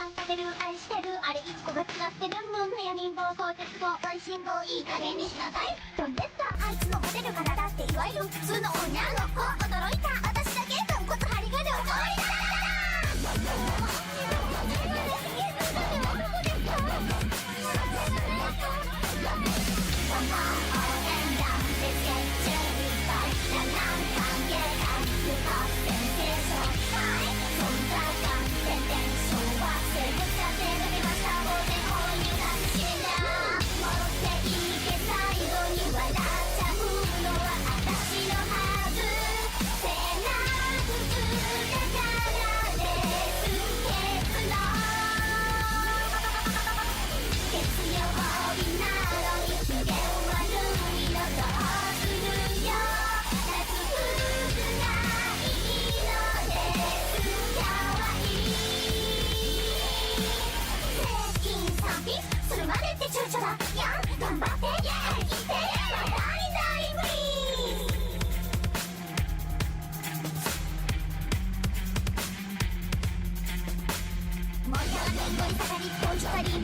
なんか出る愛してるあれ一個が違ってるもん悩みんぼう絶望美味しんぼいい加減にしなさい飛んでったあいつのモテる体っていわゆる普通のおにゃの子驚いた私だけ豚骨張りが両方いだ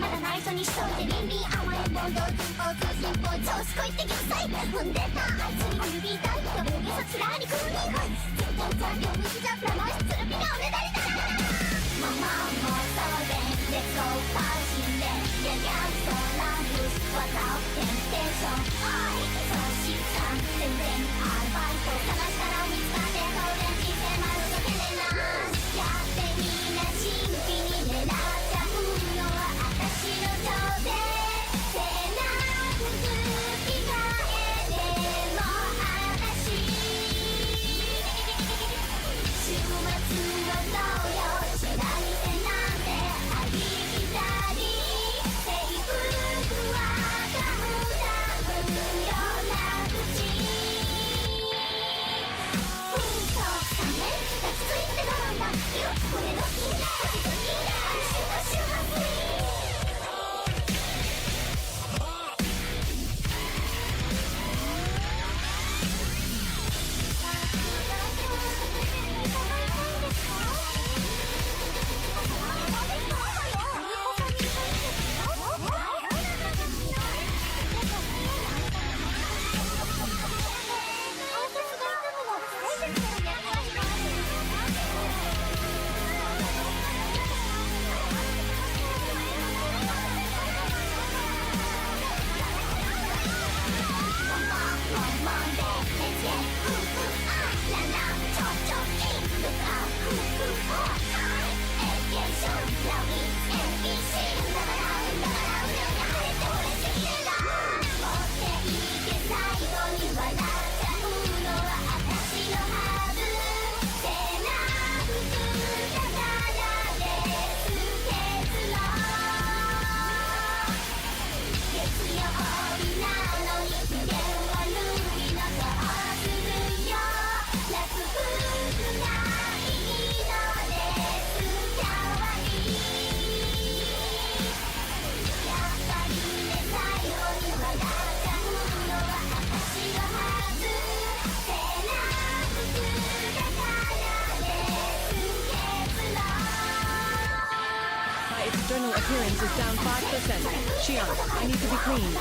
まだ内緒にしといて倫理甘えん坊同人坊通信坊調子こいってきなさい踏んでたあいつにも指痛いって大げさつらに空にはい絶対チャンピオン右じゃ名前つるぴがおねだりだママもそうでレッツゴーパーシンでややんそうラングスわざをテンテンションおいそうしさん全然アルバイト探したら見つかって当然人生丸溶けねなやってみな新規に狙っちゃうのは私の情で背中突き換えても私週末はどうよ白い手なんてありきたり制服はガムダムよな口と3年抱きついて我慢だ胸の筋落ち着き安心の周波数General appearance is down 5%. Shion, I need to be clean.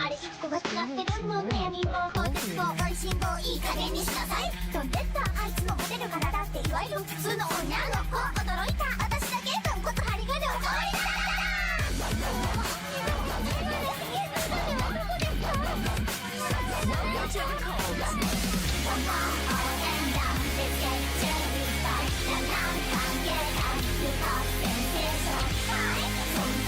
あれ一個が違ってるもん悩みんぼう絶望美味しんぼいい加減にしなさい飛んでったあいつのモテる体っていわゆる普通のおにゃの子驚いた私だけ豚骨張りが両方いだそん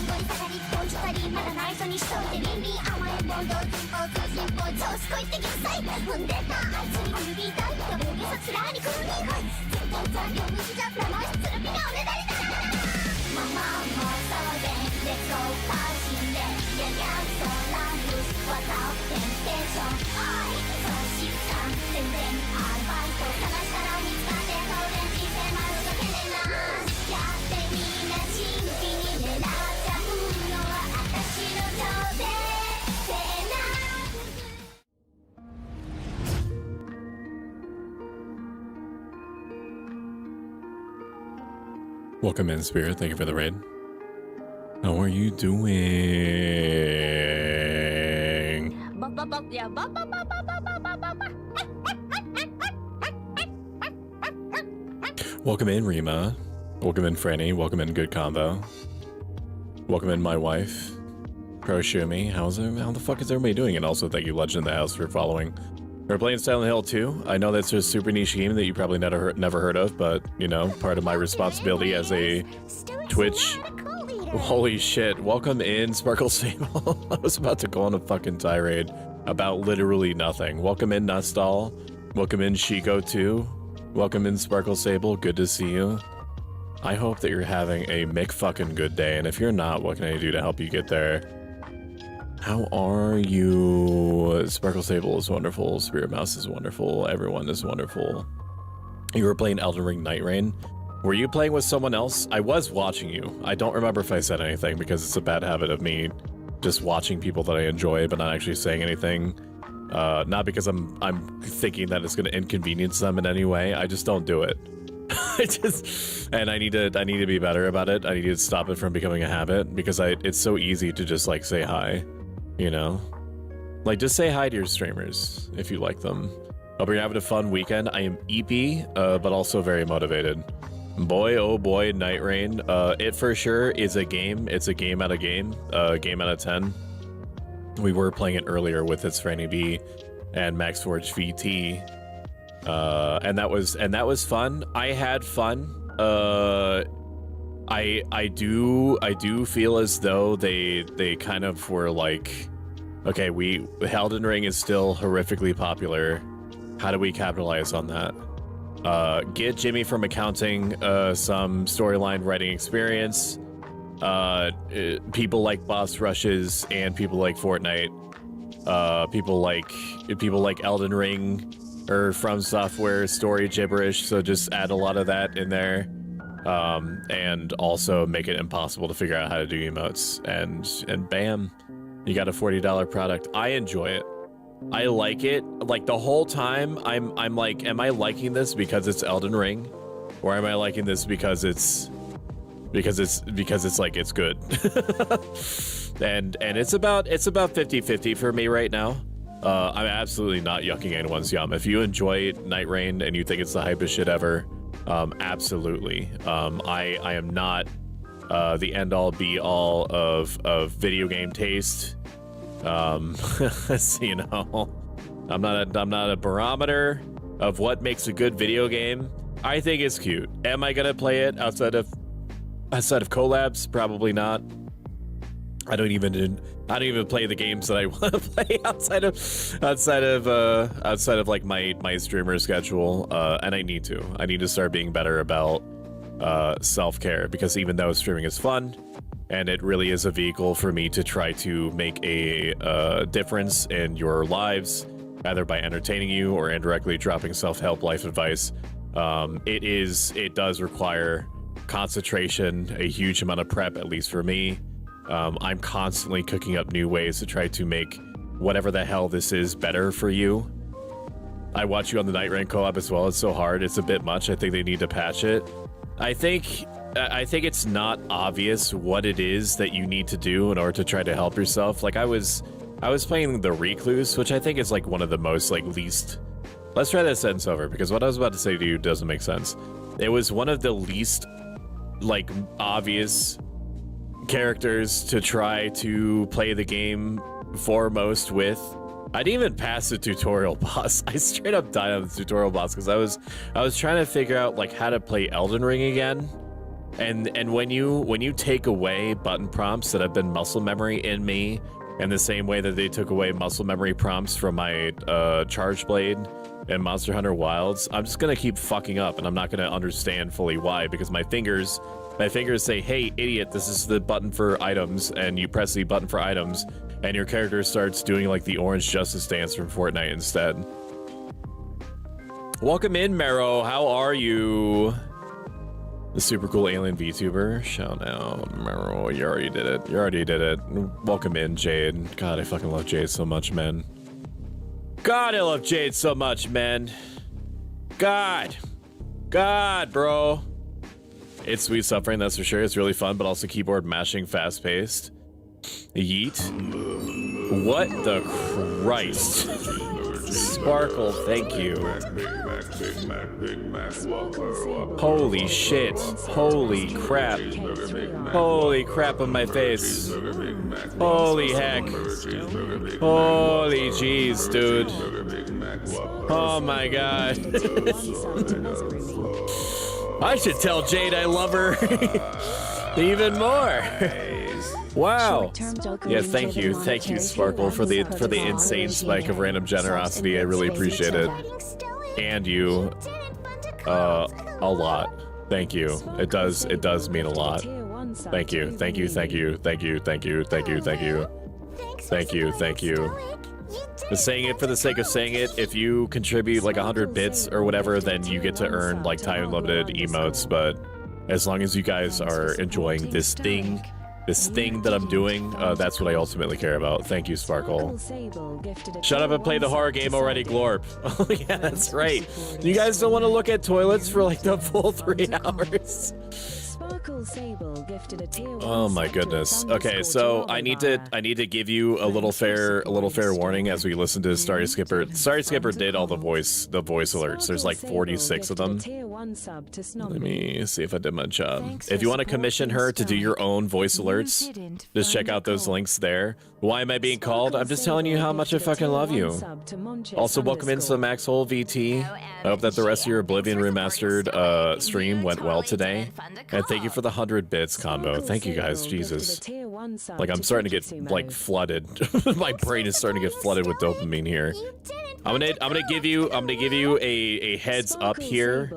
後に下がり本したりまだ内緒にしといて倫理甘えん坊同人坊通信坊調子こいってきなさい踏んでたあいつに指痛い大げさつらり空にはい絶対残業無視じゃプラマイスつるぴがおねだりだママもそうでレッツゴーパーシンでややそうランプわざをテンテーションおいそうした全然アルバイト探したら見つかって当然人生丸がけねなやってみな新規に狙っちゃうのは私の情でせな Welcome in, Spirit. Thank you for the raid. How are you doing? Welcome in, Rima. Welcome in, Franny. Welcome in, Good Combo. Welcome in, my wife, Pro Shumi. How the fuck is everybody doing? And also, thank you, Legend of the House, for following. We're playing Silent Hill 2. I know that's a super niche game that you probably never heard of, but, you know, part of my responsibility as a Twitch... Holy shit. Welcome in, Sparkle Sable. I was about to go on a fucking tirade about literally nothing. Welcome in, Nustall. Welcome in, Shiko 2. Welcome in, Sparkle Sable. Good to see you. I hope that you're having a fucking good day, and if you're not, what can I do to help you get there? How are you? Sparkle Sable is wonderful. Spirit Mouse is wonderful. Everyone is wonderful. You were playing Elden Ring Night Rain. Were you playing with someone else? I was watching you. I don't remember if I said anything because it's a bad habit of me just watching people that I enjoy but not actually saying anything. Not because I'm thinking that it's going to inconvenience them in any way. I just don't do it. I need to be better about it. I need to stop it from becoming a habit because it's so easy to just like say hi. You know, like just say hi to your streamers if you like them. Hope you're having a fun weekend. I am EP, but also very motivated. Boy, oh boy, Night Rain. It for sure is a game. It's a game out of game. Game out of 10. We were playing it earlier with its Franny B and Max Forge VT, and that was fun. I had fun. I do feel as though they kind of were like, okay, Elden Ring is still horrifically popular. How do we capitalize on that? Get Jimmy from accounting some storyline writing experience. People like boss rushes and people like Fortnite. People like Elden Ring or From Software story gibberish. So just add a lot of that in there. And also make it impossible to figure out how to do emotes, and bam, you got a $40 product. I enjoy it. I like it. Like the whole time I'm like, am I liking this because it's Elden Ring, or am I liking this because it's like it's good? and it's about 50-50 for me right now. I'm absolutely not yucking anyone's yum. If you enjoy Night Rain and you think it's the hypest shit ever, absolutely. I am not the end-all be-all of video game taste. You know, I'm not a barometer of what makes a good video game. I think it's cute. Am I gonna play it outside of collabs? Probably not. I don't even play the games that I want to play outside of like my streamer schedule, and I need to start being better about self-care, because even though streaming is fun and it really is a vehicle for me to try to make a difference in your lives, either by entertaining you or indirectly dropping self-help life advice, it does require concentration, a huge amount of prep, at least for me. I'm constantly cooking up new ways to try to make whatever the hell this is better for you. I watch you on the Night Rain collab as well. It's so hard. It's a bit much. I think they need to patch it. I think it's not obvious what it is that you need to do in order to try to help yourself. Like I was playing The Recluse, which I think is like one of the most like least... Let's try that sentence over, because what I was about to say to you doesn't make sense. It was one of the least like obvious characters to try to play the game foremost with. I didn't even pass the tutorial boss. I straight up died on the tutorial boss because I was trying to figure out like how to play Elden Ring again, And when you take away button prompts that have been muscle memory in me, in the same way that they took away muscle memory prompts from my Charge Blade and Monster Hunter Wilds, I'm just gonna keep fucking up, and I'm not gonna understand fully why, because my fingers say, hey, idiot, this is the button for items, and you press the button for items, and your character starts doing like the Orange Justice dance from Fortnite instead. Welcome in, Mero. How are you? The super cool alien VTuber. Shout out, Mero. You already did it. You already did it. Welcome in, Jade. God, I fucking love Jade so much, man. God, I love Jade so much, man. God, bro. It's sweet suffering, that's for sure. It's really fun, but also keyboard mashing, fast-paced. Yeet. What the Christ? Sparkle, thank you. Holy shit. Holy crap. Holy crap on my face. Holy heck. Holy jeez, dude. Oh my god. I should tell Jade I love her even more. Wow. Yeah, thank you, Sparkle, for the insane spike of random generosity. I really appreciate it. And you, a lot. Thank you. It does mean a lot. Thank you. Just saying it for the sake of saying it. If you contribute like 100 bits or whatever, then you get to earn like time limited emotes. But as long as you guys are enjoying this thing that I'm doing, that's what I ultimately care about. Thank you, Sparkle. Shut up and play the horror game already, Glorp. Oh yeah, that's right. You guys don't want to look at toilets for like the full 3 hours. Oh my goodness. Okay, so I need to give you a little fair warning as we listen to Starry Skipper. Starry Skipper did all the voice alerts. There's like 46 of them. Let me see if I did my job. If you want to commission her to do your own voice alerts, just check out those links there. Why am I being called? I'm just telling you how much I fucking love you. Also, welcome into Max Hole VT. I hope that the rest of your Oblivion Remastered stream went well today. And thank you for the 100 bits combo. Thank you guys, Jesus. Like, I'm starting to get like flooded. My brain is starting to get flooded with dopamine here. I'm gonna give you a heads up here.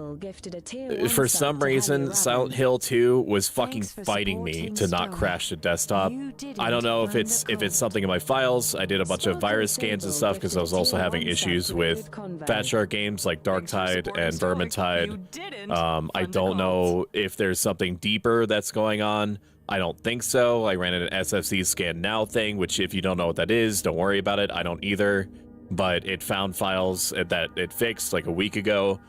For some reason, Silent Hill 2 was fucking fighting me to not crash the desktop. I don't know if it's something in my files. I did a bunch of virus scans and stuff because I was also having issues with Fat Shark games like Darktide and Vermintide. I don't know if there's something deeper that's going on. I don't think so. I ran an SFC scan now thing, which if you don't know what that is, don't worry about it. I don't either. But it found files that it fixed like a week ago.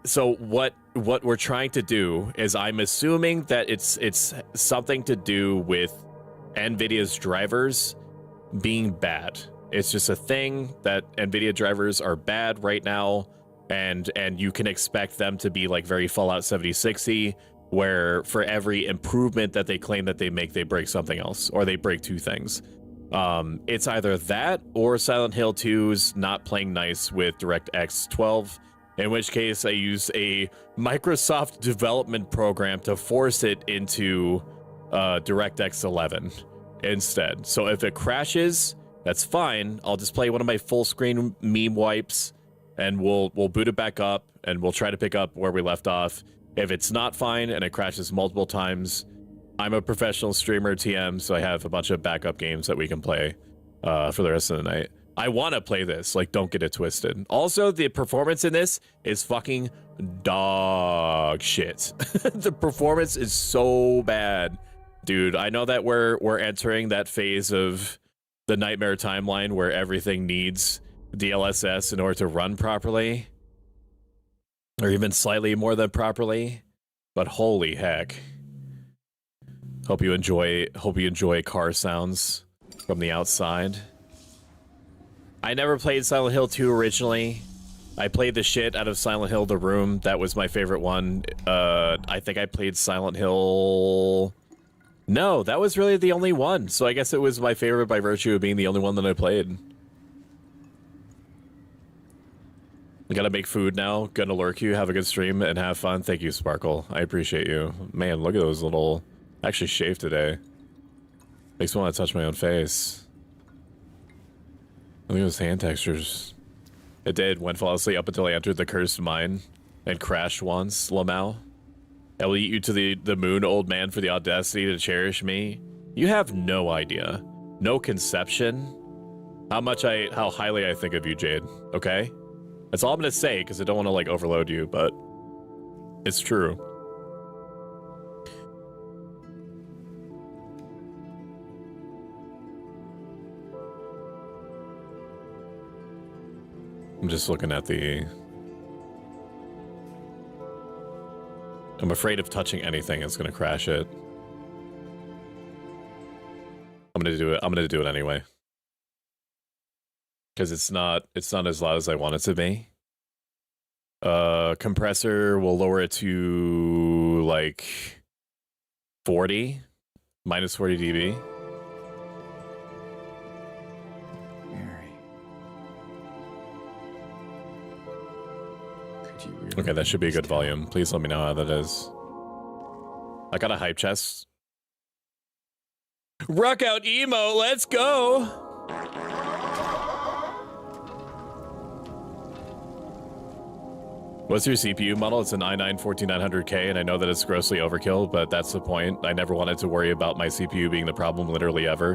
So what we're trying to do is, I'm assuming that it's something to do with NVIDIA's drivers being bad. It's just a thing that NVIDIA drivers are bad right now, and you can expect them to be like very Fallout 7060, where for every improvement that they claim that they make, they break something else, or they break 2 things. It's either that or Silent Hill 2's not playing nice with DirectX 12, in which case I use a Microsoft development program to force it into DirectX 11 instead. So if it crashes, that's fine. I'll just play one of my full screen meme wipes, and we'll boot it back up, and we'll try to pick up where we left off. If it's not fine and it crashes multiple times, I'm a professional streamer, TM, so I have a bunch of backup games that we can play for the rest of the night. I want to play this, like, don't get it twisted. Also, the performance in this is fucking dog shit. The performance is so bad. Dude, I know that we're entering that phase of the Nightmare timeline where everything needs DLSS in order to run properly. Or even slightly more than properly. But holy heck. Hope you enjoy car sounds from the outside. I never played Silent Hill 2 originally. I played the shit out of Silent Hill The Room. That was my favorite one. I think I played Silent Hill... No, that was really the only one. So I guess it was my favorite by virtue of being the only one that I played. I gotta make food now. Gonna lurk you. Have a good stream and have fun. Thank you, Sparkle. I appreciate you. Man, look at those little... Actually shaved today. Makes me want to touch my own face. Look at those hand textures. It did. Went flawlessly up until I entered the cursed mine and crashed once. Lamau. I will eat you to the moon, old man, for the audacity to cherish me. You have no idea. No conception. How highly I think of you, Jade. Okay? That's all I'm gonna say, because I don't want to, like, overload you, but it's true. I'm just looking at the... I'm afraid of touching anything. It's gonna crash it. I'm gonna do it. I'm gonna do it anyway. Because it's not as loud as I want it to be. Compressor will lower it to like 40, minus 40 dB. Mary, could you really Okay, that should be a good volume. Please let me know how that is. I got a hype chest. Rock out emo, let's go! What's your CPU model? It's an i9-14900K, and I know that it's grossly overkill, but that's the point. I never wanted to worry about my CPU being the problem literally ever.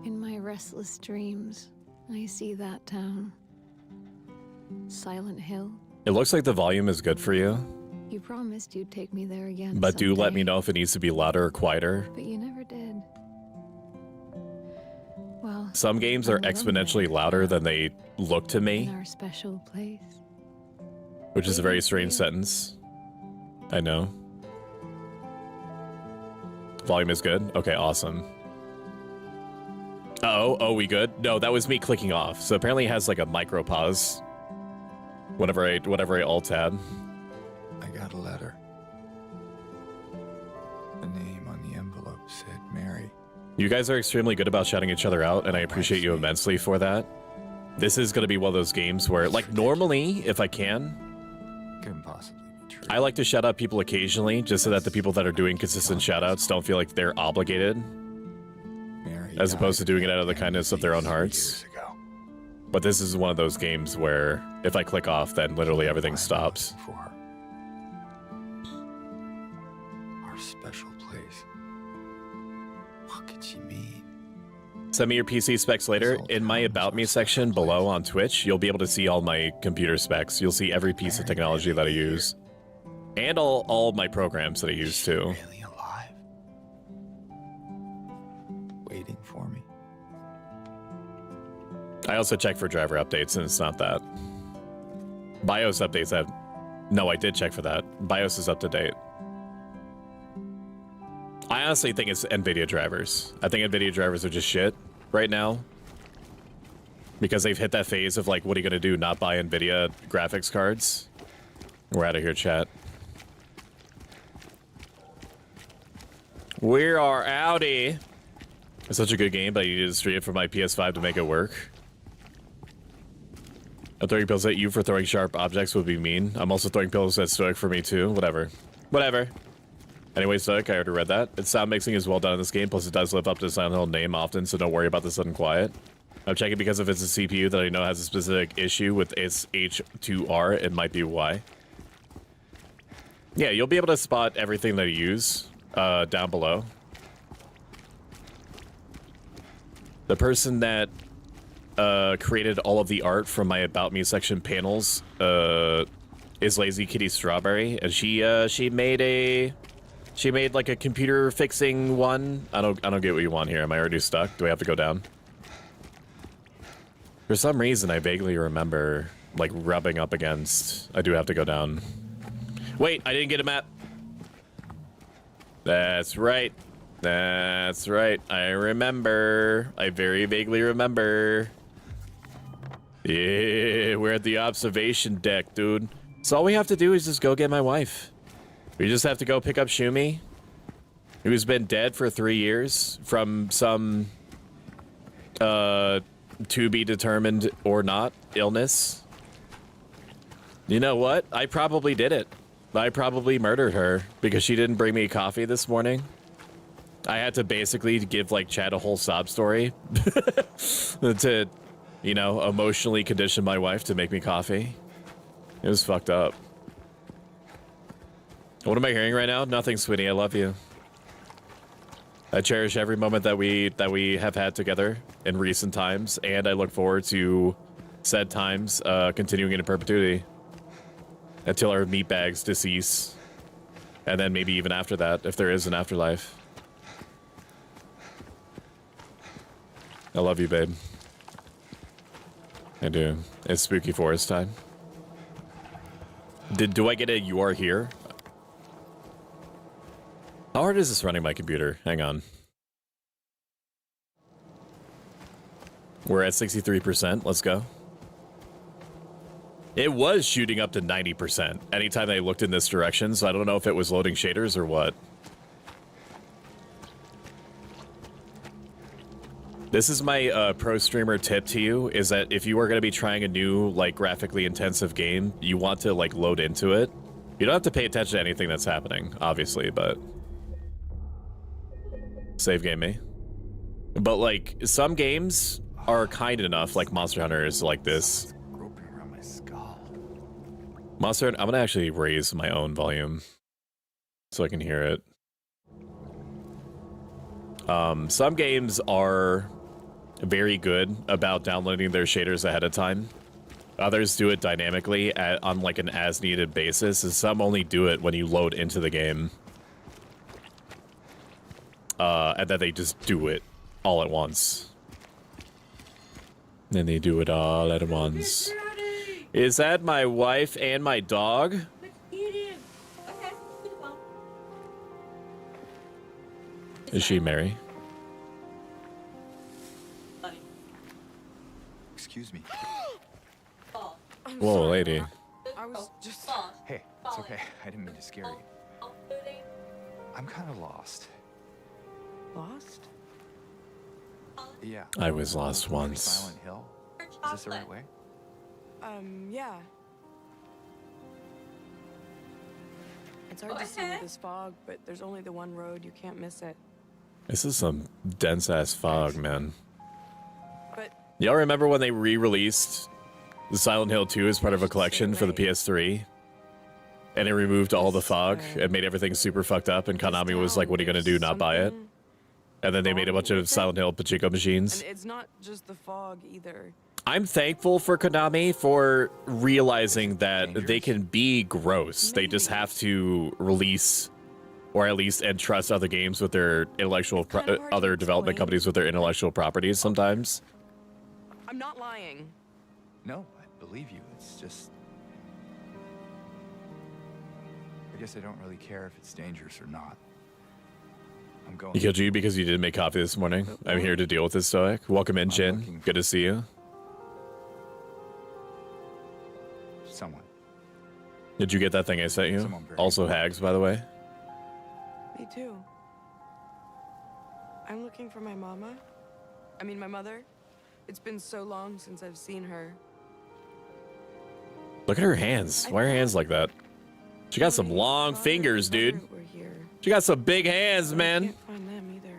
In my restless dreams, I see that town. Silent Hill. It looks like the volume is good for you, You promised you'd take me there again. but do let someday, me know if it needs to be louder or quieter. But you never did. Well, Some games are I'll live exponentially there, louder than they look to in me, our special place. which is a very strange sentence. I know. Volume is good? Okay, awesome. Oh, we good? No, that was me clicking off. So apparently it has like a micro pause. Whatever I alt-tab. I got a letter. The name on the envelope said Mary. You guys are extremely good about shouting each other out, and I appreciate you immensely for that. This is going to be one of those games where, like, normally, if I can, Couldn't possibly be true. I like to shout out people occasionally, just so that the people that are doing consistent shout-outs don't feel like they're obligated, Mary as opposed to died doing it out of the at kindness of their own 3 hearts. years ago. But this is one of those games where, if I click off, then literally everything I'm stops. looking for her. Our special place. What could she mean? Send me your PC specs later. In my About Me section below on Twitch, you'll be able to see all my computer specs. You'll see every piece of technology that I use. And all my programs that I use, too. Really alive? Waiting for me? I also check for driver updates, and it's not that. BIOS updates have... No, I did check for that. BIOS is up to date. I honestly think it's NVIDIA drivers. I think NVIDIA drivers are just shit right now. Because they've hit that phase of, like, what are you going to do? Not buy NVIDIA graphics cards? We're out of here, chat. We are outie. It's such a good game, but I needed to stream it for my PS5 to make it work. I'm throwing pills at you for throwing sharp objects would be mean. I'm also throwing pills at Stoic for me too. Whatever. Whatever. Anyway, Stoic, I already read that. Its sound mixing is well done in this game, plus it does live up to the Silent Hill name often, so don't worry about the sudden quiet. I'm checking because if it's a CPU that I know has a specific issue with its H2R, it might be why. Yeah, you'll be able to spot everything that you use down below. The person that created all of the art from my About Me section panels is Lazy Kitty Strawberry, and she made like a computer fixing one. I don't get what you want here. Am I already stuck? Do I have to go down? For some reason, I vaguely remember like rubbing up against. I do have to go down. Wait, I didn't get a map. That's right. That's right. I remember. I very vaguely remember. Yeah, we're at the observation deck, dude. So all we have to do is just go get my wife. We just have to go pick up Shumi, who's been dead for 3 years from some, to be determined or not illness. You know what? I probably did it. I probably murdered her because she didn't bring me coffee this morning. I had to basically give, like, Chad a whole sob story to, you know, emotionally condition my wife to make me coffee. It was fucked up. What am I hearing right now? Nothing, sweetie. I love you. I cherish every moment that we have had together in recent times, and I look forward to said times continuing into perpetuity until our meat bags decease, and then maybe even after that, if there is an afterlife. I love you, babe. I do. It's spooky forest time. Do I get a "you are here"? How hard is this running my computer? Hang on. We're at 63%. Let's go. It was shooting up to 90% anytime I looked in this direction, so I don't know if it was loading shaders or what. This is my pro streamer tip to you, is that if you are going to be trying a new, like, graphically intensive game, you want to, like, load into it. You don't have to pay attention to anything that's happening, obviously, but... Save game me. But, like, some games are kind enough, like Monster Hunter is like this. Groping around my skull. Monster Hunter, I'm going to actually raise my own volume so I can hear it. Some games are very good about downloading their shaders ahead of time. Others do it dynamically on like an as-needed basis, and some only do it when you load into the game. And then they just do it all at once. Then they do it all at once. Is that my wife and my dog? Is she Mary? Excuse me. Whoa, lady. I was just... Hey, it's okay. I didn't mean to scare you. I'm kind of lost. lost? Yeah. I was lost once. Silent Hill? Is this the right way? Yeah. It's hard to see with this fog, but there's only the one road. You can't miss it. This is some dense-ass fog, man. But Y'all remember when they re-released the Silent Hill 2 as part of a collection for the PS3? And it removed all the fog and made everything super fucked up, and Konami was like, what are you gonna do, not buy it? And then they made a bunch of Silent Hill pachinko machines. And it's not just the fog either. I'm thankful for Konami for realizing that they can be gross. They just have to release, or at least entrust other games with their intellectual, other development companies with their intellectual properties sometimes. I'm not lying. No, I believe you. It's just... I guess I don't really care if it's dangerous or not. I'm going... He killed you because you didn't make coffee this morning. I'm here to deal with this, Stoic. Welcome in, Jin. Good to see you. Someone. Did you get that thing I sent you? Also hags, by the way. Me too. I'm looking for my mama. I mean, my mother. It's been so long since I've seen her. Look at her hands. Why are her hands like that? She got some long fingers, dude. We're here. She got some big hands, I man. can't find them either.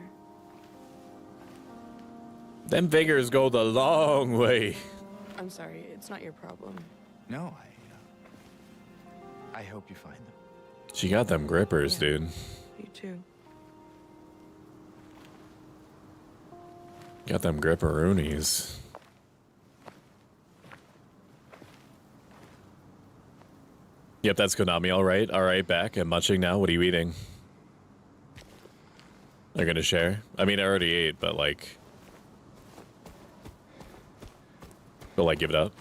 Them fingers go the long way. I'm sorry, it's not your problem. No, I hope you find them. She got them grippers, dude. You too. Got them gripperoonies. Yep, that's Konami, all right. All right, back and munching now. What are you eating? They're gonna share? I mean, I already ate, but like... But like, give it up.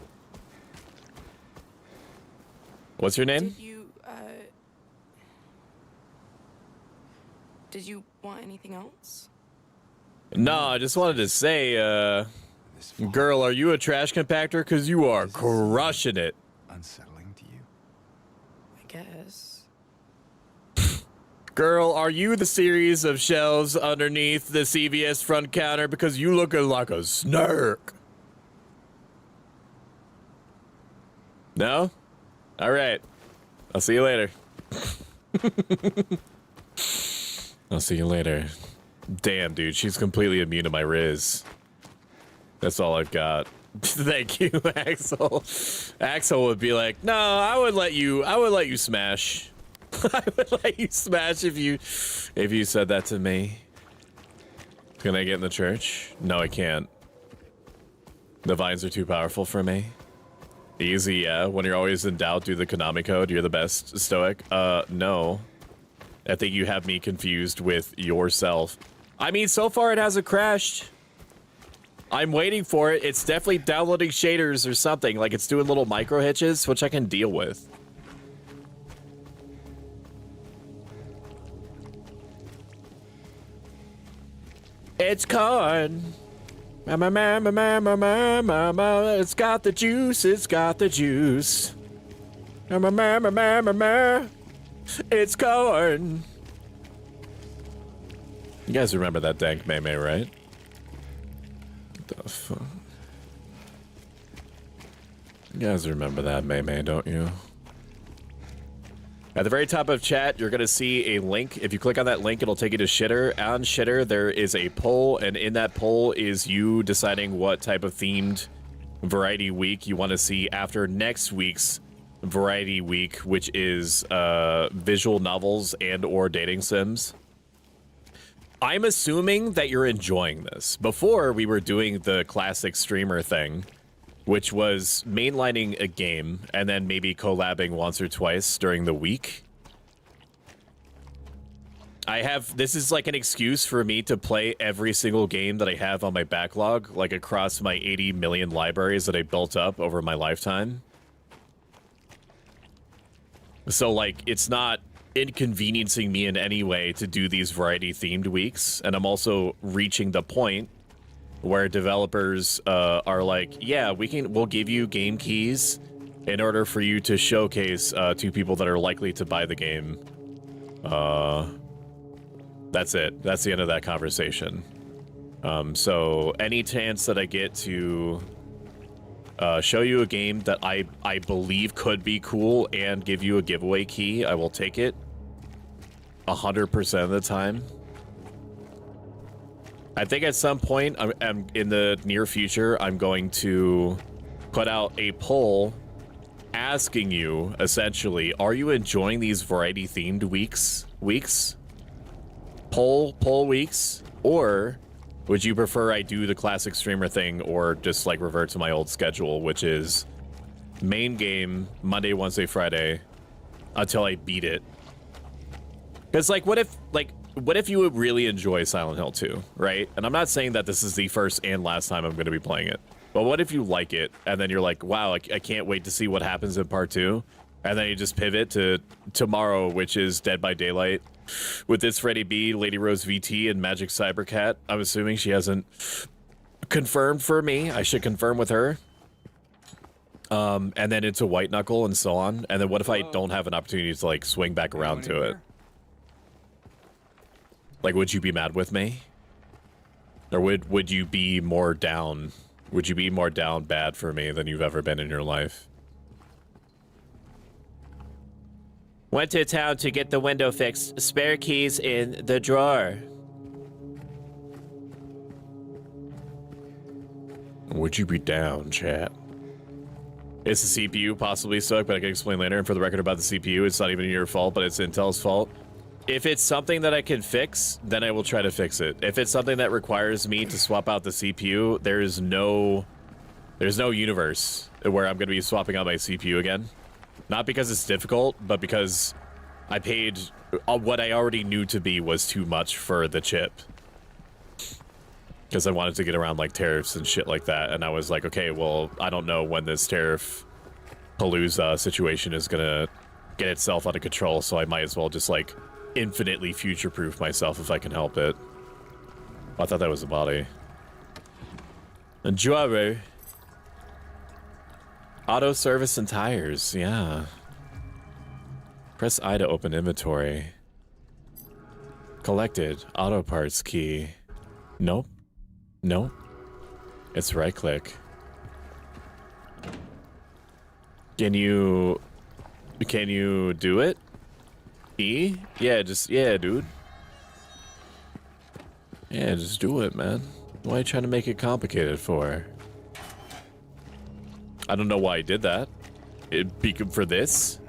What's your name? Did you want anything else? No, I just wanted to say, this far. Girl, are you a trash compactor? Because you are crushing it. Unsettling to you? I guess. Girl, are you the series of shelves underneath the CVS front counter? Because you looking like a snark. No? All right. I'll see you later. I'll see you later. Damn, dude, she's completely immune to my Riz. That's all I've got. Thank you, Axel. Axel would be like, no, I would let you smash. I would let you smash if you said that to me. Can I get in the church? No, I can't. The vines are too powerful for me. Easy, yeah. When you're always in doubt, do the Konami code. You're the best, Stoic. No. I think you have me confused with yourself. I mean, so far it hasn't crashed. I'm waiting for it. It's definitely downloading shaders or something. Like, it's doing little micro hitches, which I can deal with. It's corn. Mama, it's got the juice, it's got the juice. It's corn. You guys remember that dank meme, right? What the fuck? You guys remember that meme, don't you? At the very top of chat, you're going to see a link. If you click on that link, it'll take you to Shitter. On Shitter, there is a poll, and in that poll is you deciding what type of themed variety week you want to see after next week's variety week, which is visual novels and or dating sims. I'm assuming that you're enjoying this. Before, we were doing the classic streamer thing, which was mainlining a game and then maybe collabing once or twice during the week. This is like an excuse for me to play every single game that I have on my backlog, like across my 80 million libraries that I built up over my lifetime. So, like, it's not inconveniencing me in any way to do these variety themed weeks, and I'm also reaching the point where developers are like, yeah, we'll give you game keys in order for you to showcase to people that are likely to buy the game. That's it. That's the end of that conversation. So any chance that I get to show you a game that I believe could be cool and give you a giveaway key, I will take it 100% of the time. I think at some point, I'm in the near future, I'm going to put out a poll asking you, essentially, are you enjoying these variety-themed weeks? Poll weeks? Or would you prefer I do the classic streamer thing or just, like, revert to my old schedule, which is main game, Monday, Wednesday, Friday, until I beat it? Because, like, what if you would really enjoy Silent Hill 2, right? And I'm not saying that this is the first and last time I'm going to be playing it. But what if you like it, and then you're like, wow, I can't wait to see what happens in part 2. And then you just pivot to tomorrow, which is Dead by Daylight. With this Freddy B, Lady Rose VT, and Magic Cybercat. I'm assuming she hasn't confirmed for me. I should confirm with her. And then into White Knuckle and so on. And then what if I don't have an opportunity to, like, swing back around to it? Like, would you be mad with me? Or would you be more down? Would you be more down bad for me than you've ever been in your life? Went to town to get the window fixed. Spare keys in the drawer. Would you be down, chat? It's the CPU, possibly Stoic, but I can explain later. And for the record about the CPU, it's not even your fault, but it's Intel's fault. If it's something that I can fix, then I will try to fix it. If it's something that requires me to swap out the CPU, there's no universe where I'm going to be swapping out my CPU again. Not because it's difficult, but because I paid what I already knew to be was too much for the chip. Because I wanted to get around, like, tariffs and shit like that. And I was like, okay, well, I don't know when this tariff palooza situation is going to get itself out of control, so I might as well just, like, infinitely future-proof myself if I can help it. I thought that was a body. A driver. Auto service and tires, yeah. Press I to open inventory. Collected. Auto parts key. Nope. Nope. It's right click. Can you do it? E? Yeah, dude. Yeah, just do it, man. Why are you trying to make it complicated for? I don't know why I did that. It'd be good for this.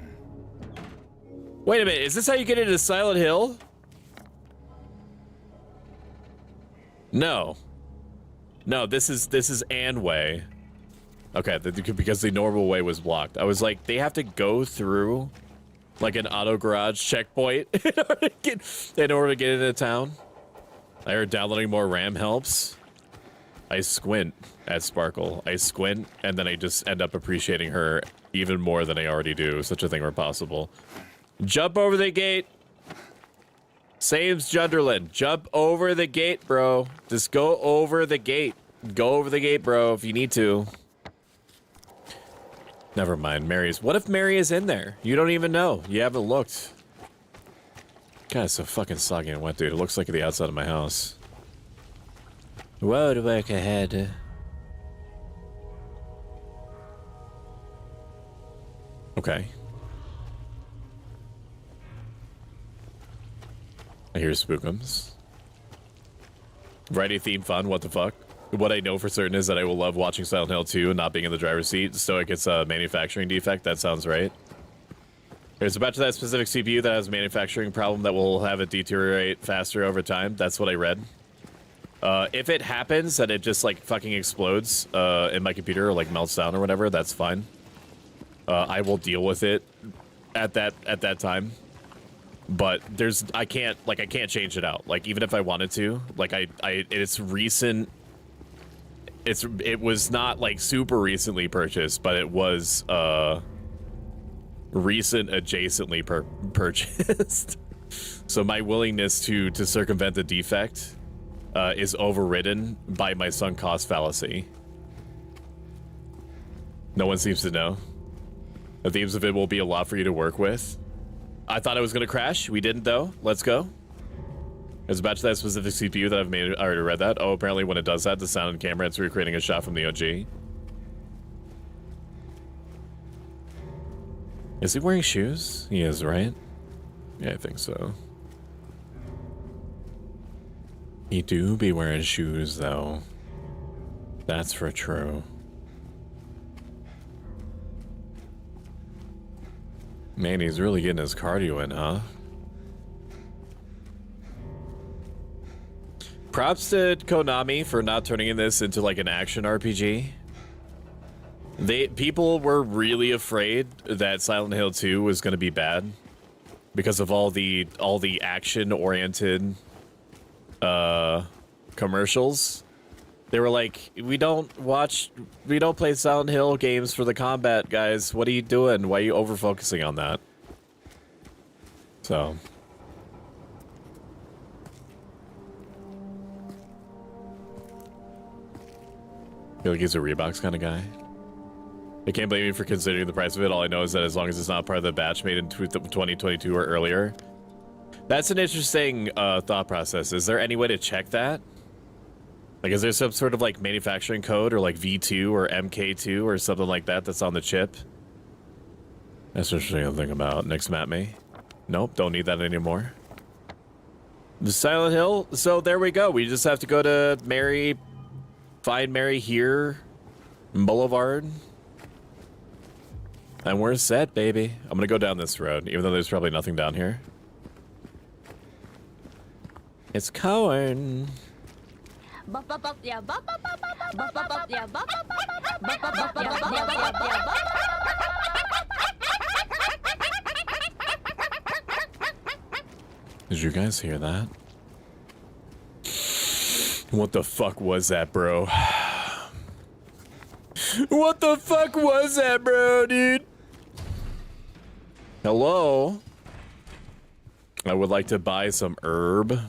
Wait a minute, is this how you get into Silent Hill? No. No, this is and way. Okay, because the normal way was blocked. I was like, they have to go through like an auto garage checkpoint in order to get into town. I heard downloading more RAM helps. I squint at Sparkle. I squint, and then I just end up appreciating her even more than I already do. Such a thing were possible. Jump over the gate. Sames Junderland. Jump over the gate, bro. Just go over the gate. Go over the gate, bro, if you need to. Never mind, Mary's. What if Mary is in there? You don't even know. You haven't looked. God, it's so fucking soggy and wet, dude. It looks like the outside of my house. Road work ahead. Okay. I hear spookums. Variety theme fun, what the fuck? What I know for certain is that I will love watching Silent Hill 2 and not being in the driver's seat. Stoic, it's a manufacturing defect. That sounds right. There's a batch of that specific CPU that has a manufacturing problem that will have it deteriorate faster over time. That's what I read. If it happens that it just like fucking explodes in my computer or like melts down or whatever, that's fine. I will deal with it at that time. But I can't change it out. Like even if I wanted to, like it's recent. It was not like super recently purchased, but it was recent adjacently purchased. So my willingness to circumvent the defect is overridden by my sunk cost fallacy. No one seems to know. The themes of it will be a lot for you to work with. I thought it was gonna crash. We didn't though. Let's go. There's a batch of that specific CPU that I've made. I already read that. Oh, apparently when it does that, the sound and camera, it's recreating a shot from the OG. Is he wearing shoes? He is, right? Yeah, I think so. He do be wearing shoes, though. That's for true. Man, he's really getting his cardio in, huh? Props to Konami for not turning this into like an action RPG. People were really afraid that Silent Hill 2 was going to be bad because of all the action-oriented commercials. They were like, we don't play Silent Hill games for the combat, guys. What are you doing? Why are you over-focusing on that? So... I feel like he's a Reeboks kind of guy. I can't blame you for considering the price of it. All I know is that as long as it's not part of the batch made in 2022 or earlier. That's an interesting thought process. Is there any way to check that? Like, is there some sort of like manufacturing code or like V2 or MK2 or something like that that's on the chip? That's interesting to think about. Next map me. Nope, don't need that anymore. The Silent Hill. So there we go. We just have to go to Mary... Find Mary here, Boulevard, and we're set, baby. I'm gonna go down this road, even though there's probably nothing down here. It's Cohen. Did you guys hear that? What the fuck was that, bro? What the fuck was that, bro, dude? Hello? I would like to buy some herb.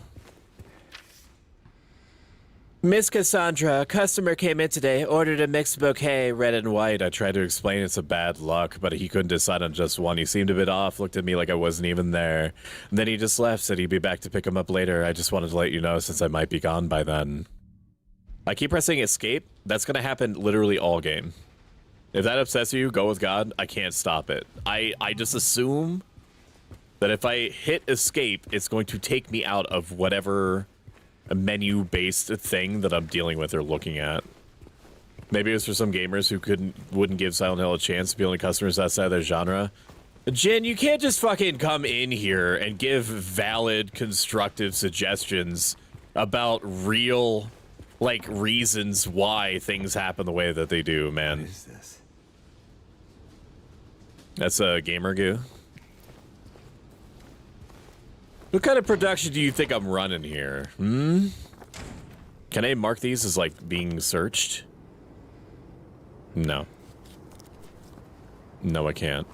Miss Cassandra, a customer came in today, ordered a mixed bouquet, red and white. I tried to explain it's a bad luck, but he couldn't decide on just one. He seemed a bit off, looked at me like I wasn't even there. And then he just left, said he'd be back to pick him up later. I just wanted to let you know since I might be gone by then. I keep pressing escape. That's going to happen literally all game. If that upsets you, go with God. I can't stop it. I just assume that if I hit escape, it's going to take me out of whatever a menu-based thing that I'm dealing with or looking at. Maybe it's for some gamers who wouldn't give Silent Hill a chance to be only customers outside their genre. Jin, you can't just fucking come in here and give valid, constructive suggestions about real, like, reasons why things happen the way that they do, man. What is this? That's a gamer goo. What kind of production do you think I'm running here? Can I mark these as, like, being searched? No. No, I can't.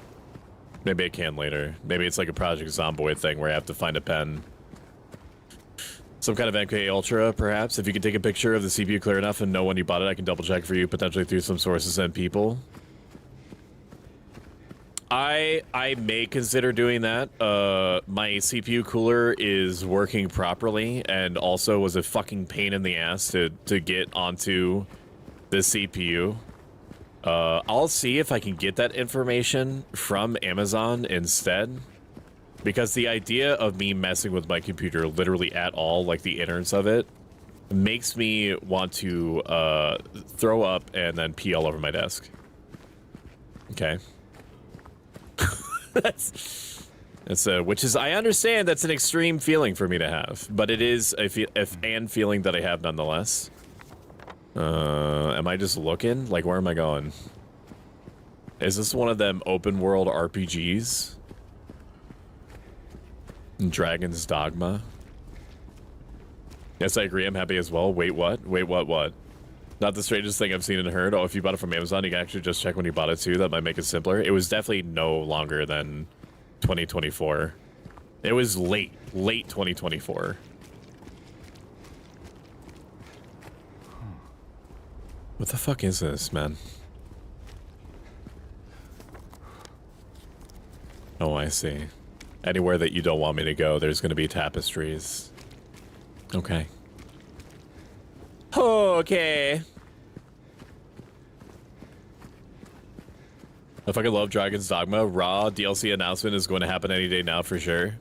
Maybe I can later. Maybe it's like a Project Zomboid thing where I have to find a pen. Some kind of MK Ultra, perhaps? If you could take a picture of the CPU clear enough and know when you bought it, I can double check for you, potentially through some sources and people. I may consider doing that. My CPU cooler is working properly and also was a fucking pain in the ass to get onto the CPU. I'll see if I can get that information from Amazon instead. Because the idea of me messing with my computer literally at all, like the innards of it, makes me want to throw up and then pee all over my desk. Okay. that's which is, I understand that's an extreme feeling for me to have, but it is a feeling that I have nonetheless. Am I just looking? Like, where am I going? Is this one of them open world RPGs? Dragon's Dogma? Yes, I agree. I'm happy as well. Wait, what? Wait, what? Not the strangest thing I've seen and heard. Oh, if you bought it from Amazon, you can actually just check when you bought it too. That might make it simpler. It was definitely no longer than 2024. It was late 2024. What the fuck is this, man? Oh, I see. Anywhere that you don't want me to go, there's going to be tapestries. Okay. Okay. I fucking love Dragon's Dogma. Raw DLC announcement is going to happen any day now for sure.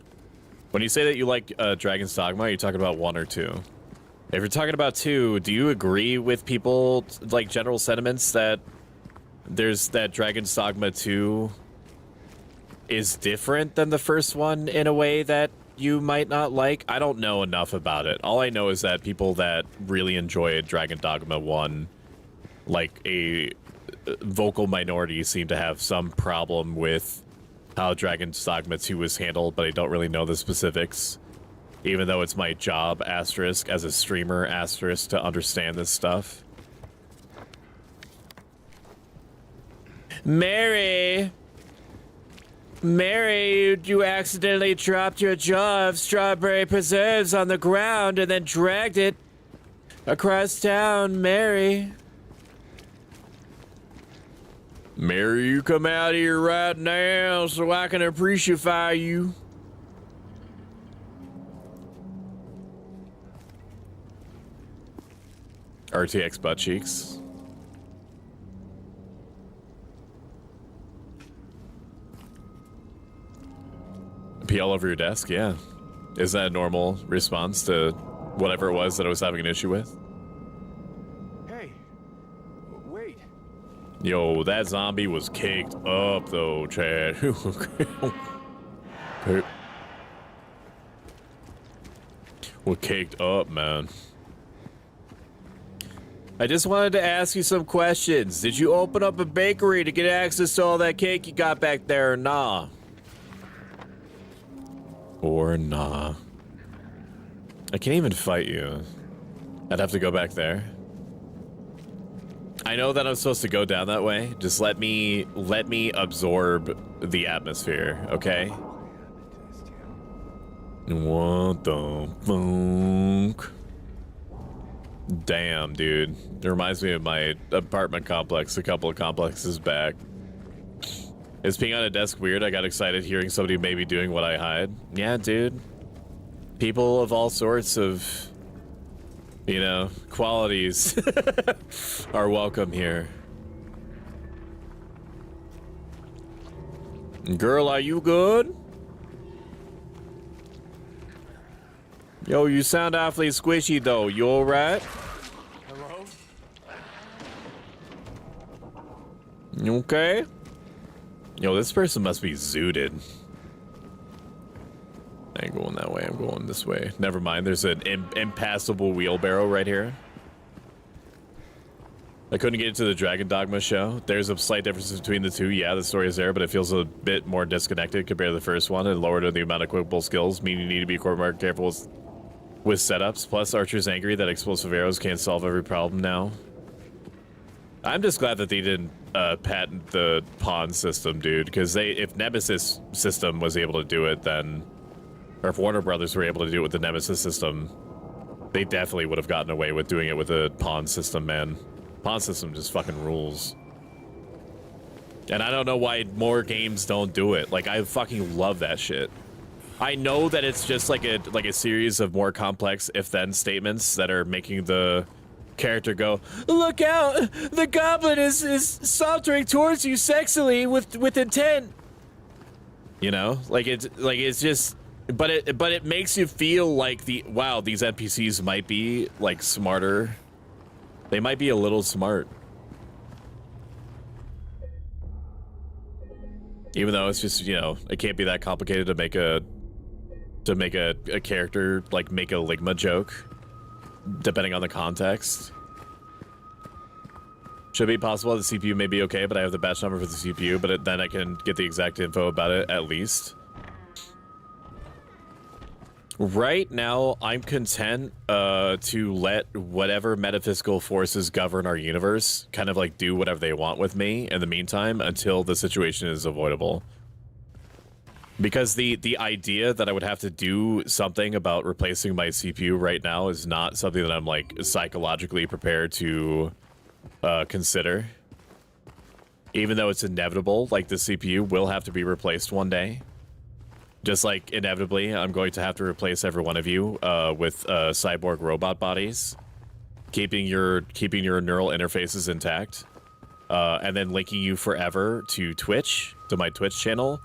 When you say that you like Dragon's Dogma, are you talking about 1 or 2? If you're talking about 2, do you agree with people, like, general sentiments that there's that Dragon's Dogma 2 is different than the first one in a way that you might not like? I don't know enough about it. All I know is that people that really enjoyed Dragon Dogma 1, like a vocal minority, seem to have some problem with how Dragon's Dogma 2 was handled, but I don't really know the specifics. Even though it's my job, asterisk, as a streamer, asterisk, to understand this stuff. Mary! Mary, you accidentally dropped your jar of strawberry preserves on the ground and then dragged it across town, Mary. Mary, you come out here right now so I can appreciate you. RTX butt cheeks. Pee all over your desk? Yeah. Is that a normal response to whatever it was that I was having an issue with? Hey, wait. Yo, that zombie was caked up though, Chad. We're caked up, man. I just wanted to ask you some questions. Did you open up a bakery to get access to all that cake you got back there or nah? Or nah. I can't even fight you. I'd have to go back there. I know that I'm supposed to go down that way. Just let me absorb the atmosphere, okay? What the fuck? Damn, dude. It reminds me of my apartment complex a couple of complexes back. Is peeing on a desk weird? I got excited hearing somebody maybe doing what I hide. Yeah, dude. People of all sorts of, you know, qualities are welcome here. Girl, are you good? Yo, you sound awfully squishy though. You alright? Hello? You okay? Yo, this person must be zooted. I ain't going that way. I'm going this way. Never mind. There's an impassable wheelbarrow right here. I couldn't get into the Dragon Dogma show. There's a slight difference between the two. Yeah, the story is there, but it feels a bit more disconnected compared to the first one and lowered in the amount of equipable skills, meaning you need to be more careful with setups. Plus, Archer's angry that explosive arrows can't solve every problem now. I'm just glad that they didn't patent the pawn system, dude, because if Nemesis system was able to do it, then, or if Warner Brothers were able to do it with the Nemesis system, they definitely would have gotten away with doing it with a pawn system, man. Pawn system just fucking rules. And I don't know why more games don't do it. Like, I fucking love that shit. I know that it's just like a series of more complex if-then statements that are making the character go, look out, the goblin is sauntering towards you sexily with intent. You know, like it's just, but it makes you feel like wow, these NPCs might be like smarter. They might be a little smart. Even though it's just, you know, it can't be that complicated to make a character like make a Ligma joke, depending on the context. Should be possible. The CPU may be okay, but I have the batch number for the CPU, but then I can get the exact info about it at least. Right now, I'm content to let whatever metaphysical forces govern our universe kind of like do whatever they want with me in the meantime until the situation is avoidable. Because the idea that I would have to do something about replacing my CPU right now is not something that I'm like psychologically prepared to consider. Even though it's inevitable, like the CPU will have to be replaced one day. Just like inevitably, I'm going to have to replace every one of you with cyborg robot bodies, keeping your neural interfaces intact, and then linking you forever to Twitch, to my Twitch channel,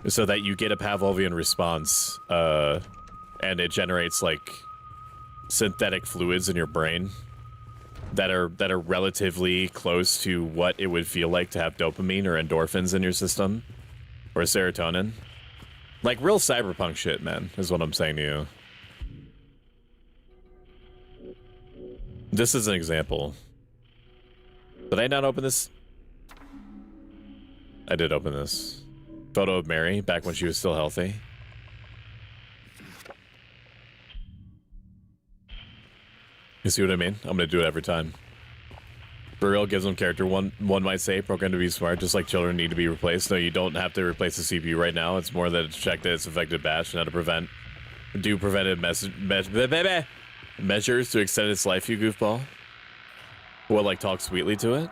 so that you get a Pavlovian response, and it generates like synthetic fluids in your brain that are relatively close to what it would feel like to have dopamine or endorphins in your system. Or serotonin. Like real cyberpunk shit, man, is what I'm saying to you. This is an example. Did I not open this? I did open this. Photo of Mary, back when she was still healthy. You see what I mean? I'm gonna do it every time. Burial gives them character. One might say, programmed to be smart, just like children need to be replaced. No, you don't have to replace the CPU right now. It's more that to check that it's affected batch, not to do preventive measures to extend its life, you goofball. What, like talk sweetly to it?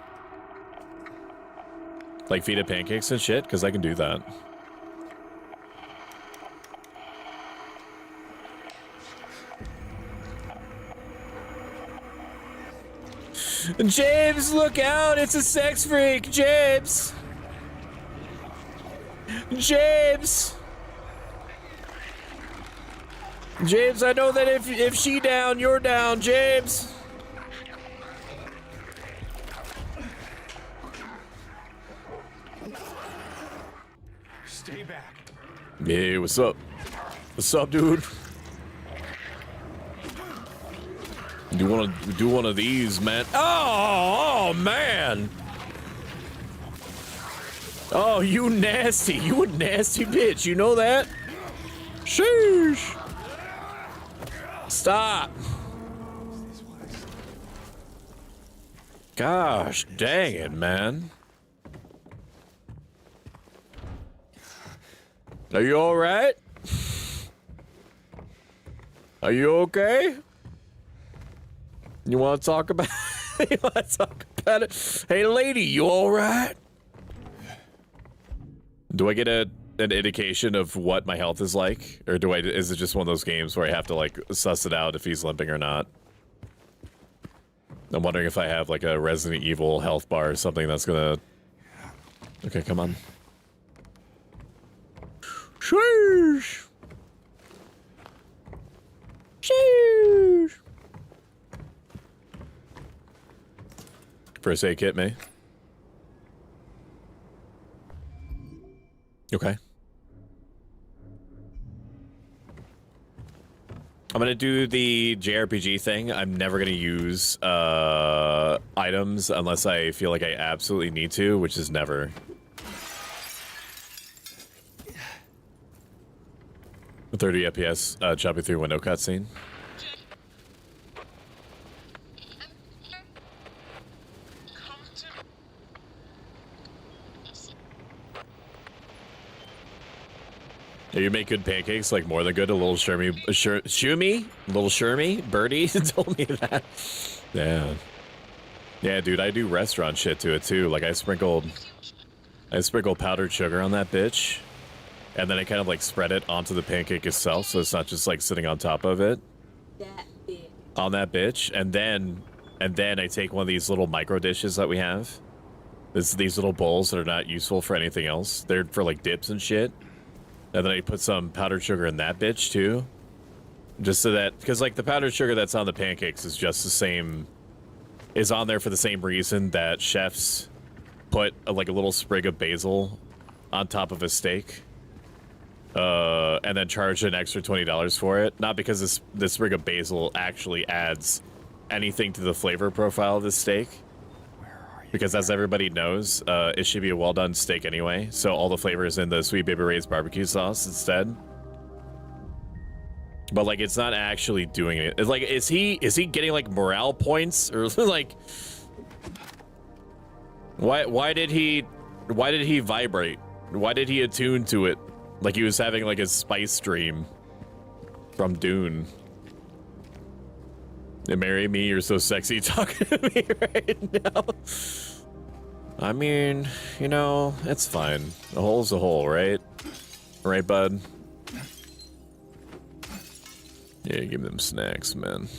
Like feed it pancakes and shit? Because I can do that. James, look out! It's a sex freak! James! James! James, I know that if she down, you're down, James! Stay back. Hey, what's up? What's up, dude? Do one of these, man. Oh, man. Oh, you nasty. You a nasty bitch. You know that? Sheesh. Stop. Gosh, dang it, man. Are you all right? Are you okay? You want to talk about? You want to talk about it? Hey, lady, you all right? Do I get an indication of what my health is like, or do I? Is it just one of those games where I have to like suss it out if he's limping or not? I'm wondering if I have like a Resident Evil health bar or something that's gonna. Okay, come on. Sheesh. Sheesh. First aid kit, me. Okay. I'm gonna do the JRPG thing. I'm never gonna use items unless I feel like I absolutely need to, which is never. 30 FPS chopping through window cutscene. Yeah, you make good pancakes, like more than good. A little Shumi, little Shermie, Birdie told me that. Yeah, yeah, dude, I do restaurant shit to it too. Like I sprinkled powdered sugar on that bitch, and then I kind of like spread it onto the pancake itself, so it's not just like sitting on top of it. On that bitch, and then I take one of these little micro dishes that we have. These little bowls that are not useful for anything else. They're for like dips and shit. And then I put some powdered sugar in that bitch too. Just so that, because like the powdered sugar that's on the pancakes is just the same, is on there for the same reason that chefs put like a little sprig of basil on top of a steak. And then charge an extra $20 for it. Not because this sprig of basil actually adds anything to the flavor profile of the steak. Because as everybody knows, it should be a well-done steak anyway. So all the flavor is in the Sweet Baby Ray's barbecue sauce instead. But like, it's not actually doing it. It's like, is he getting like morale points or like? Why did he vibrate? Why did he attune to it? Like he was having like a spice dream from Dune. Marry me, you're so sexy talking to me right now. I mean, you know, it's fine. A hole's a hole, right? Right, bud? Yeah, give them snacks, man.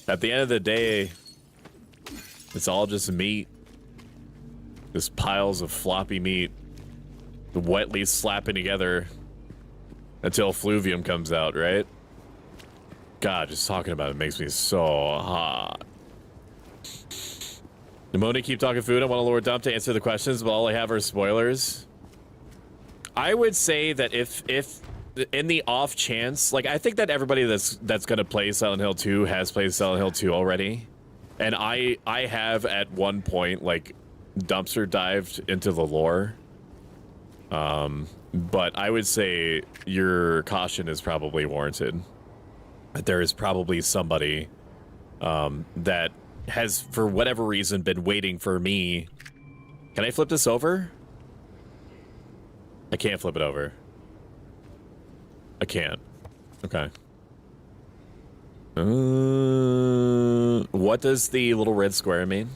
At the end of the day, it's all just meat. Just piles of floppy meat. Wetly slapping together until fluvium comes out, right? God, just talking about it makes me so hot. Nimoni, keep talking food. I want to lower dump to answer the questions, but all I have are spoilers. I would say that if in the off chance, like I think that everybody that's gonna play Silent Hill 2 has played Silent Hill 2 already, and I have at one point like dumpster dived into the lore. But I would say your caution is probably warranted. There is probably somebody that has, for whatever reason, been waiting for me. Can I flip this over? I can't flip it over. I can't. Okay. What does the little red square mean?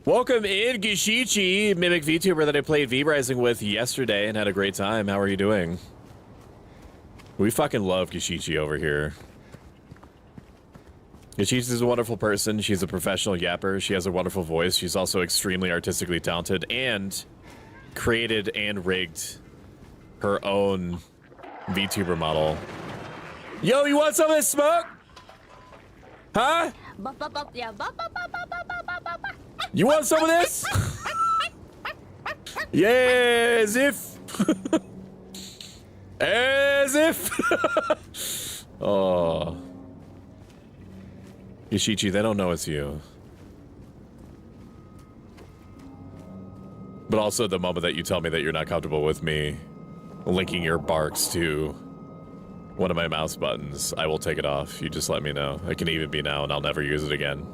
Welcome in, Gishichi, Mimic VTuber that I played V-Rising with yesterday and had a great time. How are you doing? We fucking love Gishichi over here. Gishichi is a wonderful person. She's a professional yapper. She has a wonderful voice. She's also extremely artistically talented and created and rigged her own VTuber model. Yo, you want some of this smoke? Huh? You want some of this? Yeah, as if. As if. Oh. Yoshichi, they don't know it's you. But also the moment that you tell me that you're not comfortable with me linking your barks to one of my mouse buttons, I will take it off. You just let me know. It can even be now and I'll never use it again.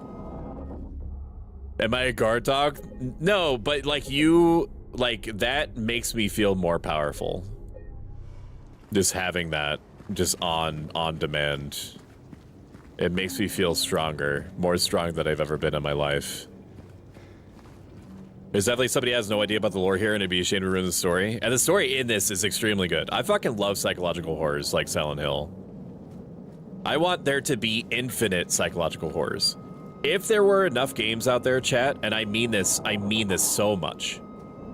Am I a guard dog? No, but like you, like that makes me feel more powerful. Just having that just on demand. It makes me feel stronger, more strong than I've ever been in my life. There's definitely somebody who has no idea about the lore here and it'd be ashamed to ruin the story. And the story in this is extremely good. I fucking love psychological horrors like Silent Hill. I want there to be infinite psychological horrors. If there were enough games out there, chat, and I mean this so much.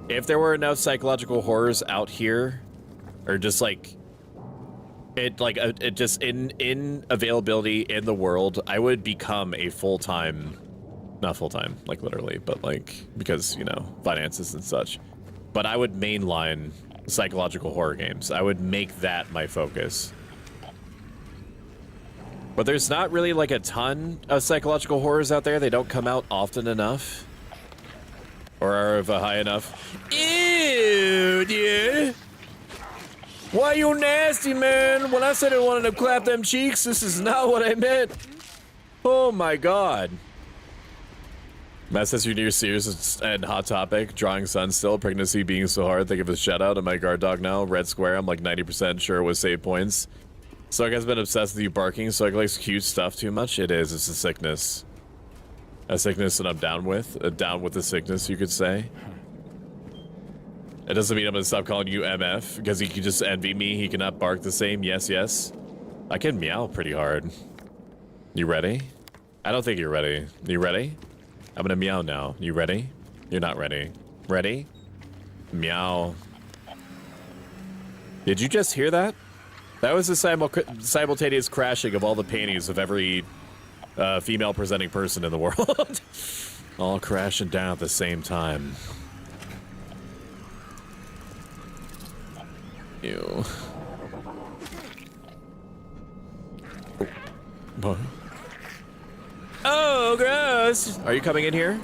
If there were enough psychological horrors out here, or just like it just in availability in the world, I would become a full-time, not full-time, like literally, but like, because, you know, finances and such. But I would mainline psychological horror games. I would make that my focus. But there's not really like a ton of psychological horrors out there. They don't come out often enough. Or are of a high enough. Ew, dude. Why you nasty, man? When I said I wanted to clap them cheeks, this is not what I meant. Oh my god. Matt says you're near serious and hot topic. Drawing sun still. Pregnancy being so hard. Think of a shout out to my guard dog now. Red square. I'm like 90% sure it was save points. Stoic has been obsessed with you barking. Stoic likes cute stuff too much. It is. It's a sickness. A sickness that I'm down with. Down with the sickness, you could say. It doesn't mean I'm gonna stop calling you MF, because he can just envy me. He cannot bark the same. Yes, yes. I can meow pretty hard. You ready? I don't think you're ready. You ready? I'm gonna meow now. You ready? You're not ready. Ready? Meow. Did you just hear that? That was the simultaneous crashing of all the panties of every female presenting person in the world. All crashing down at the same time. Ew. What? Oh, gross! Are you coming in here?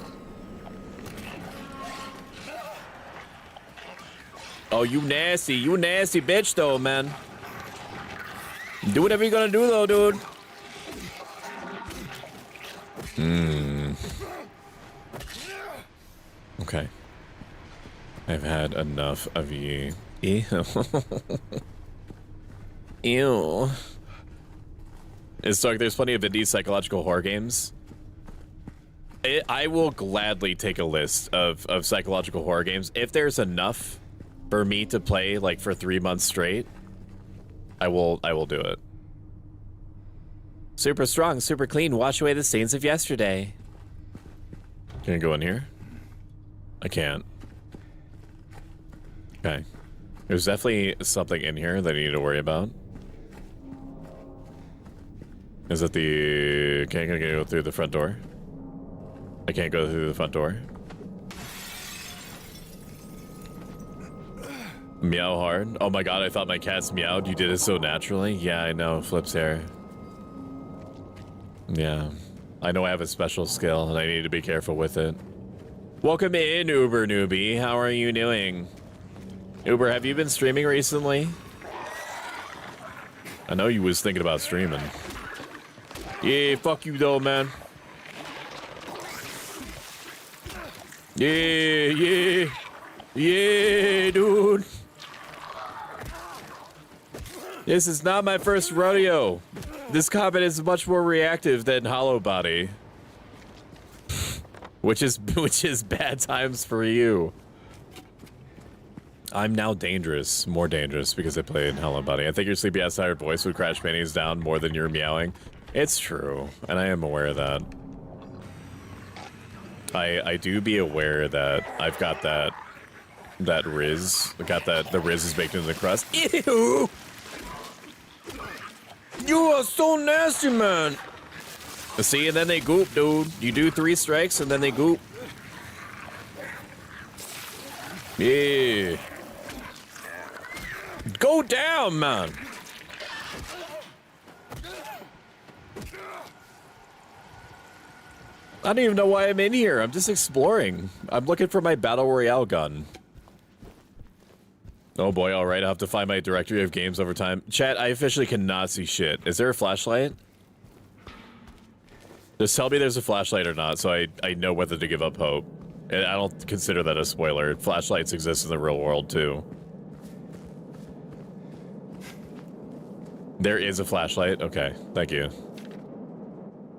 Oh, you nasty bitch though, man. Do whatever you're gonna do though, dude. Okay. I've had enough of you. Ew. Ew. It's like there's plenty of indie psychological horror games. I will gladly take a list of psychological horror games. If there's enough for me to play like for 3 months straight, I will do it. Super strong, super clean, wash away the stains of yesterday. Can I go in here? I can't. Okay. There's definitely something in here that I need to worry about. Is it the... Can I go through the front door? I can't go through the front door. Meow hard. Oh my god, I thought my cats meowed. You did it so naturally. Yeah, I know. Flips hair. Yeah. I know I have a special skill and I need to be careful with it. Welcome in, Uber newbie. How are you doing? Uber, have you been streaming recently? I know you was thinking about streaming. Yeah, fuck you though, man. Yeah, dude. This is not my first rodeo. This comment is much more reactive than Hollow Body. Which is bad times for you. I'm now dangerous, more dangerous because I played Hollow Body. I think your sleepy ass tired voice would crash panties down more than your meowing. It's true, and I am aware of that. I do be aware that I've got that Riz. The Riz is baked into the crust. Ew! You are so nasty, man. See, and then they goop, dude. You do 3 strikes and then they goop. Yeah. Go down, man. I don't even know why I'm in here. I'm just exploring. I'm looking for my Battle Royale gun. Oh boy, alright. I'll have to find my directory of games over time. Chat, I officially cannot see shit. Is there a flashlight? Just tell me there's a flashlight or not so I know whether to give up hope. And I don't consider that a spoiler. Flashlights exist in the real world too. There is a flashlight? Okay, thank you.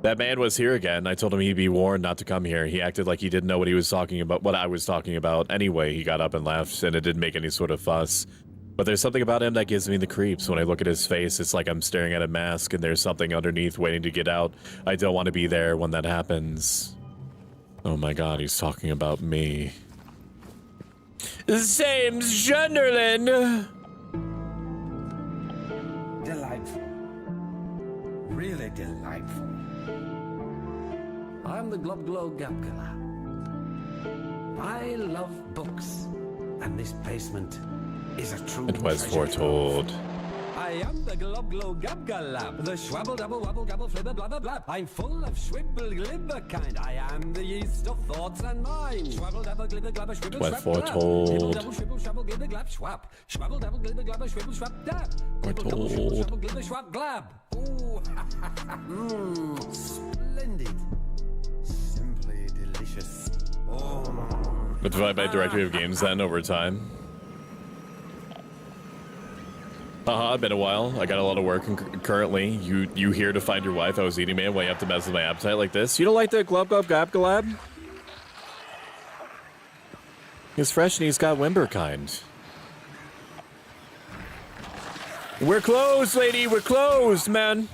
That man was here again. I told him he'd be warned not to come here. He acted like he didn't know what he was talking about, what I was talking about. Anyway, he got up and left, and it didn't make any sort of fuss. But there's something about him that gives me the creeps. When I look at his face, it's like I'm staring at a mask, and there's something underneath waiting to get out. I don't want to be there when that happens. Oh my god, he's talking about me. Same Sunderland! Delightful. Really delightful. I'm the Globglow Gabgala. I love books, and this basement is a true It was treasure foretold. trove. I am the Globglow Gabgalab, the schwabble double wabble gabble flibber blabber blab. I'm full of schwibble glibber kind. I am the yeast of thoughts and mind. Schwabble double glibber glabber schwibble Was schwab foretold. Glibble double schwibble schwabble glibber glab schwab. Schwabble double glibber glabber schwibble schwab dab. Glibble double schwibble schwabble glibber schwab glab. Ooh, splendid. Simply delicious. Oh. But divided by directory of games then over time. Haha, been a while. I got a lot of work currently. You here to find your wife? I was eating, man. Why you have to mess with my appetite like this? You don't like the glub glub gab galab? He's fresh and he's got Wimber kind. We're closed, lady. We're closed, man.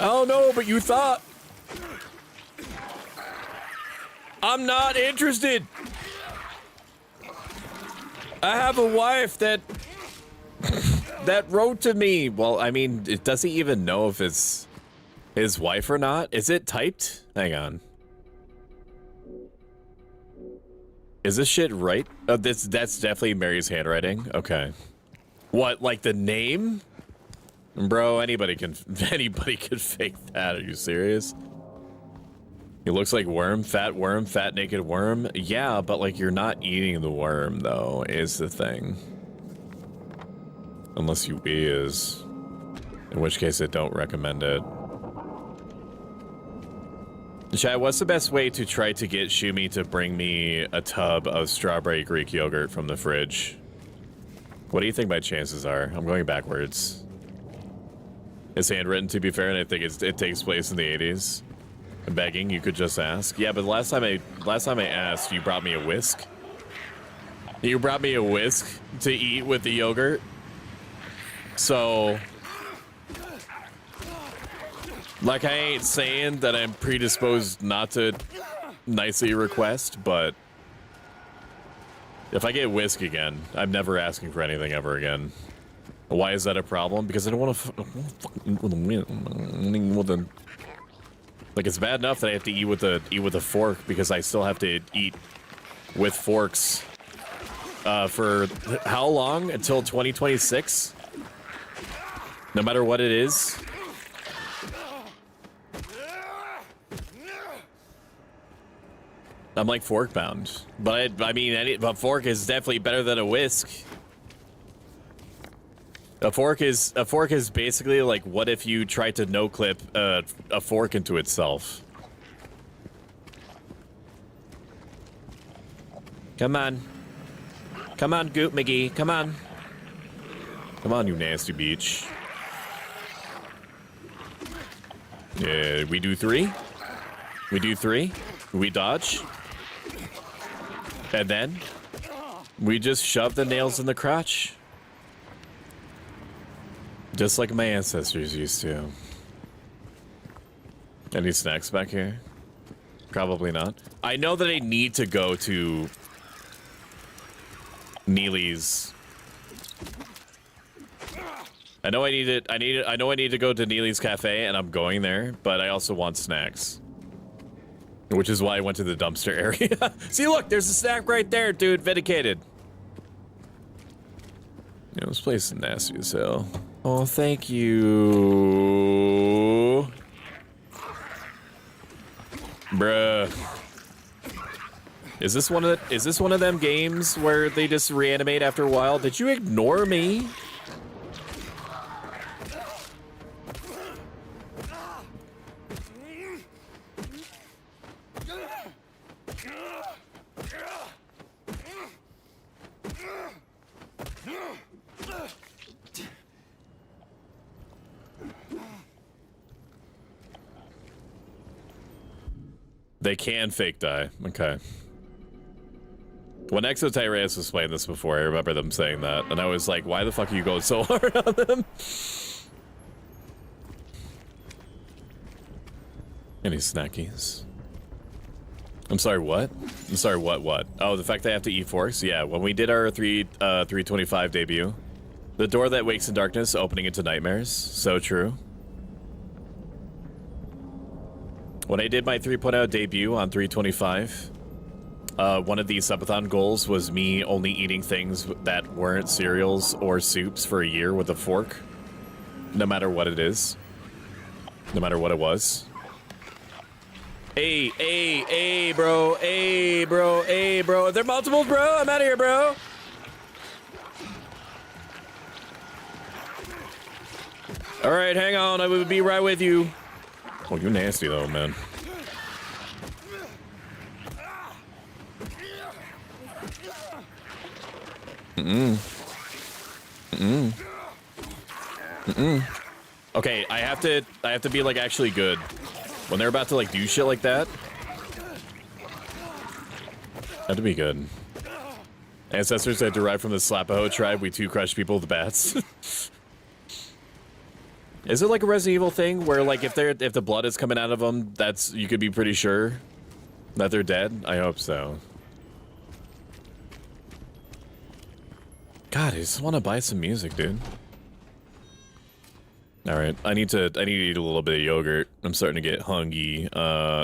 Oh no, but you thought. I'm not interested. I have a wife that wrote to me. Well, I mean, does he even know if it's his wife or not? Is it typed? Hang on. Is this shit right? Oh, that's definitely Mary's handwriting. Okay. What, like the name? Bro, anybody can fake that. Are you serious? He looks like worm, fat naked worm. Yeah, but like you're not eating the worm though, is the thing. Unless you is. In which case I don't recommend it. Chad, what's the best way to try to get Shumi to bring me a tub of strawberry Greek yogurt from the fridge? What do you think my chances are? I'm going backwards. It's handwritten, to be fair, and I think it takes place in the 80s. Begging, you could just ask. Yeah, but last time I asked, you brought me a whisk. You brought me a whisk to eat with the yogurt. So, like, I ain't saying that I'm predisposed not to nicely request, but if I get whisk again, I'm never asking for anything ever again. Why is that a problem? Because I don't want to. Like, it's bad enough that I have to eat with a fork because I still have to eat with forks for how long? Until 2026? No matter what it is. I'm like fork bound, but I mean, a fork is definitely better than a whisk. A fork is basically like, what if you tried to no-clip a fork into itself? Come on. Come on, Goop McGee. Come on. Come on, you nasty beach. Yeah, we do 3. We do 3. We dodge. And then we just shove the nails in the crotch. Just like my ancestors used to. Any snacks back here? Probably not. I know that I need to go to Neely's. I know I need to go to Neely's Cafe, and I'm going there, but I also want snacks. Which is why I went to the dumpster area. See, look, there's a snack right there, dude. Vindicated. Yeah, this place is nasty as hell. Oh, thank you. Bruh. Is this one of them games where they just reanimate after a while? Did you ignore me? They can fake die. Okay. When Exotyreus was playing this before, I remember them saying that, and I was like, why the fuck are you going so hard on them? Any snackies? I'm sorry, what? I'm sorry, what? Oh, the fact that I have to eat forks? Yeah, when we did our 325 debut, the door that wakes in darkness, opening into nightmares. So true. When I did my 3.0 debut on 325, one of the subathon goals was me only eating things that weren't cereals or soups for a year with a fork. No matter what it is. No matter what it was. Hey, bro. Are there multiples, bro? I'm out of here, bro. All right, hang on. I will be right with you. Oh, you're nasty, though, man. Okay, I have to be, like, actually good. When they're about to, like, do shit like that, I have to be good. Ancestors that derive from the Slapaho tribe, we too crush people with bats. Is it like a Resident Evil thing where, like, if the blood is coming out of them, you could be pretty sure that they're dead? I hope so. God, I just want to buy some music, dude. All right, I need to eat a little bit of yogurt. I'm starting to get hungry.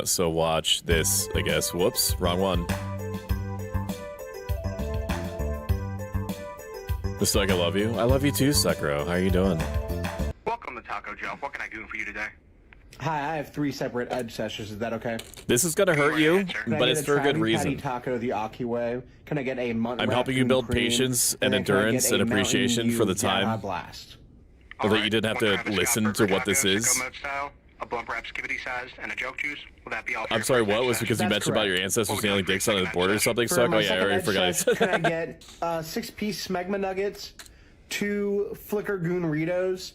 So watch this, I guess. Whoops, wrong one. The Stoic, I love you. I love you too, Sekiro. How are you doing? Welcome to Taco Joe. What can I do for you today? Hi, I have 3 separate edge sessions. Is that okay? This is gonna hurt you, but it's for a good reason. Taco the Aki way. Can I get a I'm helping you build patience and endurance and appreciation for the time so that you didn't have to listen to what this is. A bumper activity size and a joke juice. Will that be all? I'm sorry, what was because you mentioned about your ancestors nailing dicks on the border or something? So, oh yeah, I already forgot. Can I get 6-piece smegma nuggets, 2 Flicker Goonritos,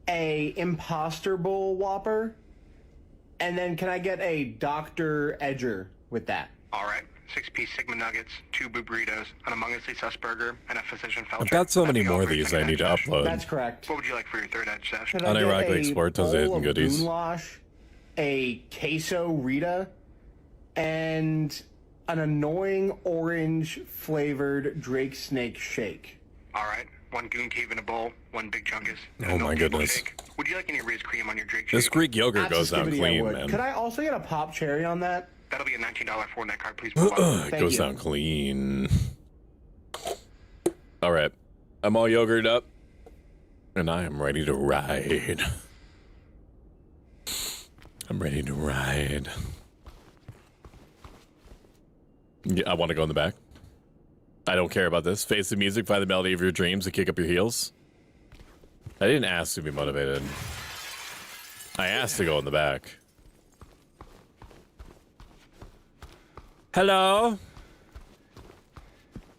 a Imposter Bowl Whopper, and then can I get a Dr. Edger with that? All right. 6-piece Sigma Nuggets, 2 Boo Burritos, an Among Us Sus Burger, and a Physician Fellowship. I've got so many more of these I need to upload. That's correct. What would you like for your third edge session? Unironically export tons of hidden goodies. Goulash, a queso Rita, and an annoying orange flavored Drake Snake shake. All right. 1 Goon Cave in a bowl, 1 Big Chungus. Oh my goodness. Shake. Would you like any Riz cream on your Drake shake? This Greek yogurt goes down clean, man. Could I also get a pop cherry on that? That'll be a $19 Fortnite card, please. It goes down clean. All right. I'm all yogurted up, and I am ready to ride. I'm ready to ride. Yeah, I want to go in the back. I don't care about this. Face the music, find the melody of your dreams, and kick up your heels. I didn't ask to be motivated. I asked to go in the back. Hello?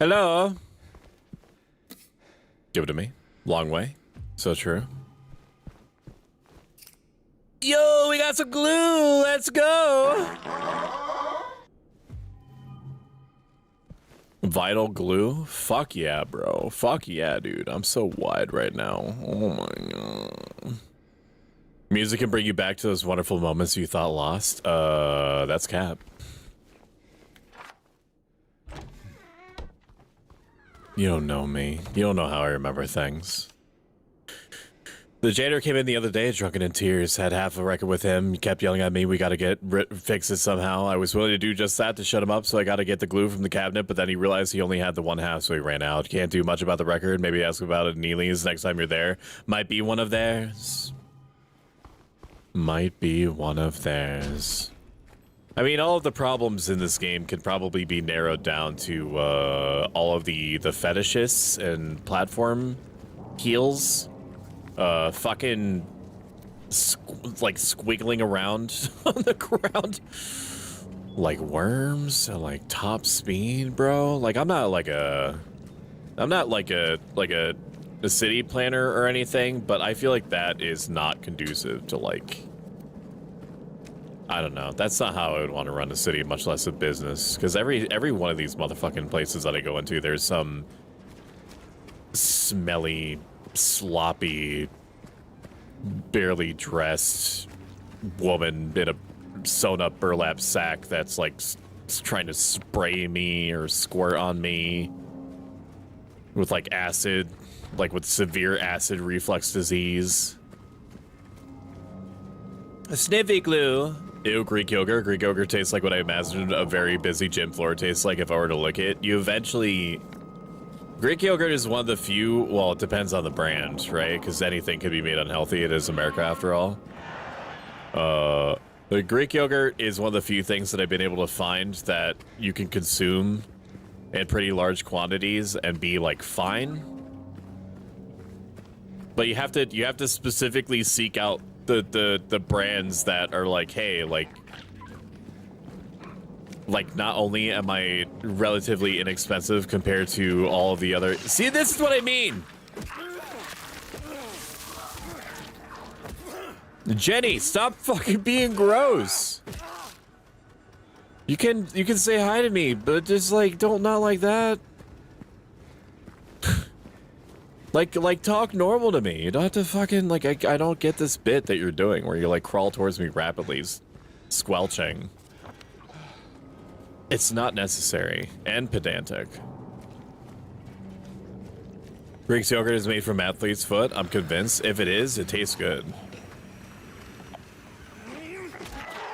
Hello? Give it to me. Long way. So true. Yo, we got some glue. Let's go. Vital glue? Fuck yeah, bro. Fuck yeah, dude. I'm so wide right now. Oh my god. Music can bring you back to those wonderful moments you thought lost. That's cap. You don't know me. You don't know how I remember things. The janitor came in the other day, drunken in tears, had half a record with him. He kept yelling at me, we gotta fix it somehow. I was willing to do just that to shut him up, so I gotta get the glue from the cabinet, but then he realized he only had the one half, so he ran out. Can't do much about the record. Maybe ask about it in Neely's next time you're there. Might be one of theirs. Might be one of theirs. I mean, all of the problems in this game could probably be narrowed down to all of the fetishists and platform heels. Fucking like squiggling around on the ground like worms at like top speed, bro. Like I'm not like a city planner or anything, but I feel like that is not conducive to like, I I don't know. That's not how I would want to run a city, much less a business. Because every one of these motherfucking places that I go into, there's some smelly, sloppy, barely dressed woman in a sewn up burlap sack that's like trying to spray me or squirt on me with like acid, like with severe acid reflux disease. A sniffy glue. Ew, Greek yogurt. Greek yogurt tastes like what I imagined a very busy gym floor tastes like if I were to lick it. You eventually... Greek yogurt is one of the few... Well, it depends on the brand, right? Because anything could be made unhealthy. It is America, after all. The Greek yogurt is one of the few things that I've been able to find that you can consume in pretty large quantities and be, like, fine. But you have to specifically seek out the brands that are like, hey, like not only am I relatively inexpensive compared to all of the other... See, this is what I mean! Jenny, stop fucking being gross! You can say hi to me, but just like, not like that. Like, talk normal to me. You don't have to fucking, like, I don't get this bit that you're doing where you, like, crawl towards me rapidly, squelching. It's not necessary. And pedantic. Greek yogurt is made from athlete's foot. I'm convinced. If it is, it tastes good.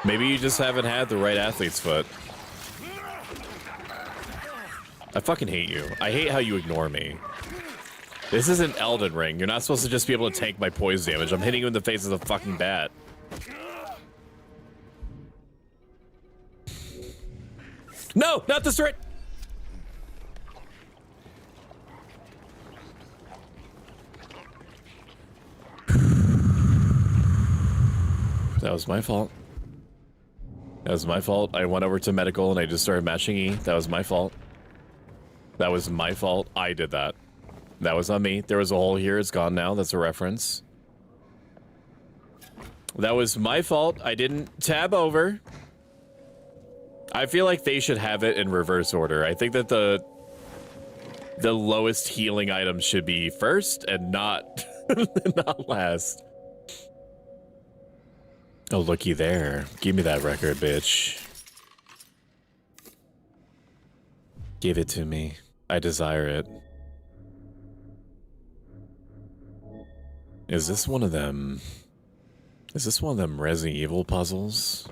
Maybe you just haven't had the right athlete's foot. I fucking hate you. I hate how you ignore me. This isn't Elden Ring. You're not supposed to just be able to tank my poison damage. I'm hitting you in the face with a fucking bat. No, not the sword. That was my fault. That was my fault. I went over to medical and I just started matching E. That was my fault. That was my fault. I did that. That was on me. There was a hole here. It's gone now. That's a reference. That was my fault. I didn't tab over. I feel like they should have it in reverse order. I think that the lowest healing item should be first and not not last. Oh, looky there. Give me that record, bitch. Give it to me. I desire it. Is this one of them? Is this one of them Resident Evil puzzles?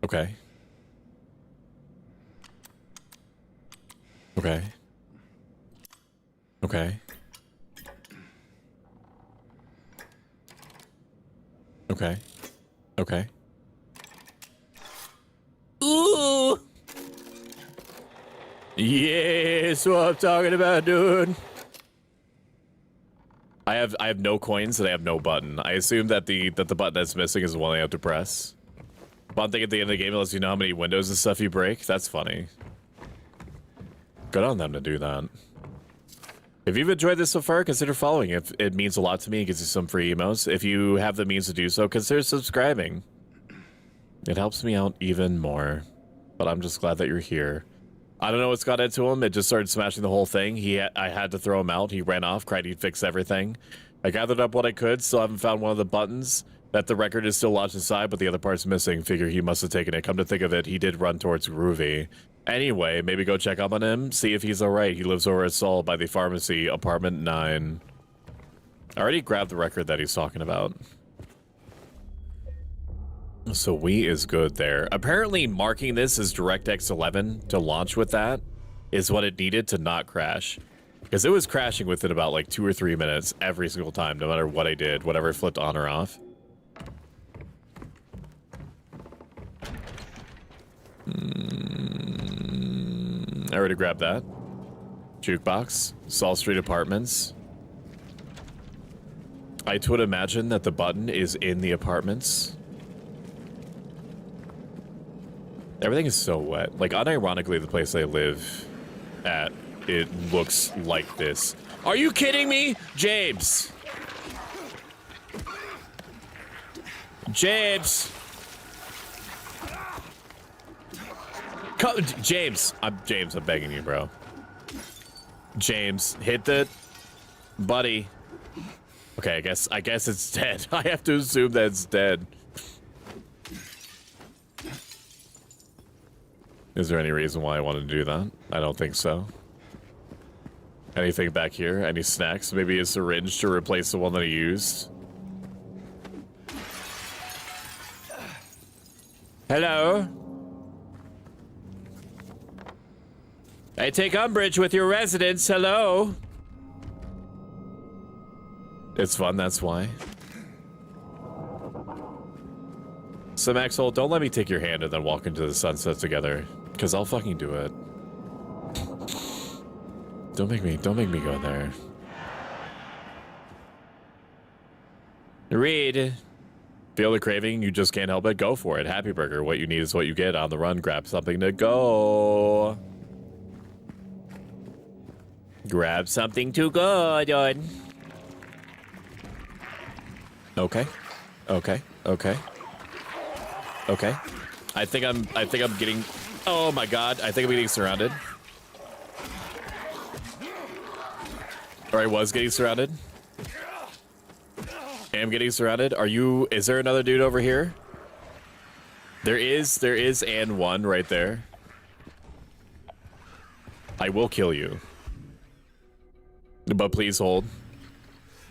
Okay. Okay. Okay. Okay. Okay. Ooh! Yes, what I'm talking about, dude. I have no coins and I have no button. I assume that the button that's missing is the one I have to press. But I'm thinking at the end of the game it lets you know how many windows and stuff you break. That's funny. Good on them to do that. If you've enjoyed this so far, consider following. If it means a lot to me, it gives you some free emos. If you have the means to do so, consider subscribing. It helps me out even more. But I'm just glad that you're here. I don't know what's got into him. It just started smashing the whole thing. I had to throw him out. He ran off, cried he'd fix everything. I gathered up what I could. Still haven't found one of the buttons. That the record is still lodged inside, but the other part's missing. Figure he must have taken it. Come to think of it, he did run towards Groovy. Anyway, maybe go check up on him, see if he's alright. He lives over at Seoul by the pharmacy, apartment 9. I already grabbed the record that he's talking about. So we is good there. Apparently marking this as DirectX 11 to launch with that is what it needed to not crash. Because it was crashing within about like 2 or 3 minutes every single time, no matter what I did, whatever flipped on or off. I already grabbed that. Jukebox. Saul Street Apartments. I would imagine that the button is in the apartments. Everything is so wet. Like, unironically, the place I live at, it looks like this. Are you kidding me? James! James! James! I'm begging you, bro. James, hit the... Buddy. Okay, I guess it's dead. I have to assume that it's dead. Is there any reason why I want to do that? I don't think so. Anything back here? Any snacks? Maybe a syringe to replace the one that I used? Hello? I take umbrage with your residence. Hello? It's fun, that's why. So Maxwell, don't let me take your hand and then walk into the sunset together. Because I'll fucking do it. Don't make me go there. Reed. Feel the craving, you just can't help it, go for it. Happy Burger, what you need is what you get. On the run, grab something to go. Grab something to go, dude. Okay. Okay. Okay. Okay. I think I'm getting... Oh my god, I think I'm getting surrounded. Or I was getting surrounded. I am getting surrounded. Are you... Is there another dude over here? There is and one right there. I will kill you. But please hold.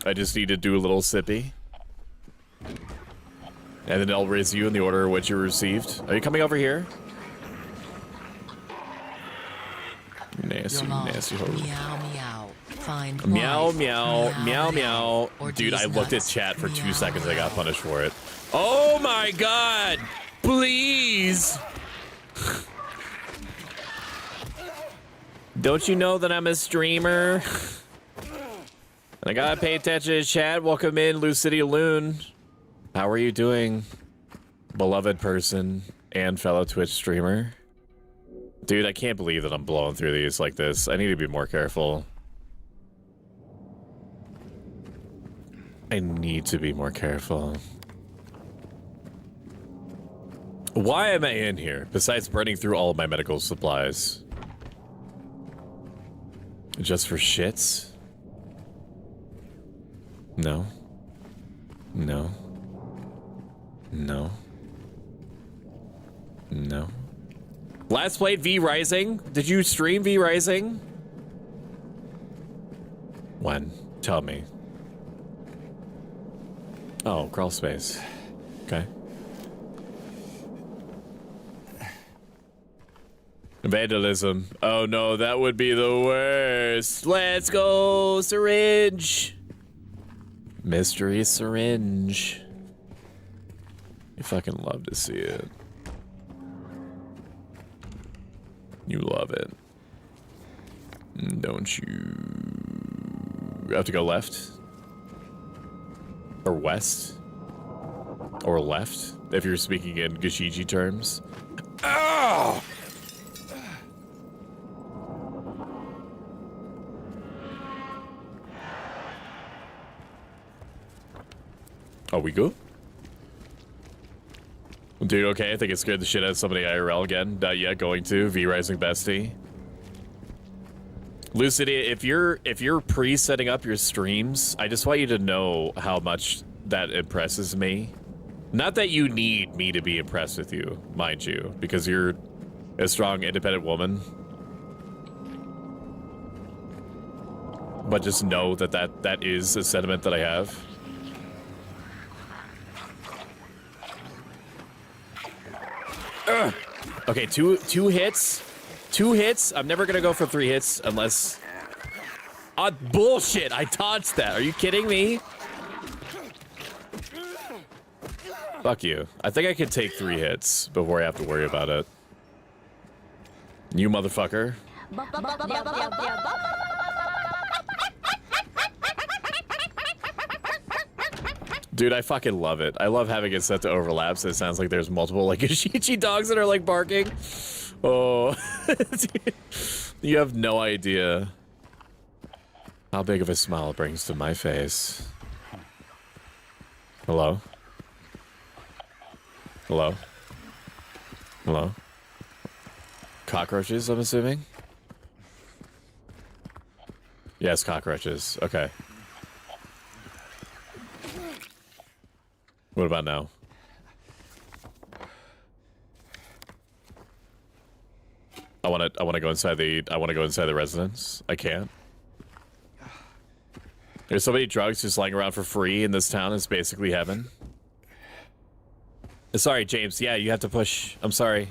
I just need to do a little sippy. And then I'll raise you in the order of what you received. Are you coming over here? Nasty, nasty hoe. Meow meow. Find Meow wife. meow meow meow. Or Dude, I these looked at nuts. chat for 2 Meow, seconds. I got meow. punished for it. Oh my god! Please! Don't you know that I'm a streamer? And I gotta pay attention to chat. Welcome in, Lucidity Loon. How are you doing, beloved person and fellow Twitch streamer? Dude, I can't believe that I'm blowing through these like this. I need to be more careful. I need to be more careful. Why am I in here, besides burning through all of my medical supplies? Just for shits? No. No. No. No. Last played V Rising? Did you stream V Rising? When? Tell me. Oh, crawl space. Okay. Vandalism. Oh no, that would be the worst. Let's go, syringe. Mystery syringe. You fucking love to see it. You love it. Don't you? You have to go left? Or west? Or left? If you're speaking in Gashigi terms. Oh! Are we good? Dude, okay, I think it scared the shit out of somebody IRL again. Not yet going to. V-Rising Bestie. Lucidity, if you're pre-setting up your streams, I just want you to know how much that impresses me. Not that you need me to be impressed with you, mind you, because you're a strong, independent woman. But just know that is a sentiment that I have. Ugh. Okay, two hits. 2 hits. I'm never gonna go for 3 hits unless... bullshit! I dodged that. Are you kidding me? Fuck you. I think I could take 3 hits before I have to worry about it. You motherfucker. Dude, I fucking love it. I love having it set to overlap so it sounds like there's multiple like Ashichi dogs that are like barking. Oh. You have no idea how big of a smile it brings to my face. Hello? Hello? Hello? Cockroaches, I'm assuming? Yes, cockroaches. Okay. What about now? I want to go inside the residence. I can't. There's so many drugs just lying around for free in this town. It's basically heaven. Sorry, James. Yeah, you have to push. I'm sorry.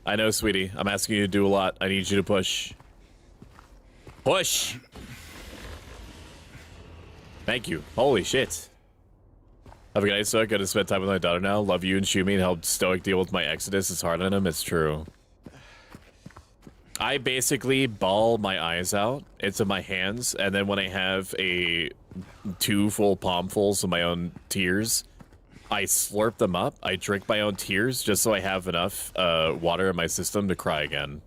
I know, sweetie. I'm asking you to do a lot. I need you to push. Push! Thank you. Holy shit. Have a good night, Stoic. Got to spend time with my daughter now. Love you and Shumi and help Stoic deal with my exodus. It's hard on him. It's true. I basically bawl my eyes out into my hands, and then when I have 2 full palmfuls of my own tears, I slurp them up. I drink my own tears just so I have enough water in my system to cry again.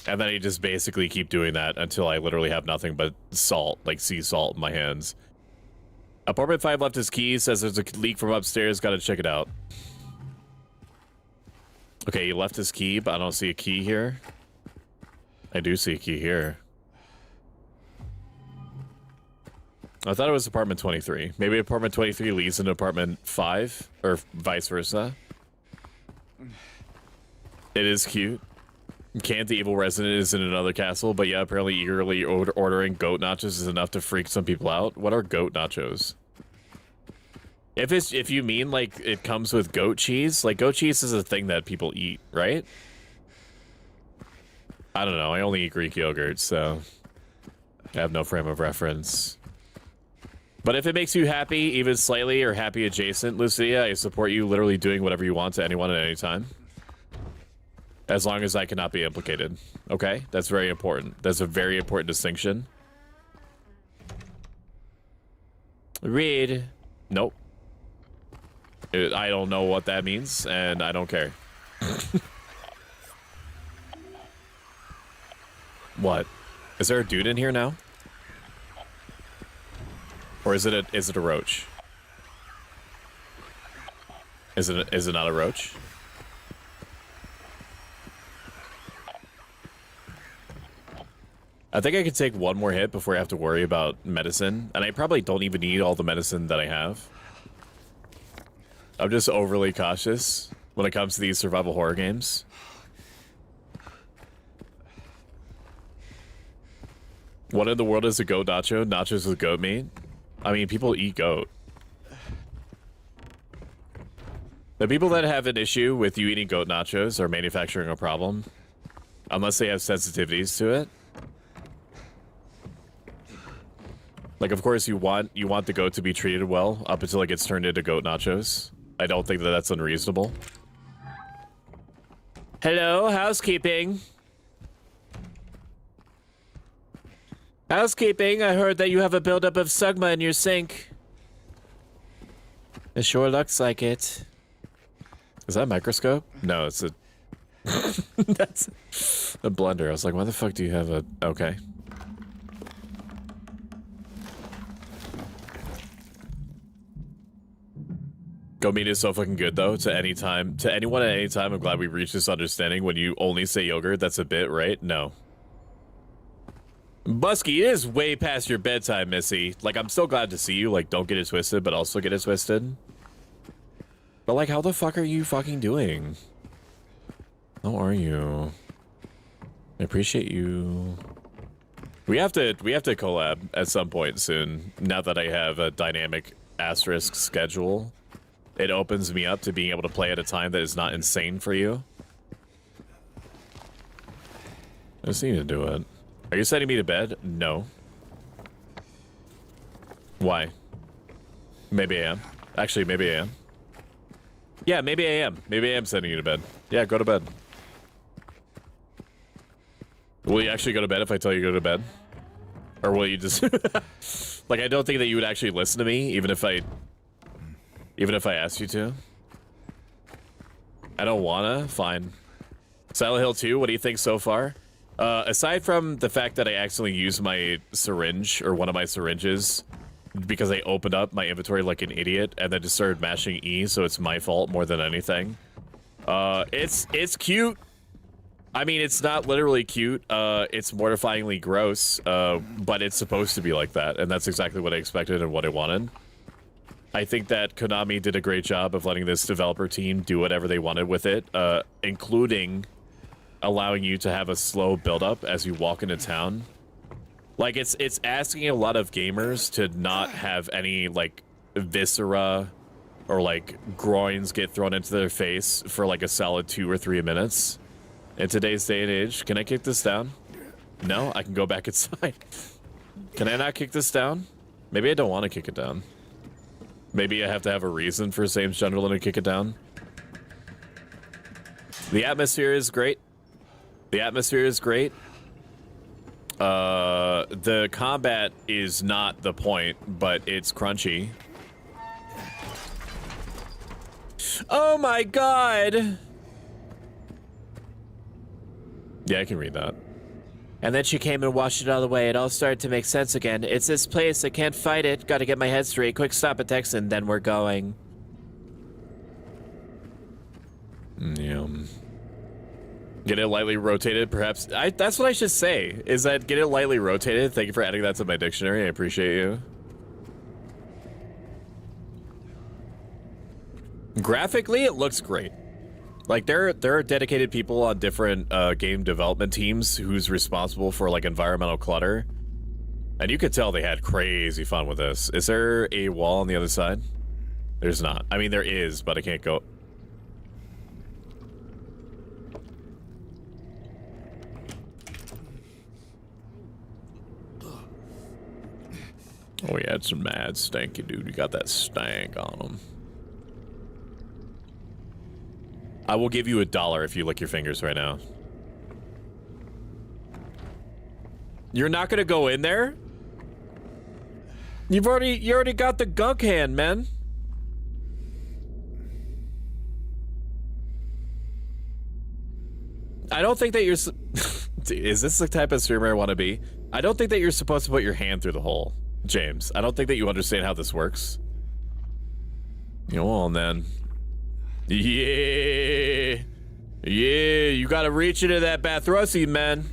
And then I just basically keep doing that until I literally have nothing but salt, like sea salt in my hands. Apartment 5 left his key, says there's a leak from upstairs, gotta check it out. Okay, he left his key, but I don't see a key here. I do see a key here. I thought it was apartment 23. Maybe apartment 23 leads into apartment 5, or vice versa. It is cute. Can't the evil resident is in another castle, but yeah, apparently eagerly ordering goat nachos is enough to freak some people out. What are goat nachos? If you mean like it comes with goat cheese, like goat cheese is a thing that people eat, right? I don't know. I only eat Greek yogurt, so I have no frame of reference. But if it makes you happy, even slightly, or happy adjacent, Lucia, I support you literally doing whatever you want to anyone at any time. As long as I cannot be implicated. Okay? That's very important. That's a very important distinction. Read. Nope. I don't know what that means, and I don't care. What? Is there a dude in here now? Or is it a roach? Is it not a roach? I think I could take one more hit before I have to worry about medicine, and I probably don't even need all the medicine that I have. I'm just overly cautious when it comes to these survival horror games. What in the world is a goat nacho? Nachos with goat meat? I mean, people eat goat. The people that have an issue with you eating goat nachos are manufacturing a problem. Unless they have sensitivities to it. Like, of course, you want the goat to be treated well up until it gets turned into goat nachos. I don't think that that's unreasonable. Hello, housekeeping. Housekeeping, I heard that you have a buildup of sugma in your sink. It sure looks like it. Is that a microscope? No, it's a... That's a blender. I was like, why the fuck do you have a... Okay. Goat meat is so fucking good, though, to anyone at any time. I'm glad we reached this understanding. When you only say yogurt, that's a bit, right? No. Busky, it is way past your bedtime, Missy. Like, I'm still glad to see you. Like, don't get it twisted, but also get it twisted. But, like, how the fuck are you fucking doing? How are you? I appreciate you. We have to collab at some point soon. Now that I have a dynamic asterisk schedule, it opens me up to being able to play at a time that is not insane for you. I just need to do it. Are you sending me to bed? No. Why? Maybe I am. Actually, maybe I am. Yeah, maybe I am. Maybe I am sending you to bed. Yeah, go to bed. Will you actually go to bed if I tell you to go to bed? Or will you just... Like, I don't think that you would actually listen to me, even if I asked you to. I don't wanna? Fine. Silent Hill 2, what do you think so far? Aside from the fact that I accidentally used my syringe, or one of my syringes, because I opened up my inventory like an idiot and then just started mashing E, so it's my fault more than anything. It's cute. I mean, it's not literally cute. It's mortifyingly gross, but it's supposed to be like that, and that's exactly what I expected and what I wanted. I think that Konami did a great job of letting this developer team do whatever they wanted with it, including allowing you to have a slow build-up as you walk into town. Like, it's asking a lot of gamers to not have any, like, viscera or, like, groins get thrown into their face for, like, a solid 2 or 3 minutes. In today's day and age, can I kick this down? No, I can go back inside. Can I not kick this down? Maybe I don't want to kick it down. Maybe I have to have a reason for James General to kick it down. The atmosphere is great. The atmosphere is great. The combat is not the point, but it's crunchy. Oh my god! Yeah, I can read that. And then she came and washed it all away. It all started to make sense again. It's this place. I can't fight it. Gotta get my head straight. Quick stop at Texan, then we're going. Yeah. Get it lightly rotated, perhaps. That's what I should say, is that get it lightly rotated. Thank you for adding that to my dictionary. I appreciate you. Graphically, it looks great. Like, there are dedicated people on different game development teams who's responsible for, like, environmental clutter. And you could tell they had crazy fun with this. Is there a wall on the other side? There's not. I mean, there is, but I can't go. Oh, yeah, it's mad stanky, dude. You got that stank on them. I will give you $1 if you lick your fingers right now. You're not gonna go in there? You already got the gunk hand, man. I don't think that you're... Is this the type of streamer I want to be? I don't think that you're supposed to put your hand through the hole, James. I don't think that you understand how this works. Go on, then. Yeah. Yeah, you gotta reach into that Bathrussi, man.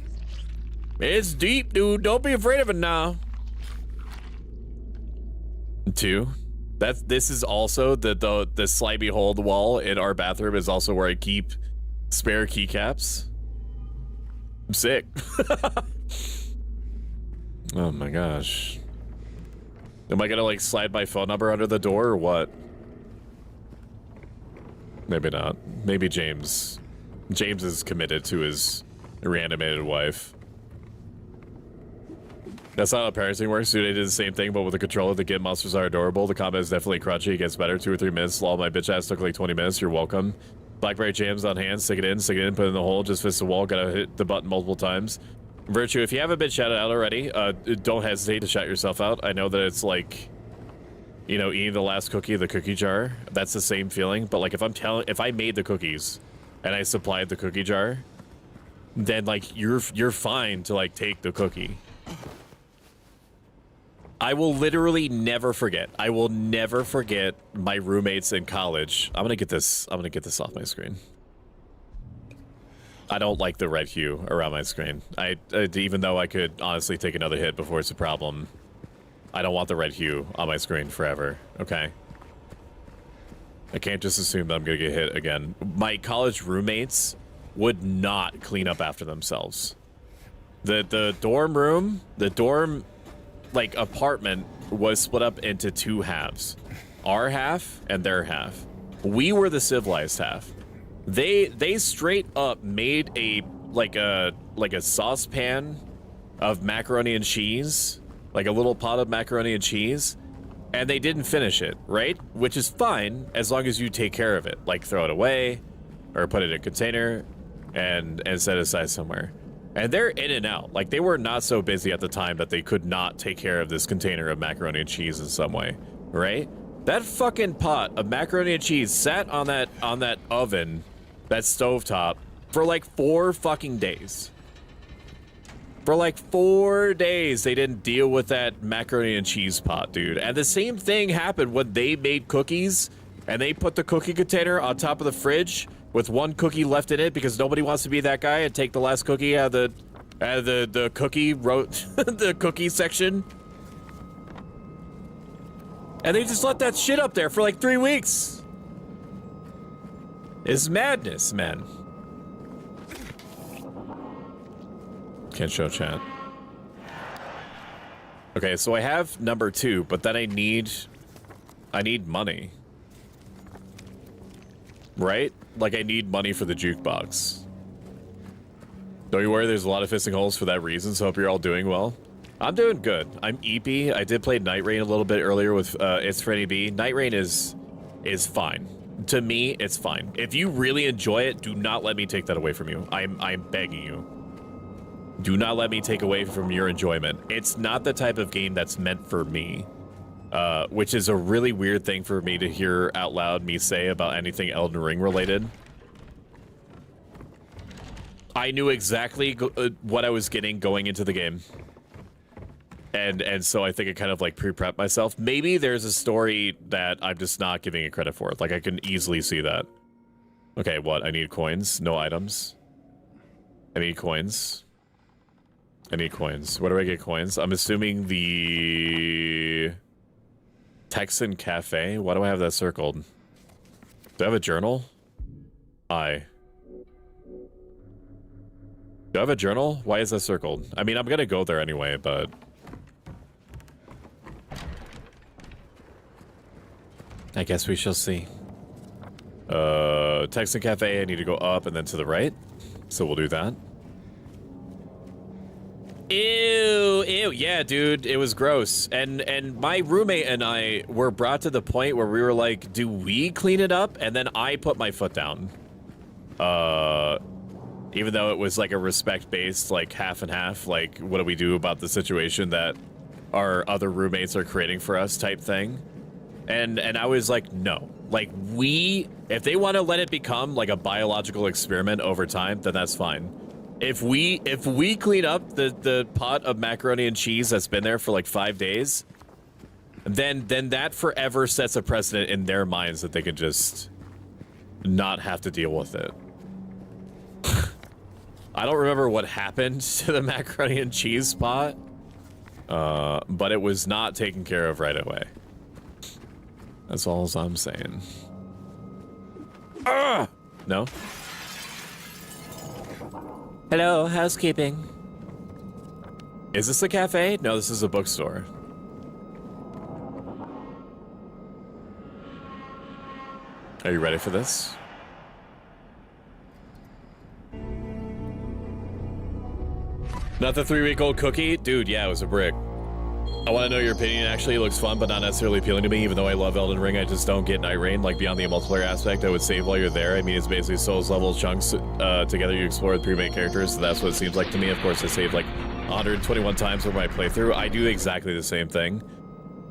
It's deep, dude. Don't be afraid of it now. 2. This is also the slimy hole in the wall in our bathroom is also where I keep spare keycaps. I'm sick. Oh my gosh. Am I gonna like slide my phone number under the door or what? Maybe not. Maybe James. James is committed to his reanimated wife. That's not how parenting works. Dude, I did the same thing, but with a controller. The Git monsters are adorable. The combat is definitely crunchy. It gets better. 2 or 3 minutes. Lol, my bitch ass took like 20 minutes. You're welcome. Blackberry jams on hand. Stick it in, put it in the hole. Just fist the wall. Gotta hit the button multiple times. Virtue, if you haven't been shouted out already, don't hesitate to shout yourself out. I know that it's like, you know, eating the last cookie of the cookie jar. That's the same feeling. But like, if I made the cookies and I supplied the cookie jar, then like you're fine to like take the cookie. I will literally never forget. I will never forget my roommates in college. I'm gonna get this off my screen. I don't like the red hue around my screen. Even though I could honestly take another hit before it's a problem, I don't want the red hue on my screen forever, okay? I can't just assume that I'm gonna get hit again. My college roommates would not clean up after themselves. The dorm like apartment was split up into 2 halves. Our half and their half. We were the civilized half. They straight up made a saucepan of macaroni and cheese, like a little pot of macaroni and cheese, and they didn't finish it, right? Which is fine as long as you take care of it, like throw it away or put it in a container and set it aside somewhere. And they're in and out. Like, they were not so busy at the time that they could not take care of this container of macaroni and cheese in some way, right? That fucking pot of macaroni and cheese sat on that oven, that stovetop, for like 4 fucking days. For like 4 days, they didn't deal with that macaroni and cheese pot, dude. And the same thing happened when they made cookies and they put the cookie container on top of the fridge with one cookie left in it because nobody wants to be that guy and take the last cookie out of the cookie the cookie section. And they just let that shit up there for like 3 weeks. It's madness, man. Can't show chat. Okay, so I have number 2, but then I need money. Right? Like I need money for the jukebox. Don't you worry, there's a lot of fisting holes for that reason, so hope you're all doing well. I'm doing good. I'm EP. I did play Night Rain a little bit earlier with It's Freddy B. Night Rain is fine. To me, it's fine. If you really enjoy it, do not let me take that away from you. I'm begging you. Do not let me take away from your enjoyment. It's not the type of game that's meant for me, which is a really weird thing for me to hear out loud me say about anything Elden Ring related. I knew exactly what I was getting going into the game. And so I think I kind of like pre-prep myself. Maybe there's a story that I'm just not giving it credit for. Like I can easily see that. Okay, what? I need coins, no items. I need coins. I need coins. Where do I get coins? I'm assuming the Texan Cafe. Why do I have that circled? Do I have a journal? Do I have a journal? Why is that circled? I mean, I'm gonna go there anyway, but... I guess we shall see. Texan Cafe, I need to go up and then to the right. So we'll do that. Ew, ew, yeah, dude, it was gross. And my roommate and I were brought to the point where we were like, do we clean it up? And then I put my foot down. Even though it was like a respect-based, like half and half, like what do we do about the situation that our other roommates are creating for us type thing. And I was like, no. Like if they want to let it become like a biological experiment over time, then that's fine. If we clean up the pot of macaroni and cheese that's been there for like 5 days, then that forever sets a precedent in their minds that they can just not have to deal with it. I don't remember what happened to the macaroni and cheese pot, but it was not taken care of right away. That's all I'm saying. No? Hello, housekeeping. Is this a cafe? No, this is a bookstore. Are you ready for this? Not the 3-week-old cookie? Dude, yeah, it was a brick. I want to know your opinion. Actually, it looks fun, but not necessarily appealing to me. Even though I love Elden Ring, I just don't get Night Rain. Like, beyond the multiplayer aspect, I would save while you're there. I mean, it's basically Souls-level chunks together. You explore the 3 main characters, so that's what it seems like to me. Of course, I saved like 121 times over my playthrough. I do exactly the same thing.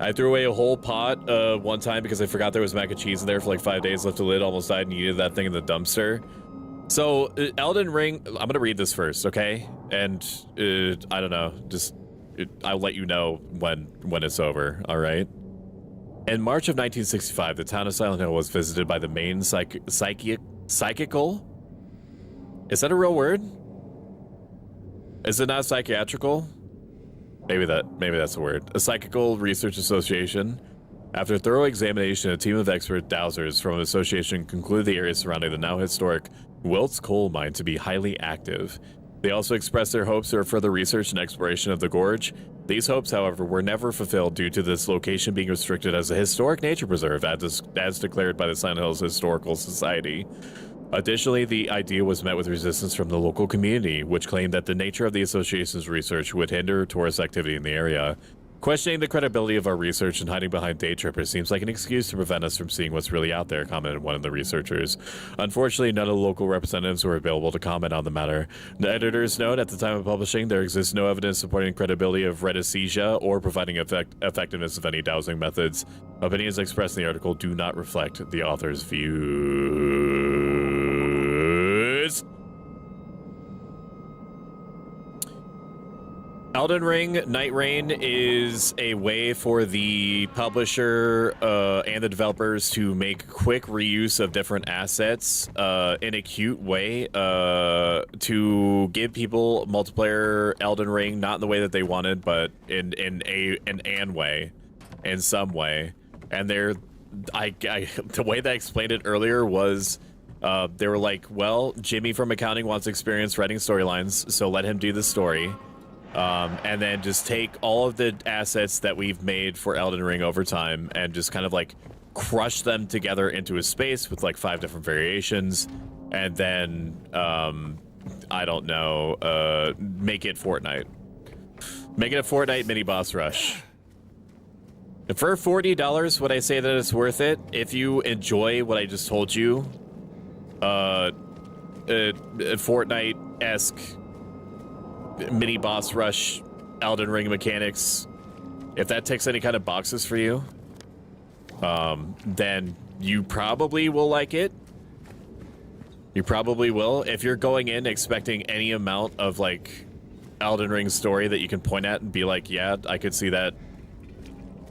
I threw away a whole pot one time because I forgot there was mac and cheese in there for like 5 days, left the lid, almost died, and needed that thing in the dumpster. So, Elden Ring, I'm going to read this first, okay? And, I don't know, just... I'll let you know when it's over, all right? In March of 1965, the town of Silent Hill was visited by the main psychical? Is that a real word? Is it not psychiatrical? Maybe that's a word. A Psychical Research Association. After thorough examination, a team of expert dowsers from an association concluded the area surrounding the now historic Wilt's coal mine to be highly active. They also expressed their hopes for further research and exploration of the gorge. These hopes, however, were never fulfilled due to this location being restricted as a historic nature preserve, as declared by the Silent Hills Historical Society. Additionally, the idea was met with resistance from the local community, which claimed that the nature of the association's research would hinder tourist activity in the area. Questioning the credibility of our research and hiding behind day trippers seems like an excuse to prevent us from seeing what's really out there, commented one of the researchers. Unfortunately, none of the local representatives were available to comment on the matter. The editors note, at the time of publishing, there exists no evidence supporting credibility of reticesia or providing effectiveness of any dowsing methods. Opinions expressed in the article do not reflect the author's views. Elden Ring Night Rain is a way for the publisher and the developers to make quick reuse of different assets in a cute way to give people multiplayer Elden Ring, not in the way that they wanted, but in an way, in some way. And the way that I explained it earlier was they were like, well, Jimmy from accounting wants experience writing storylines, so let him do the story. And then just take all of the assets that we've made for Elden Ring over time and just kind of like crush them together into a space with like 5 different variations, and then I don't know, make it Fortnite. Make it a Fortnite mini boss rush. For $40, would I say that it's worth it? If you enjoy what I just told you, Fortnite-esque mini boss rush Elden Ring mechanics, if that ticks any kind of boxes for you, then you probably will like it. You probably will. If you're going in expecting any amount of like Elden Ring story that you can point at and be like, yeah, I could see that.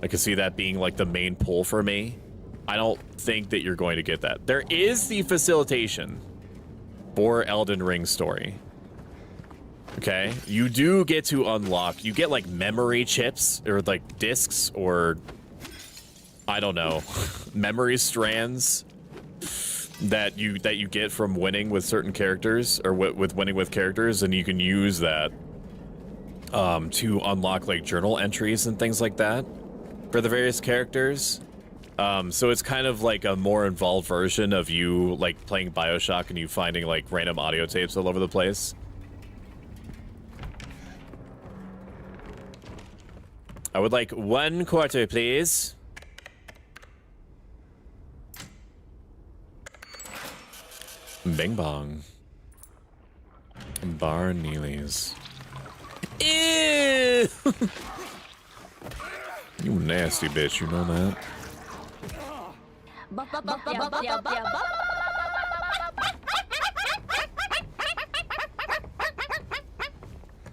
I could see that being like the main pull for me. I don't think that you're going to get that. There is the facilitation for Elden Ring story. Okay, you do get to unlock, you get like memory chips or like discs or I don't know, memory strands that you get from winning with certain characters or with winning with characters, and you can use that to unlock like journal entries and things like that for the various characters. So it's kind of like a more involved version of you like playing BioShock and you finding like random audio tapes all over the place. I would like 1 quarter, please. Bing bong. Bar Neely's. Ew! You nasty bitch, you know that?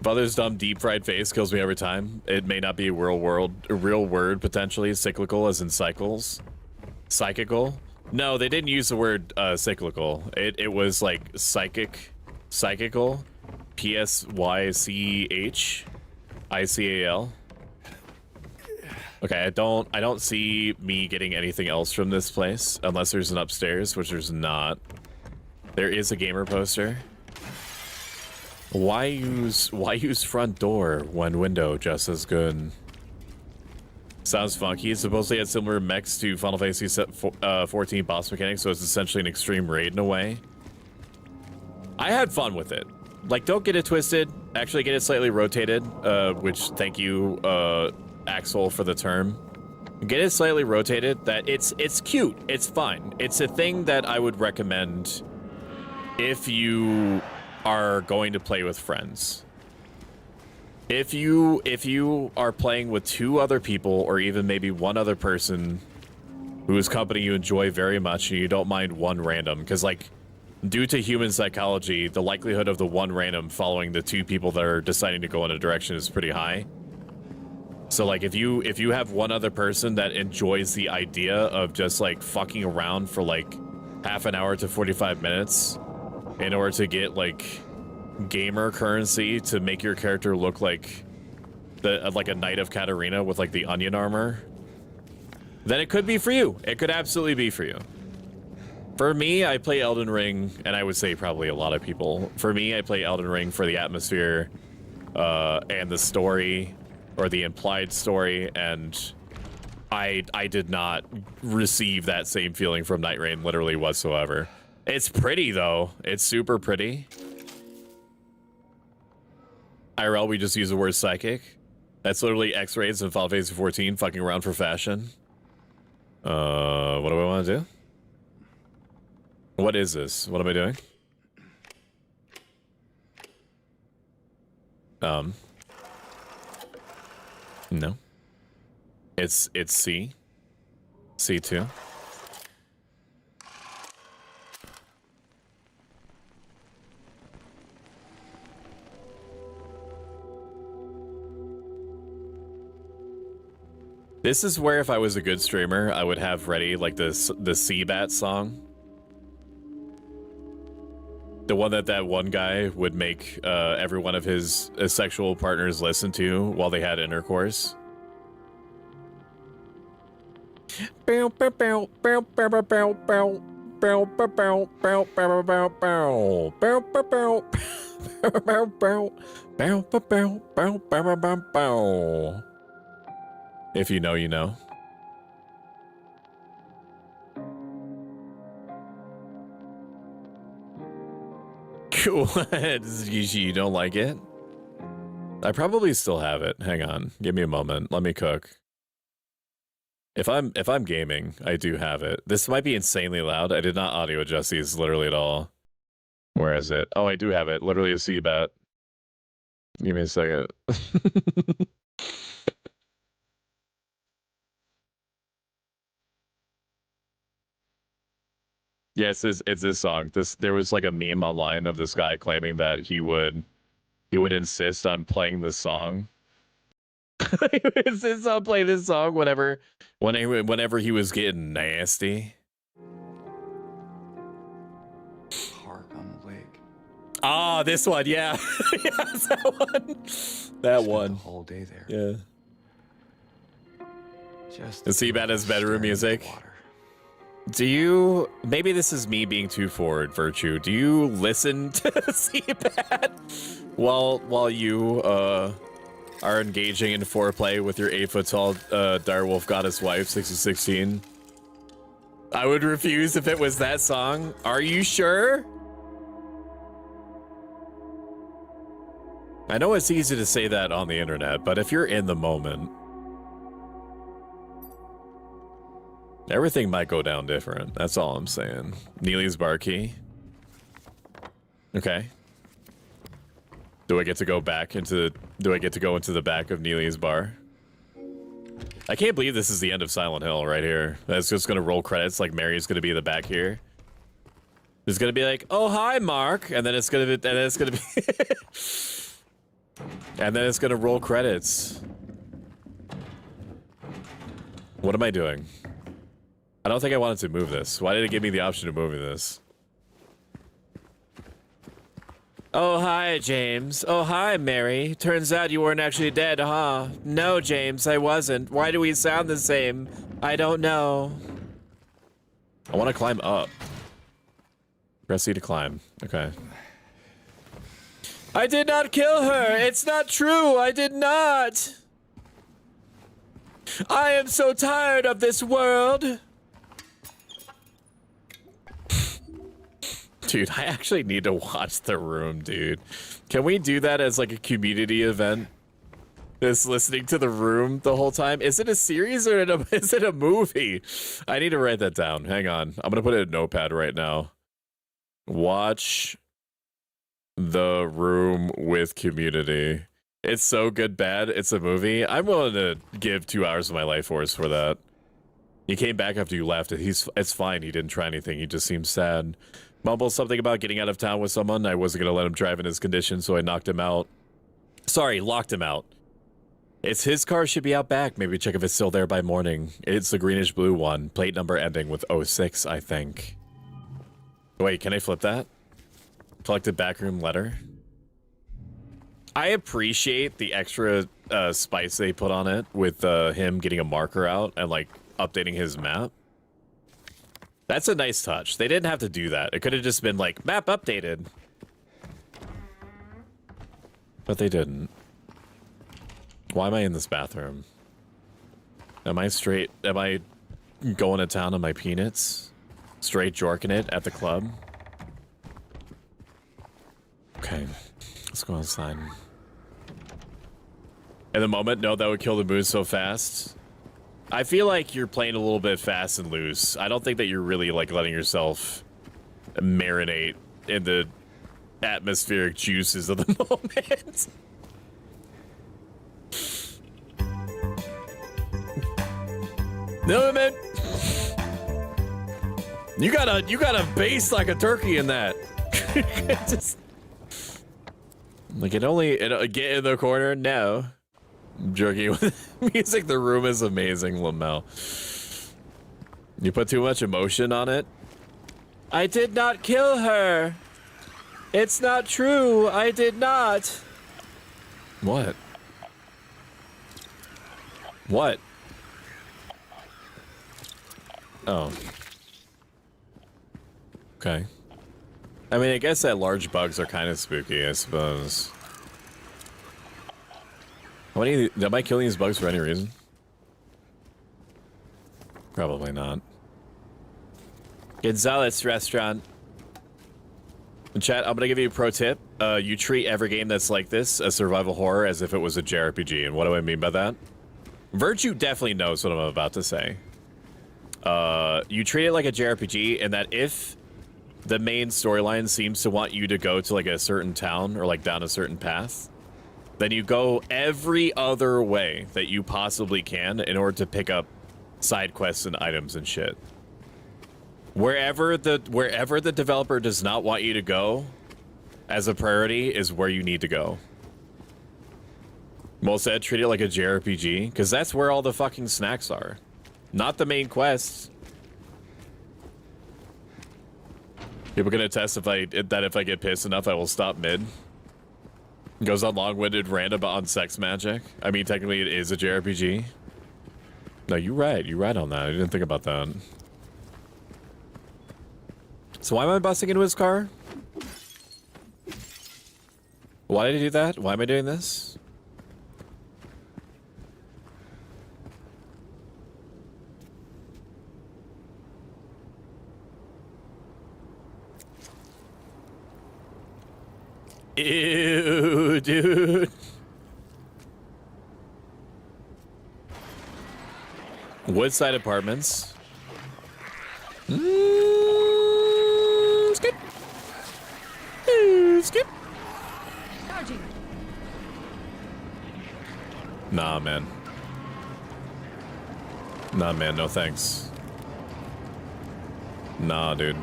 Father's dumb deep fried face kills me every time. It may not be a real word, potentially. Cyclical as in cycles. Psychical? No, they didn't use the word cyclical. It was like psychical. PSYCHICAL. Okay, I don't see me getting anything else from this place unless there's an upstairs, which there's not. There is a gamer poster. Why use front door when window just as good? Sounds funky. It supposedly had similar mechs to Final Fantasy 14 boss mechanics, so it's essentially an extreme raid in a way. I had fun with it. Like, don't get it twisted. Actually, get it slightly rotated, which, thank you, Axel, for the term. Get it slightly rotated. That it's cute. It's fine. It's a thing that I would recommend if you are going to play with friends. If you are playing with 2 other people, or even maybe 1 other person whose company you enjoy very much, and you don't mind 1 random, because like, due to human psychology, the likelihood of the 1 random following the 2 people that are deciding to go in a direction is pretty high. So like, if you have 1 other person that enjoys the idea of just like fucking around for like half an hour to 45 minutes in order to get like gamer currency to make your character look like like a Knight of Katarina with like the onion armor, then it could be for you. It could absolutely be for you. For me, I play Elden Ring, and I would say probably a lot of people. For me, I play Elden Ring for the atmosphere and the story, or the implied story, and I did not receive that same feeling from Night Rain literally whatsoever. It's pretty, though. It's super pretty. IRL, we just use the word psychic. That's literally X-rays in Final Fantasy 14 fucking around for fashion. What do I want to do? What is this? What am I doing? No. It's C. C2. This is where if I was a good streamer, I would have ready like the Seabat song. The one that one guy would make every one of his sexual partners listen to while they had intercourse. Bow, bow, bow, bow, bow, bow, bow, bow. Bow, bow, bow, bow, bow, bow, bow, bow, bow, bow, bow, bow, bow, bow, bow, bow, bow, bow, bow. If you know, you know. Cool. You don't like it? I probably still have it. Hang on. Give me a moment. Let me cook. If I'm gaming, I do have it. This might be insanely loud. I did not audio adjust these literally at all. Where is it? Oh, I do have it. Literally a CBAT. Give me a second. Yes, it's this song. There was like a meme online of this guy claiming that he would insist on playing this song. He would insist on playing this song whenever he was getting nasty. Park on the lake. Ah, this one, yeah. Yes, that one. That one. The whole day there. Yeah. Just and see that as bedroom music. Water. Do you, maybe this is me being too forward, Virtue. Do you listen to CBAT while you are engaging in foreplay with your 8-foot-tall direwolf goddess wife, 6016? I would refuse if it was that song. Are you sure? I know it's easy to say that on the internet, but if you're in the moment, everything might go down different. That's all I'm saying. Neely's bar key. Okay. Do I get to go back into? Do I get to go into the back of Neely's bar? I can't believe this is the end of Silent Hill right here. That's just gonna roll credits. Like Mary's gonna be in the back here. It's gonna be like, "Oh hi, Mark," and then it's gonna be, and then it's gonna be, and then it's gonna roll credits. What am I doing? I don't think I wanted to move this. Why did it give me the option of moving this? Oh, hi, James. Oh, hi, Mary. Turns out you weren't actually dead, huh? No, James, I wasn't. Why do we sound the same? I don't know. I want to climb up. Press C to climb. Okay. I did not kill her. It's not true. I did not. I am so tired of this world. Dude, I actually need to watch The Room, dude. Can we do that as like a community event? Just listening to The Room the whole time? Is it a series or is it a movie? I need to write that down. Hang on. I'm going to put it in a notepad right now. Watch The Room with community. It's so good, bad. It's a movie. I'm willing to give 2 hours of my life force for that. He came back after you left. It's fine. He didn't try anything. He just seemed sad. Mumbled something about getting out of town with someone. I wasn't going to let him drive in his condition, so I knocked him out. Sorry, locked him out. It's his car should be out back. Maybe check if it's still there by morning. It's the greenish blue one. Plate number ending with 06, I think. Wait, can I flip that? Collected backroom letter. I appreciate the extra spice they put on it with him getting a marker out and like updating his map. That's a nice touch. They didn't have to do that. It could have just been like, map updated. But they didn't. Why am I in this bathroom? Am I straight? Am I going to town on my peanuts? Straight jorking it at the club? Okay. Let's go outside. In the moment, no, that would kill the mood so fast. I feel like you're playing a little bit fast and loose. I don't think that you're really like letting yourself marinate in the atmospheric juices of the moment. No, man. You gotta baste like a turkey in that. Just like it get in the corner. No. Joking with music. The room is amazing, Lamel. You put too much emotion on it. I did not kill her. It's not true. I did not. What? What? Oh. Okay. I mean, I guess that large bugs are kind of spooky, I suppose. Am I killing these bugs for any reason? Probably not. Gonzalez restaurant. Chat, I'm gonna give you a pro tip. You treat every game that's like this, a survival horror, as if it was a JRPG. And what do I mean by that? Virtue definitely knows what I'm about to say. You treat it like a JRPG, and that if the main storyline seems to want you to go to like a certain town or like down a certain path, then you go every other way that you possibly can in order to pick up side quests and items and shit. Wherever the developer does not want you to go as a priority is where you need to go. Most said, treat it like a JRPG, because that's where all the fucking snacks are. Not the main quests. People can attest if I get pissed enough, I will stop mid. Goes on long-winded rant on sex magic. I mean, technically it is a JRPG. No, you're right. You're right on that. I didn't think about that. So why am I busting into his car? Why did I do that? Why am I doing this? Ew, dude. Woodside Apartments. Skip. Skip. Nah, man. Nah, man, no thanks. Nah, dude.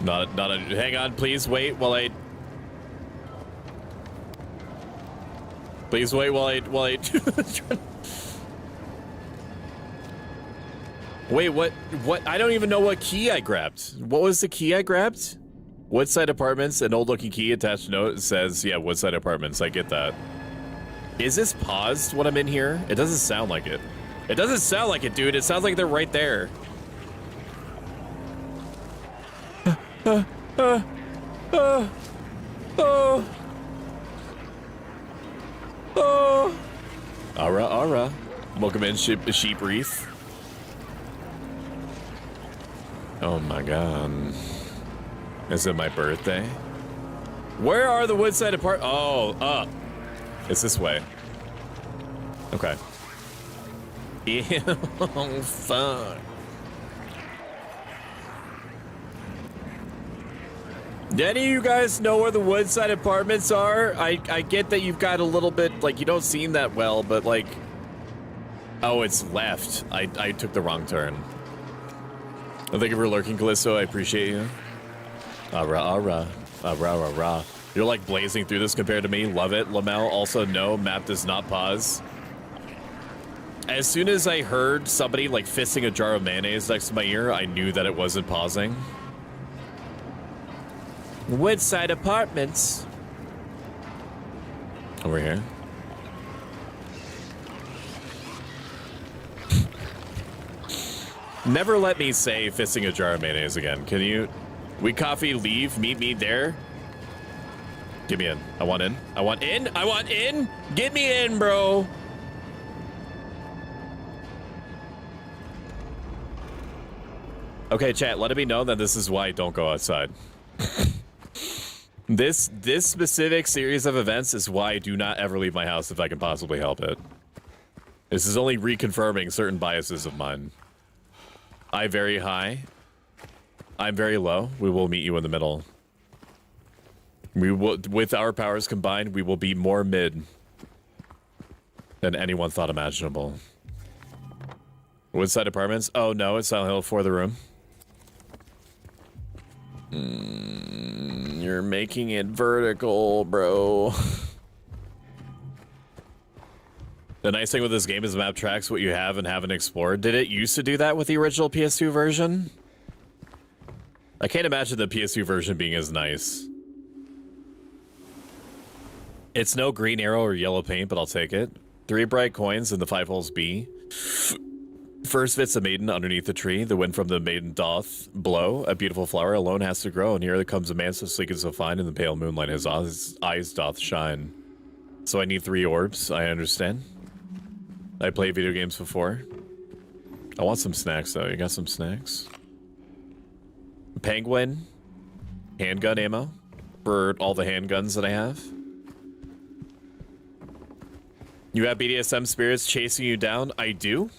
Hang on, please wait while I... Please wait while I Wait, what? I don't even know what key I grabbed. What was the key I grabbed? Woodside Apartments, an old-looking key attached note says, yeah, Woodside Apartments. I get that. Is this paused when I'm in here? It doesn't sound like it. It doesn't sound like it, dude. It sounds like they're right there. Ara. Welcome in, sheep wreath. Oh my god. Is it my birthday? Where are the Woodside Apartments? Oh, up. It's this way. Okay. Ew, fuck. Do any of you guys know where the Woodside Apartments are? I get that you've got a little bit, like, you don't seem that well, but, like... Oh, it's left. I took the wrong turn. Well, thank you for lurking, Callisto. I appreciate you. Ara. You're, like, blazing through this compared to me. Love it. Lamel, also, no, map does not pause. As soon as I heard somebody, like, fisting a jar of mayonnaise next to my ear, I knew that it wasn't pausing. Woodside Apartments. Over here. Never let me say fisting a jar of mayonnaise again. Can you? We coffee leave. Meet me there. Get me in. I want in. I want in. I want in. Get me in, bro. Okay, chat. Let it be known that this is why I don't go outside. This specific series of events is why I do not ever leave my house if I can possibly help it. This is only reconfirming certain biases of mine. I very high. I'm very low. We will meet you in the middle. We will, with our powers combined, we will be more mid than anyone thought imaginable. Woodside Apartments? Oh no, it's Silent Hill for the room. You're making it vertical, bro. The nice thing with this game is the map tracks what you have and haven't explored. Did it used to do that with the original PS2 version? I can't imagine the PS2 version being as nice. It's no green arrow or yellow paint, but I'll take it. 3 bright coins in the 5 holes B. First fits a maiden underneath the tree. The wind from the maiden doth blow. A beautiful flower alone has to grow. And here comes a man so sleek and so fine. In the pale moonlight his eyes doth shine. So I need 3 orbs. I understand. I played video games before. I want some snacks, though. You got some snacks? Penguin. Handgun ammo. For all the handguns that I have. You have BDSM spirits chasing you down? I do.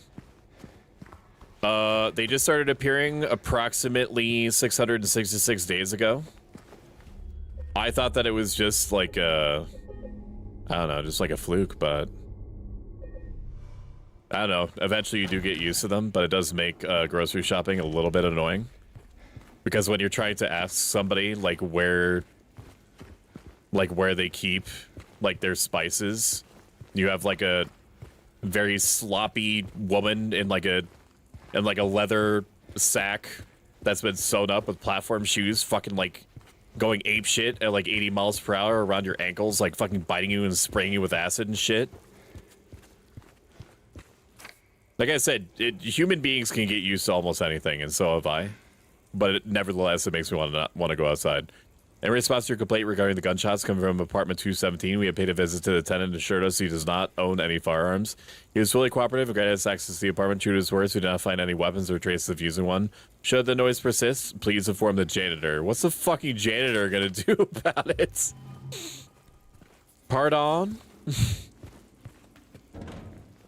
They just started appearing approximately 666 days ago. I thought that it was just like a... I don't know, just like a fluke, but... I don't know. Eventually you do get used to them, but it does make grocery shopping a little bit annoying. Because when you're trying to ask somebody, like, where they keep, like, their spices, you have, like, a very sloppy woman in, like, a leather sack that's been sewn up with platform shoes, fucking, like, going ape shit at, like, 80 miles per hour around your ankles, like, fucking biting you and spraying you with acid and shit. Like I said, human beings can get used to almost anything, and so have I. But nevertheless, it makes me want to go outside. In response to your complaint regarding the gunshots coming from apartment 217, we have paid a visit to the tenant and assured us he does not own any firearms. He was fully cooperative and granted us access to the apartment. True to his words, we did not find any weapons or traces of using one. Should the noise persist, please inform the janitor. What's the fucking janitor gonna do about it? Pardon?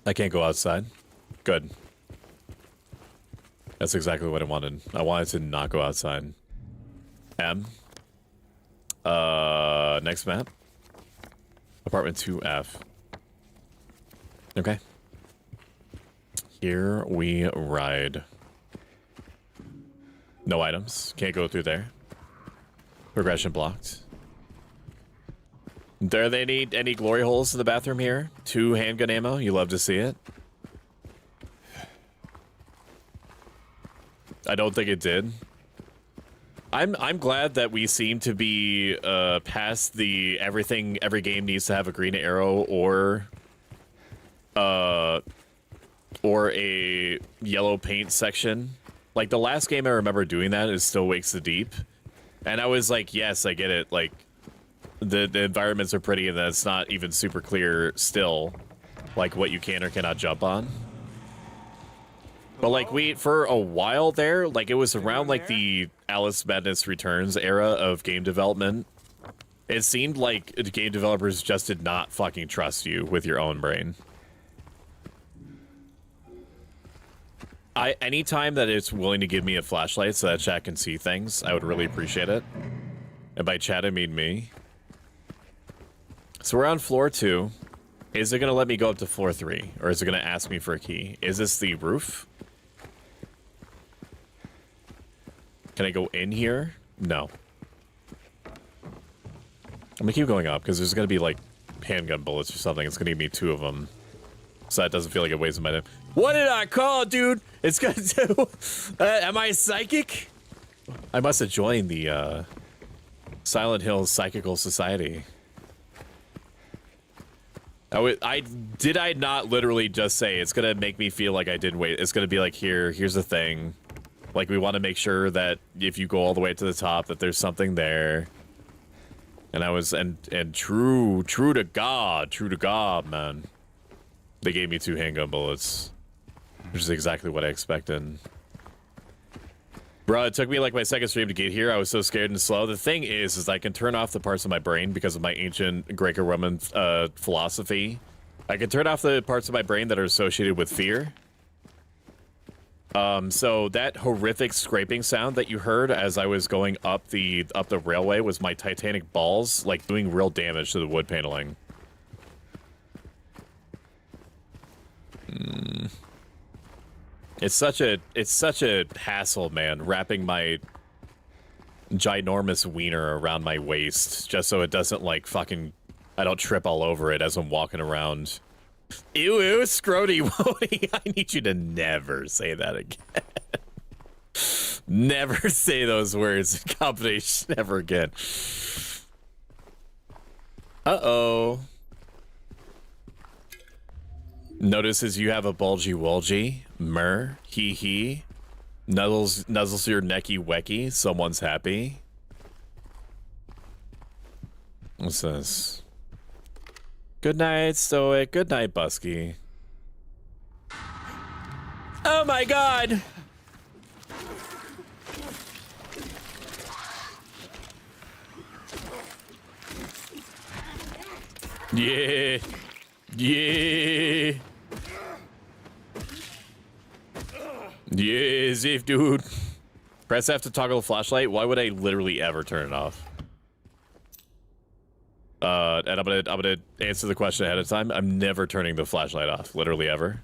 I can't go outside. Good. That's exactly what I wanted. I wanted to not go outside. M. Next map. Apartment 2F. Okay. Here we ride. No items. Can't go through there. Progression blocked. Do they need any glory holes in the bathroom here? 2 handgun ammo. You love to see it. I don't think it did. I'm glad that we seem to be past the every game needs to have a green arrow or a yellow paint section. Like the last game I remember doing that is Still Wakes the Deep. And I was like, yes, I get it. Like the environments are pretty and that's not even super clear still, like what you can or cannot jump on. But like for a while there, like it was around like the Alice Madness Returns era of game development. It seemed like game developers just did not fucking trust you with your own brain. Anytime that it's willing to give me a flashlight so that chat can see things, I would really appreciate it. And by chat, I mean me. So we're on floor 2. Is it going to let me go up to floor 3? Or is it going to ask me for a key? Is this the roof? Can I go in here? No. I'm going to keep going up because there's going to be like handgun bullets or something. It's going to give me 2 of them. So that doesn't feel like a waste of my time. What did I call, dude? It's going to do... am I psychic? I must have joined the Silent Hill Psychical Society. Did I not literally just say it's gonna make me feel like I didn't wait? It's gonna be like, here's the thing. Like, we want to make sure that if you go all the way to the top, that there's something there. And I was, and true to God, man. They gave me 2 handgun bullets, which is exactly what I expected. Bro, it took me like my second stream to get here. I was so scared and slow. The thing is I can turn off the parts of my brain because of my ancient Greco-Roman philosophy. I can turn off the parts of my brain that are associated with fear. So that horrific scraping sound that you heard as I was going up the railway was my Titanic balls, like, doing real damage to the wood paneling. It's such a hassle, man, wrapping my ginormous wiener around my waist just so it doesn't, like, fucking... I don't trip all over it as I'm walking around Ew, ew, Scrody Wody. I need you to never say that again. Never say those words in combination ever again. Uh-oh. Notices you have a bulgy wolgy. Myrrh. Hee hee. Nuzzles your necky wecky. Someone's happy. What's this? Good night, Stoic. Good night, Busky. Oh my god! Yeah. Yeah. Yeah, Ziff, dude. Press F to toggle the flashlight. Why would I literally ever turn it off? And I'm gonna answer the question ahead of time. I'm never turning the flashlight off, literally ever.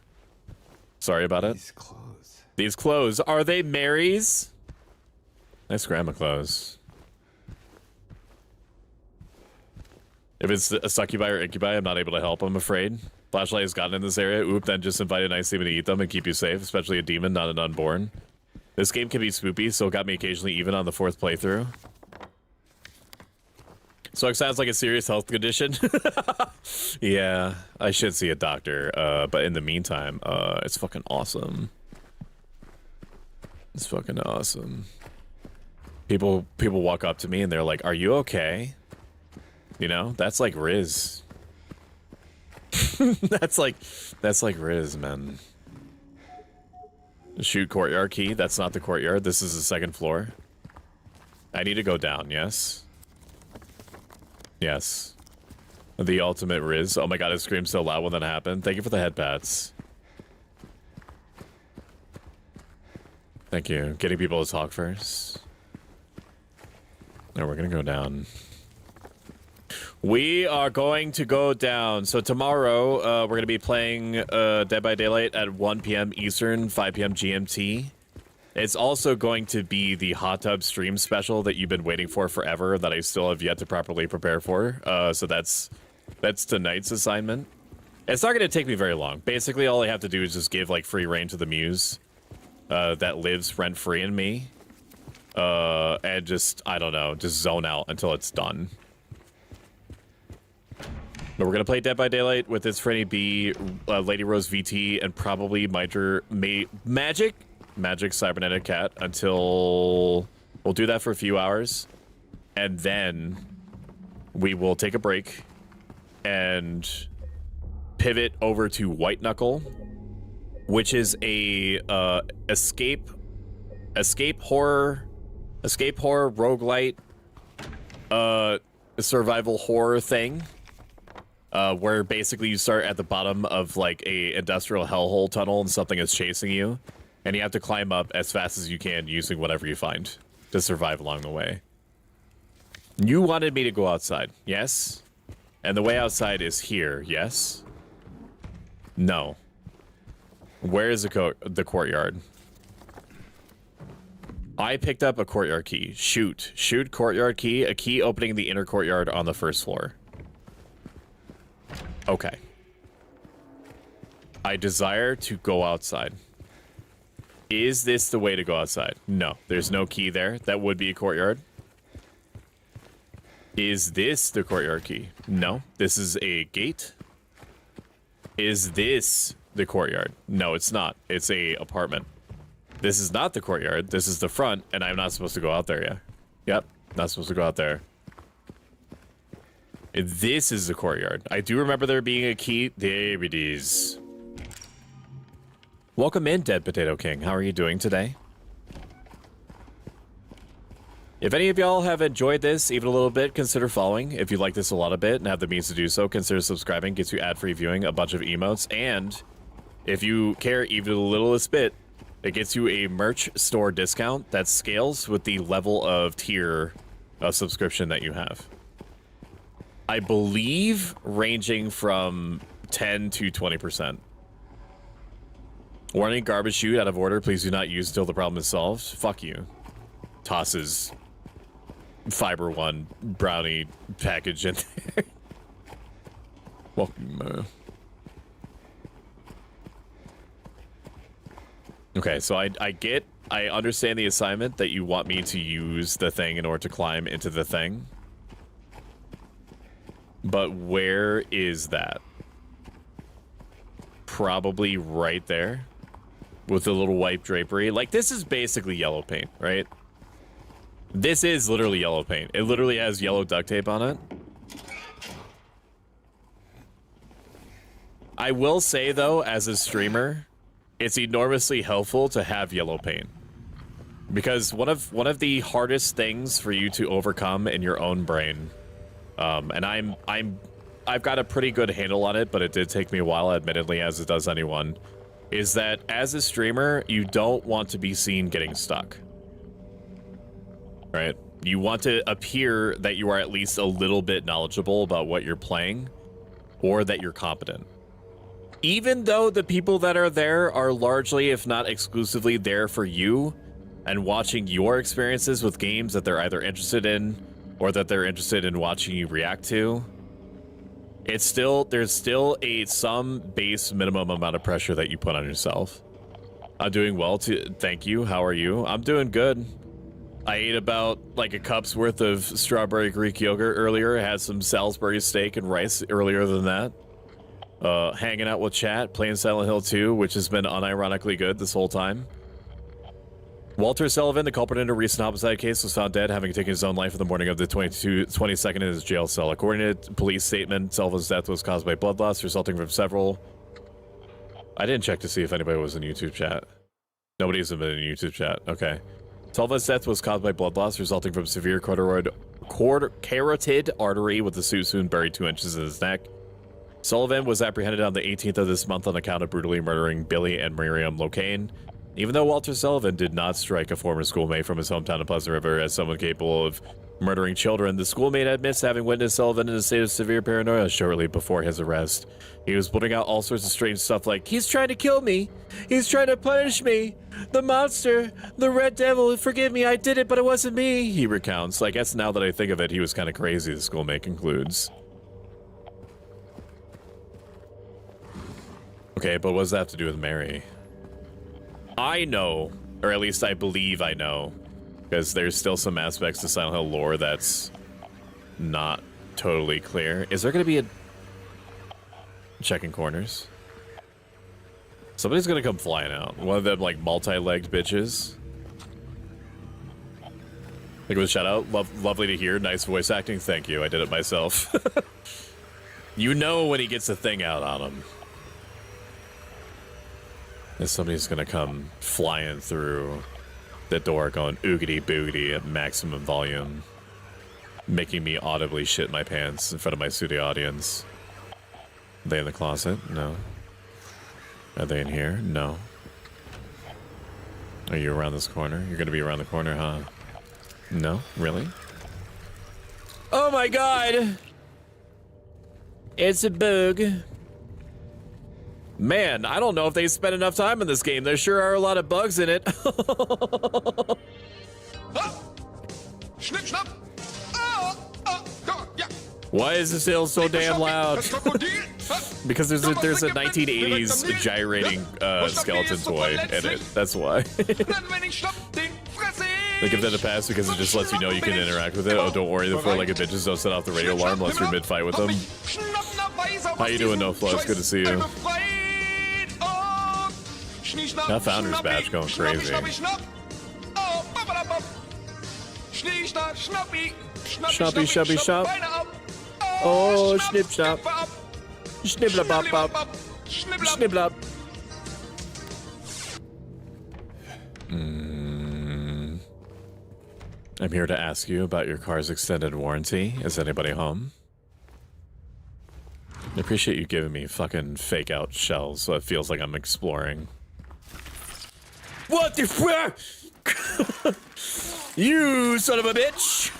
Sorry about it. These clothes. These clothes, are they Mary's? Nice grandma clothes. If it's a succubi or incubi, I'm not able to help, I'm afraid. Flashlight has gotten in this area. Oop, then just invite a nice demon to eat them and keep you safe, especially a demon, not an unborn. This game can be spoopy, so it got me occasionally even on the 4th playthrough. So it sounds like a serious health condition. Yeah, I should see a doctor. But in the meantime, it's fucking awesome. It's fucking awesome. People walk up to me and they're like, "Are you okay?" You know, that's like Riz. that's like Riz, man. Shoot courtyard key. That's not the courtyard. This is the 2nd floor. I need to go down. Yes. Yes. The ultimate Riz. Oh my god, it screamed so loud when that happened. Thank you for the head pats. Thank you. Getting people to talk first. No, we're gonna go down. We are going to go down. So tomorrow, we're gonna be playing Dead by Daylight at 1 p.m. Eastern, 5 p.m. GMT. It's also going to be the hot tub stream special that you've been waiting for forever that I still have yet to properly prepare for. So that's tonight's assignment. It's not going to take me very long. Basically, all I have to do is just give like free reign to the muse that lives rent-free in me. And just, I don't know, just zone out until it's done. But we're going to play Dead by Daylight with its Franny B, Lady Rose VT, and probably Magic Cybernetic Cat until we'll do that for a few hours, and then we will take a break and pivot over to White Knuckle, which is a escape horror roguelite survival horror thing. Where basically you start at the bottom of like a industrial hellhole tunnel and something is chasing you. And you have to climb up as fast as you can using whatever you find to survive along the way. You wanted me to go outside, yes? And the way outside is here, yes? No. Where is the courtyard? I picked up a courtyard key. Shoot courtyard key, a key opening the inner courtyard on the 1st floor. Okay. I desire to go outside. Is this the way to go outside? No, there's no key there. That would be a courtyard. Is this the courtyard key? No, this is a gate. Is this the courtyard? No, it's not. It's a apartment. This is not the courtyard. This is the front, and I'm not supposed to go out there yet. Yep, not supposed to go out there. This is the courtyard. I do remember there being a key. There it is. Welcome in, Dead Potato King. How are you doing today? If any of y'all have enjoyed this even a little bit, consider following. If you like this a lot a bit and have the means to do so, consider subscribing. Gets you ad-free viewing, a bunch of emotes, and if you care even the littlest bit, it gets you a merch store discount that scales with the level of tier of subscription that you have. I believe ranging from 10 to 20%. Warning, garbage chute out of order. Please do not use until the problem is solved. Fuck you. Tosses Fiber One brownie package in there. Welcome. Okay, so I understand the assignment that you want me to use the thing in order to climb into the thing. But where is that? Probably right there with the little white drapery. Like, this is basically yellow paint, right? This is literally yellow paint. It literally has yellow duct tape on it. I will say, though, as a streamer, it's enormously helpful to have yellow paint. Because one of the hardest things for you to overcome in your own brain, and I've got a pretty good handle on it, but it did take me a while, admittedly, as it does anyone, is that as a streamer, you don't want to be seen getting stuck. Right? You want to appear that you are at least a little bit knowledgeable about what you're playing, or that you're competent. Even though the people that are there are largely, if not exclusively, there for you and watching your experiences with games that they're either interested in or that they're interested in watching you react to, there's still some base minimum amount of pressure that you put on yourself. I'm doing well, thank you. How are you? I'm doing good. I ate about like a cup's worth of strawberry Greek yogurt earlier. I had some Salisbury steak and rice earlier than that. Hanging out with chat, playing Silent Hill 2, which has been unironically good this whole time. Walter Sullivan, the culprit in a recent homicide case, was found dead, having taken his own life in the morning of the 22nd in his jail cell. According to police statement, Sullivan's death was caused by blood loss resulting from several... I didn't check to see if anybody was in YouTube chat. Nobody's been in YouTube chat. Okay. Sullivan's death was caused by blood loss resulting from severe carotid artery with the suit buried 2 inches in his neck. Sullivan was apprehended on the 18th of this month on account of brutally murdering Billy and Miriam Locane. Even though Walter Sullivan did not strike a former schoolmate from his hometown of Pleasant River as someone capable of murdering children, the schoolmate admits having witnessed Sullivan in a state of severe paranoia shortly before his arrest. He was putting out all sorts of strange stuff like, "He's trying to kill me! He's trying to punish me! The monster! The red devil! Forgive me, I did it, but it wasn't me!" He recounts. I guess now that I think of it, he was kind of crazy, the schoolmate concludes. Okay, but what does that have to do with Mary? I know, or at least I believe I know, because there's still some aspects to Silent Hill lore that's not totally clear. Is there going to be a... Checking corners? Somebody's going to come flying out. One of them, like, multi-legged bitches. Think of a shout out. Lovely to hear. Nice voice acting. Thank you. I did it myself. You know when he gets a thing out on him. And somebody's gonna come flying through the door going oogity boogity at maximum volume, making me audibly shit my pants in front of my studio audience. Are they in the closet? No. Are they in here? No. Are you around this corner? You're gonna be around the corner, huh? No? Really? Oh my god! It's a bug. Man, I don't know if they spent enough time in this game. There sure are a lot of bugs in it. Why is this hill so damn loud? Because there's a 1980s gyrating skeleton toy in it. That's why. They give that a pass because it just lets you know you can interact with it. Oh, don't worry, the four-legged bitches don't set off the radio alarm unless you're mid-fight with them. How you doing, No Flow? It's good to see you. That Founder's Badge going crazy. Schnappy, shubby, shop. Oh, snip, snap. Snibblop, bop, bop. Snibblop. I'm here to ask you about your car's extended warranty. Is anybody home? I appreciate you giving me fucking fake out shells so it feels like I'm exploring. What the fuck? You son of a bitch!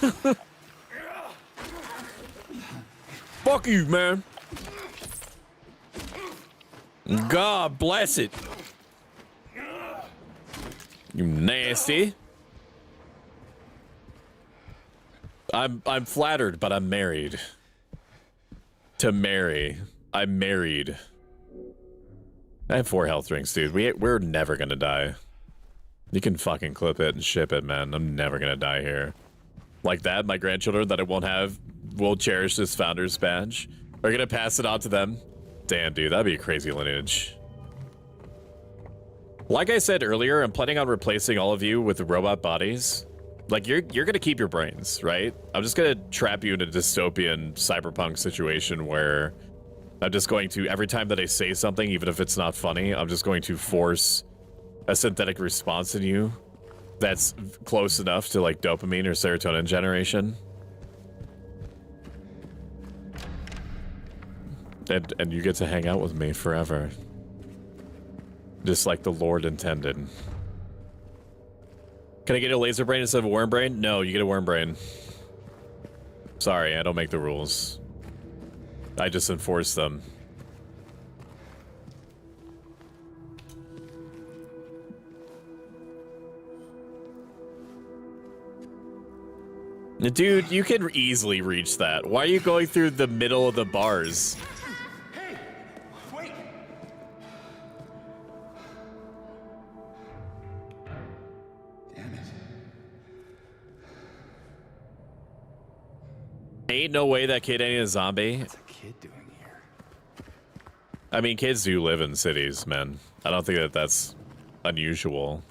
Fuck you, man. God bless it. You nasty. I'm flattered, but I'm married. To marry. I'm married. I have 4 health drinks, dude. We're never gonna die. You can fucking clip it and ship it, man. I'm never gonna die here. Like that, my grandchildren that I won't have will cherish this founder's badge. Are gonna pass it on to them. Damn, dude, that'd be a crazy lineage. Like I said earlier, I'm planning on replacing all of you with robot bodies. Like, you're gonna keep your brains, right? I'm just gonna trap you in a dystopian cyberpunk situation where I'm just going to, every time that I say something, even if it's not funny, I'm just going to force a synthetic response in you that's close enough to, like, dopamine or serotonin generation. And you get to hang out with me forever. Just like the Lord intended. Can I get a laser brain instead of a worm brain? No, you get a worm brain. Sorry, I don't make the rules. I just enforce them. Dude, you can easily reach that. Why are you going through the middle of the bars? Hey, wait. Damn it. Ain't no way that kid ain't a zombie. What's a kid doing here? I mean, kids do live in cities, man. I don't think that that's unusual.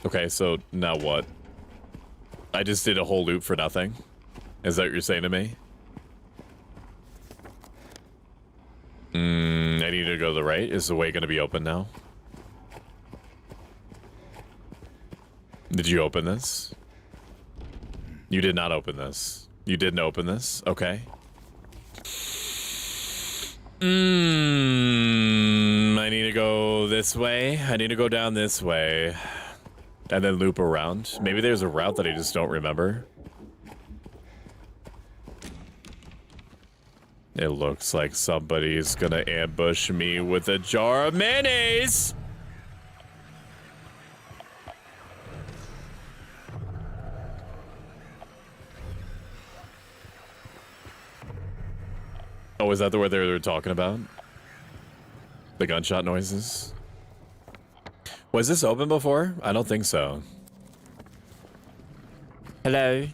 Okay, so now what? I just did a whole loop for nothing? Is that what you're saying to me? I need to go to the right. Is the way going to be open now? Did you open this? You did not open this. You didn't open this? Okay. I need to go this way. I need to go down this way. And then loop around. Maybe there's a route that I just don't remember. It looks like somebody's gonna ambush me with a jar of mayonnaise! Oh, is that the word they were talking about? The gunshot noises? Was this open before? I don't think so. Hello?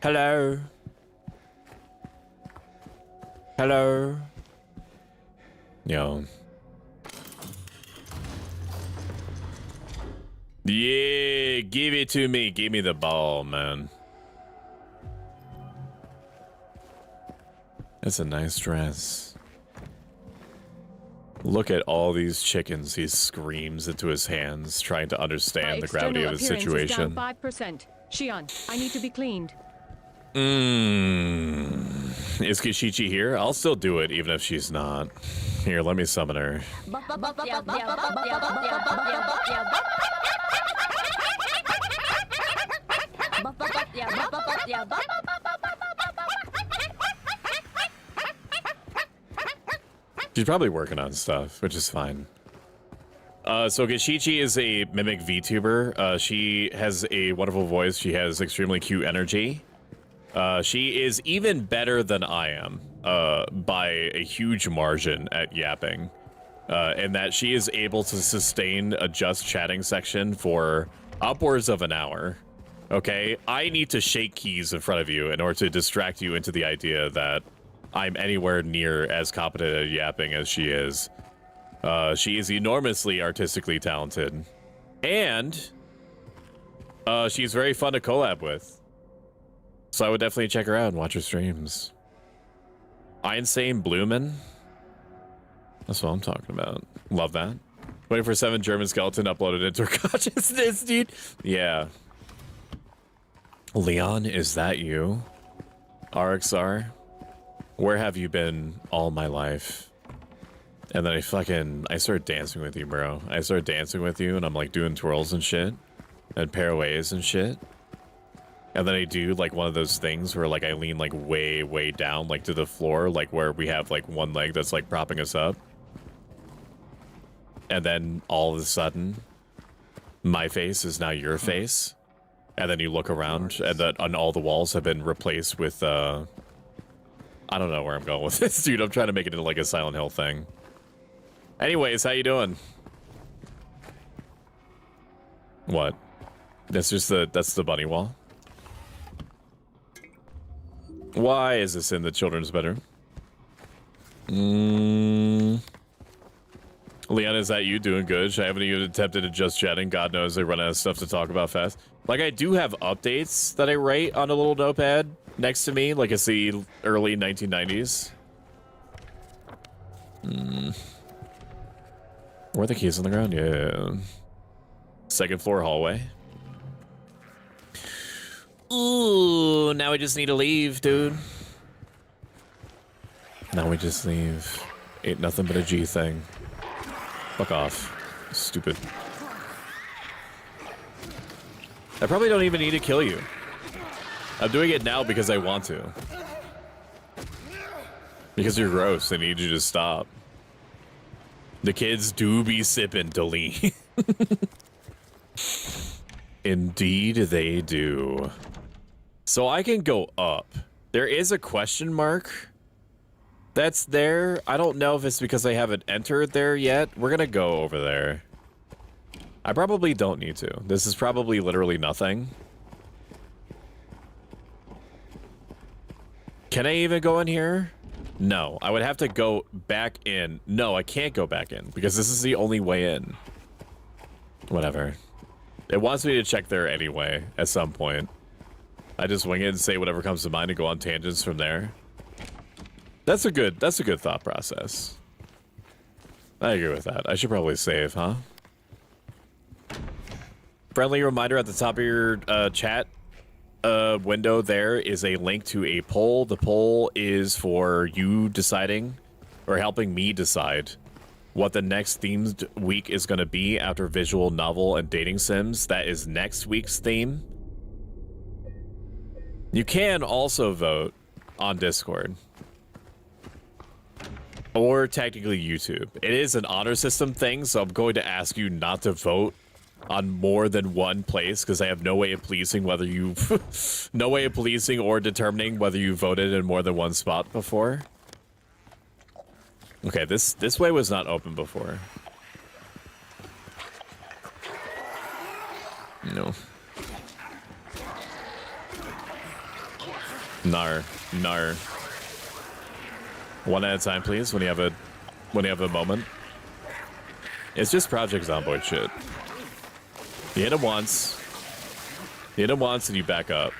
Hello? Hello? Yo. Yeah, give it to me. Give me the ball, man. That's a nice dress. Look at all these chickens he screams into his hands, trying to understand the gravity of his situation. Is down 5%. Shion, I need to be cleaned. Is Kishichi here? I'll still do it, even if she's not. Here, let me summon her. She's probably working on stuff, which is fine. So Gishichi is a mimic VTuber. She has a wonderful voice. She has extremely cute energy. She is even better than I am by a huge margin at yapping. In that she is able to sustain a just chatting section for upwards of an hour. Okay? I need to shake keys in front of you in order to distract you into the idea that I'm anywhere near as competent at yapping as she is. She is enormously artistically talented. And she's very fun to collab with. So I would definitely check her out and watch her streams. Einsame Blumen? That's what I'm talking about. Love that. 24/7 German skeleton uploaded into her consciousness, dude. Yeah. Leon, is that you? RXR? Where have you been all my life? And then I started dancing with you, bro. I started dancing with you, and I'm like doing twirls and shit. And paraways and shit. And then I do like one of those things where like I lean like way, way down, like to the floor, like where we have like one leg that's like propping us up. And then all of a sudden, my face is now your face. And then you look around, and all the walls have been replaced with, I don't know where I'm going with this, dude. I'm trying to make it into like a Silent Hill thing. Anyways, how you doing? What? That's the bunny wall? Why is this in the children's bedroom? Leon, is that you? Doing good? I haven't even attempted to just chatting. God knows I run out of stuff to talk about fast. Like, I do have updates that I write on a little notepad next to me. Like, it's the early 1990s. Where are the keys on the ground? Yeah. Second floor hallway. Ooh, now we just need to leave, dude. Now we just leave. Ain't nothing but a G thing. Fuck off. Stupid. I probably don't even need to kill you. I'm doing it now because I want to. Because you're gross. I need you to stop. The kids do be sipping, Dolly. Indeed they do. So I can go up. There is a question mark that's there. I don't know if it's because I haven't entered there yet. We're gonna go over there. I probably don't need to. This is probably literally nothing. Can I even go in here? No, I would have to go back in. No, I can't go back in because this is the only way in. Whatever. It wants me to check there anyway at some point. I just wing it and say whatever comes to mind and go on tangents from there. That's a good thought process. I agree with that. I should probably save, huh? Friendly reminder at the top of your chat window there is a link to a poll. The poll is for you deciding or helping me decide what the next themed week is going to be after visual novel and dating sims. That is next week's theme. You can also vote on Discord. Or technically YouTube. It is an honor system thing, so I'm going to ask you not to vote on more than one place because I have no way of policing whether you no way of policing or determining whether you voted in more than one spot before. Okay, this way was not open before. No. Nar. One at a time, please, when you have a moment. It's just Project Zomboid shit. You hit him once. You hit him once and you back up.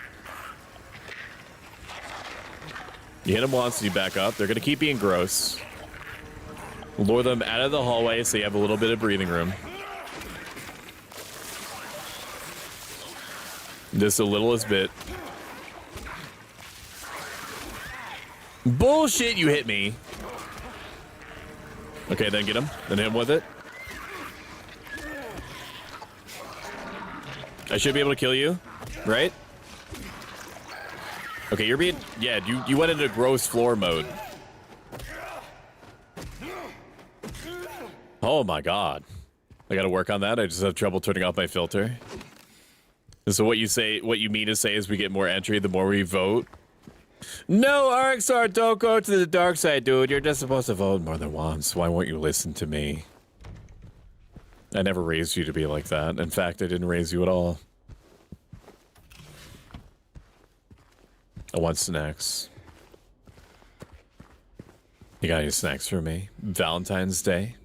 You hit him once and you back up. They're gonna keep being gross. Lure them out of the hallway so you have a little bit of breathing room. Just the littlest bit. Bullshit, you hit me. Okay, then get him. Then hit him with it. I should be able to kill you, right? Okay, you're being... Yeah, you went into gross floor mode. Oh my god. I gotta work on that. I just have trouble turning off my filter. So what you mean to say is we get more entry the more we vote? No, Arxar, don't go to the dark side, dude. You're just supposed to vote more than once. Why won't you listen to me? I never raised you to be like that. In fact, I didn't raise you at all. I want snacks. You got any snacks for me? Valentine's Day?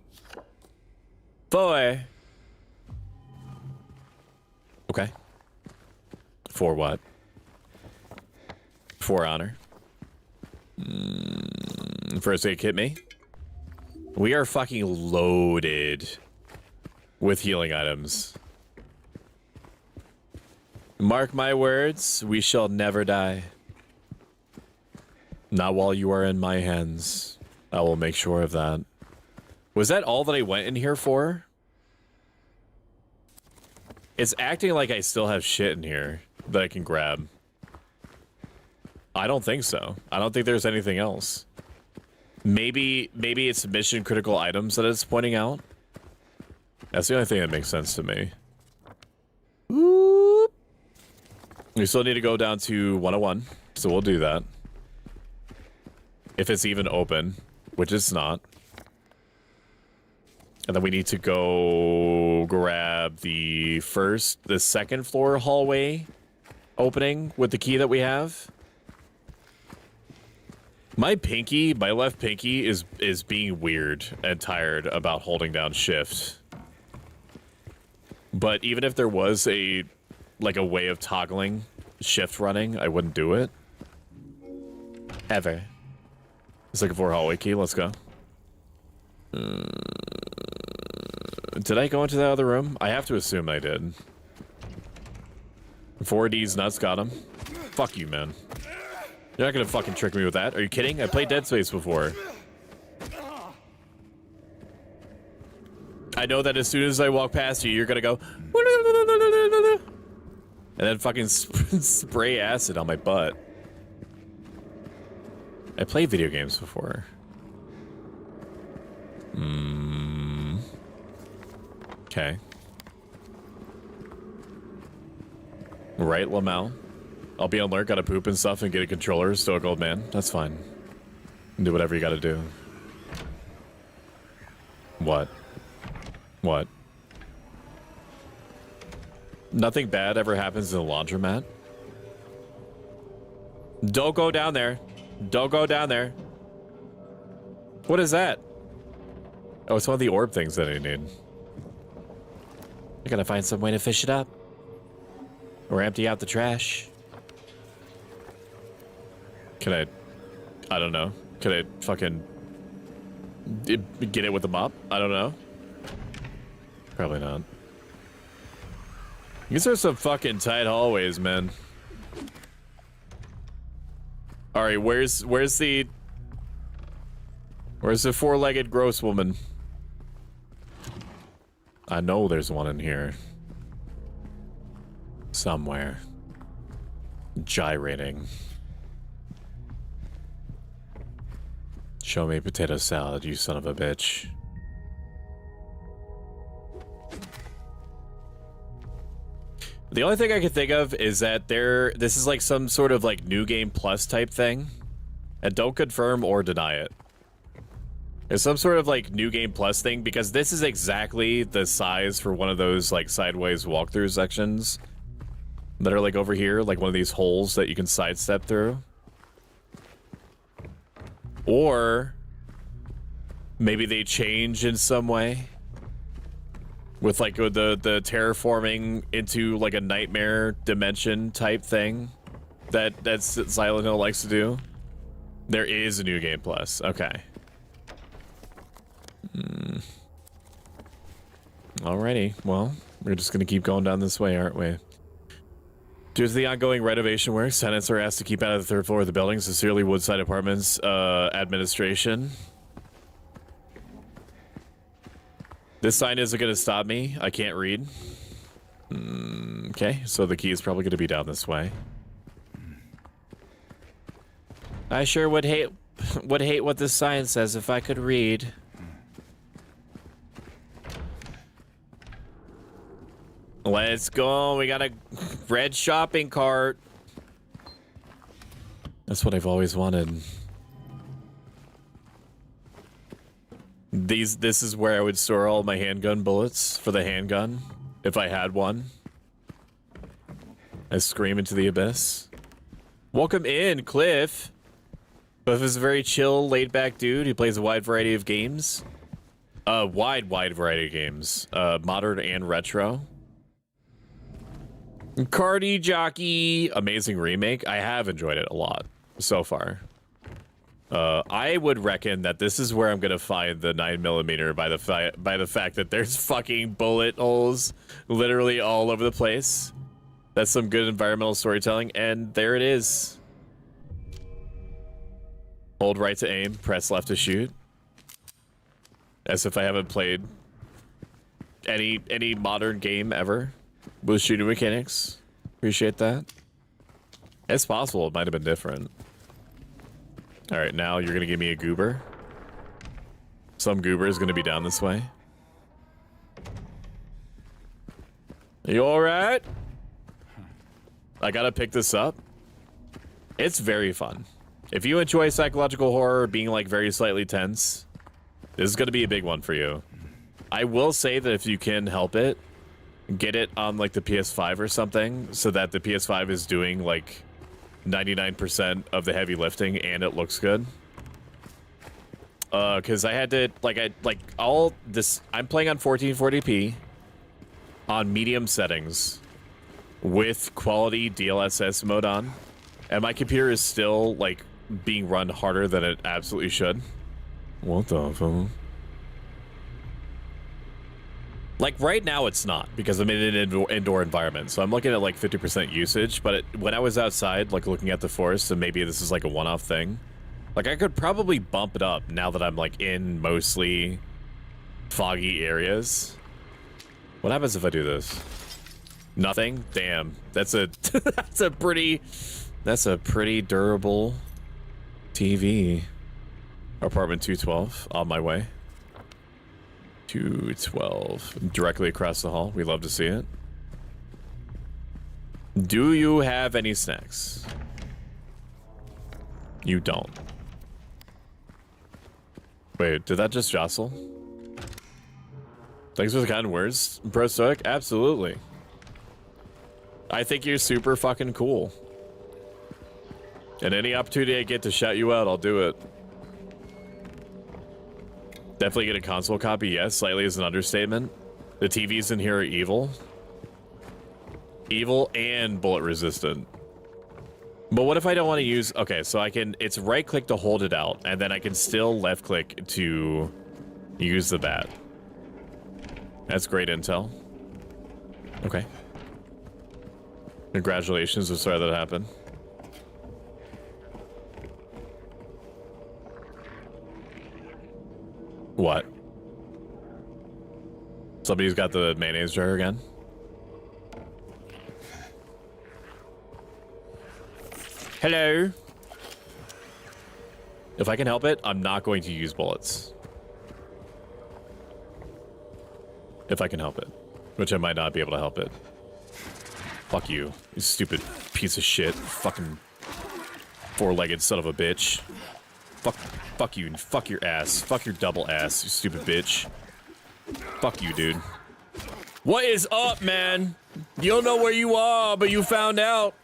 Boy. Okay. For what? For honor. First aid kit me. We are fucking loaded with healing items. Mark my words, we shall never die. Not while you are in my hands. I will make sure of that. Was that all that I went in here for? It's acting like I still have shit in here that I can grab. I don't think so. I don't think there's anything else. Maybe it's mission critical items that it's pointing out. That's the only thing that makes sense to me. Whoop. We still need to go down to 101, so we'll do that. If it's even open, which it's not. And then we need to go grab the second floor hallway opening with the key that we have. My left pinky is being weird and tired about holding down shift. But even if there was a way of toggling shift running, I wouldn't do it. Ever. It's like a 4 hallway key. Let's go. Did I go into that other room? I have to assume I did. 4D's nuts got him. Fuck you, man. You're not gonna fucking trick me with that. Are you kidding? I played Dead Space before. I know that as soon as I walk past you, you're gonna go... And then fucking spray acid on my butt. I played video games before. Okay. Right, Lamel. I'll be on alert, gotta poop and stuff and get a controller, Stoic old man. That's fine. Do whatever you gotta do. What? What? Nothing bad ever happens in the laundromat? Don't go down there. Don't go down there. What is that? Oh, it's one of the orb things that I need. I gotta find some way to fish it up. Or empty out the trash. Can I don't know. Can I fucking get it with the mop? I don't know. Probably not. These are some fucking tight hallways, man. All right, where's the four-legged gross woman? I know there's one in here. Somewhere. Gyrating. Show me potato salad, you son of a bitch. The only thing I can think of is that this is like some sort of like New Game Plus type thing. And don't confirm or deny it. It's some sort of like New Game Plus thing because this is exactly the size for one of those like sideways walkthrough sections that are like over here, like one of these holes that you can sidestep through. Or maybe they change in some way. With like the terraforming into like a nightmare dimension type thing that Silent Hill likes to do. There is a New Game Plus. Okay. Alrighty. Well, we're just gonna keep going down this way, aren't we? Due to the ongoing renovation works, tenants are asked to keep out of the 3rd floor of the building. Sincerely, Woodside Apartments administration. This sign isn't going to stop me. I can't read. Okay, so the key is probably going to be down this way. I sure would hate what this sign says if I could read. Let's go. We got a red shopping cart. That's what I've always wanted. This is where I would store all my handgun bullets for the handgun, if I had one. I scream into the abyss. Welcome in, Cliff. Cliff is a very chill, laid-back dude. He plays a wide variety of games. Wide variety of games. Modern and retro. Cardi Jockey. Amazing remake. I have enjoyed it a lot so far. I would reckon that this is where I'm gonna find the 9mm by the fact that there's fucking bullet holes literally all over the place. That's some good environmental storytelling, and there it is. Hold right to aim, press left to shoot. As if I haven't played any modern game ever with shooting mechanics. Appreciate that. It's possible it might have been different. All right, now you're gonna give me a goober. Some goober is gonna be down this way. Are you all right? I gotta pick this up. It's very fun. If you enjoy psychological horror, being like very slightly tense, this is gonna be a big one for you. I will say that if you can help it, get it on like the PS5 or something, so that the PS5 is doing like 99% of the heavy lifting and it looks good. Because I had to I'm playing on 1440p on medium settings with quality DLSS mode on, and my computer is still like being run harder than it absolutely should. What the fuck? Like right now it's not, because I'm in an indoor environment, so I'm looking at like 50% usage, but when I was outside like looking at the forest, and maybe this is like a one-off thing, like I could probably bump it up now that I'm like in mostly foggy areas. What happens if I do this? Nothing? Damn. That's a that's a pretty durable TV. Apartment 212 on my way. 212 directly across the hall. We love to see it. Do you have any snacks? You don't. Wait, did that just jostle? Thanks for the kind words, Bro Stoic. Absolutely. I think you're super fucking cool. And any opportunity I get to shout you out, I'll do it. Definitely get a console copy, yes. Slightly is an understatement. The TVs in here are evil. Evil and bullet resistant. But what if I don't want to use... Okay, so I can... It's right click to hold it out, and then I can still left click to use the bat. That's great intel. Okay. Congratulations, I'm sorry that happened. What? Somebody's got the mayonnaise jar again? Hello? If I can help it, I'm not going to use bullets. If I can help it. Which I might not be able to help it. Fuck you, you stupid piece of shit. Fucking four-legged son of a bitch. Fuck you, and fuck your ass. Fuck your double ass, you stupid bitch. Fuck you, dude. What is up, man? You don't know where you are, but you found out.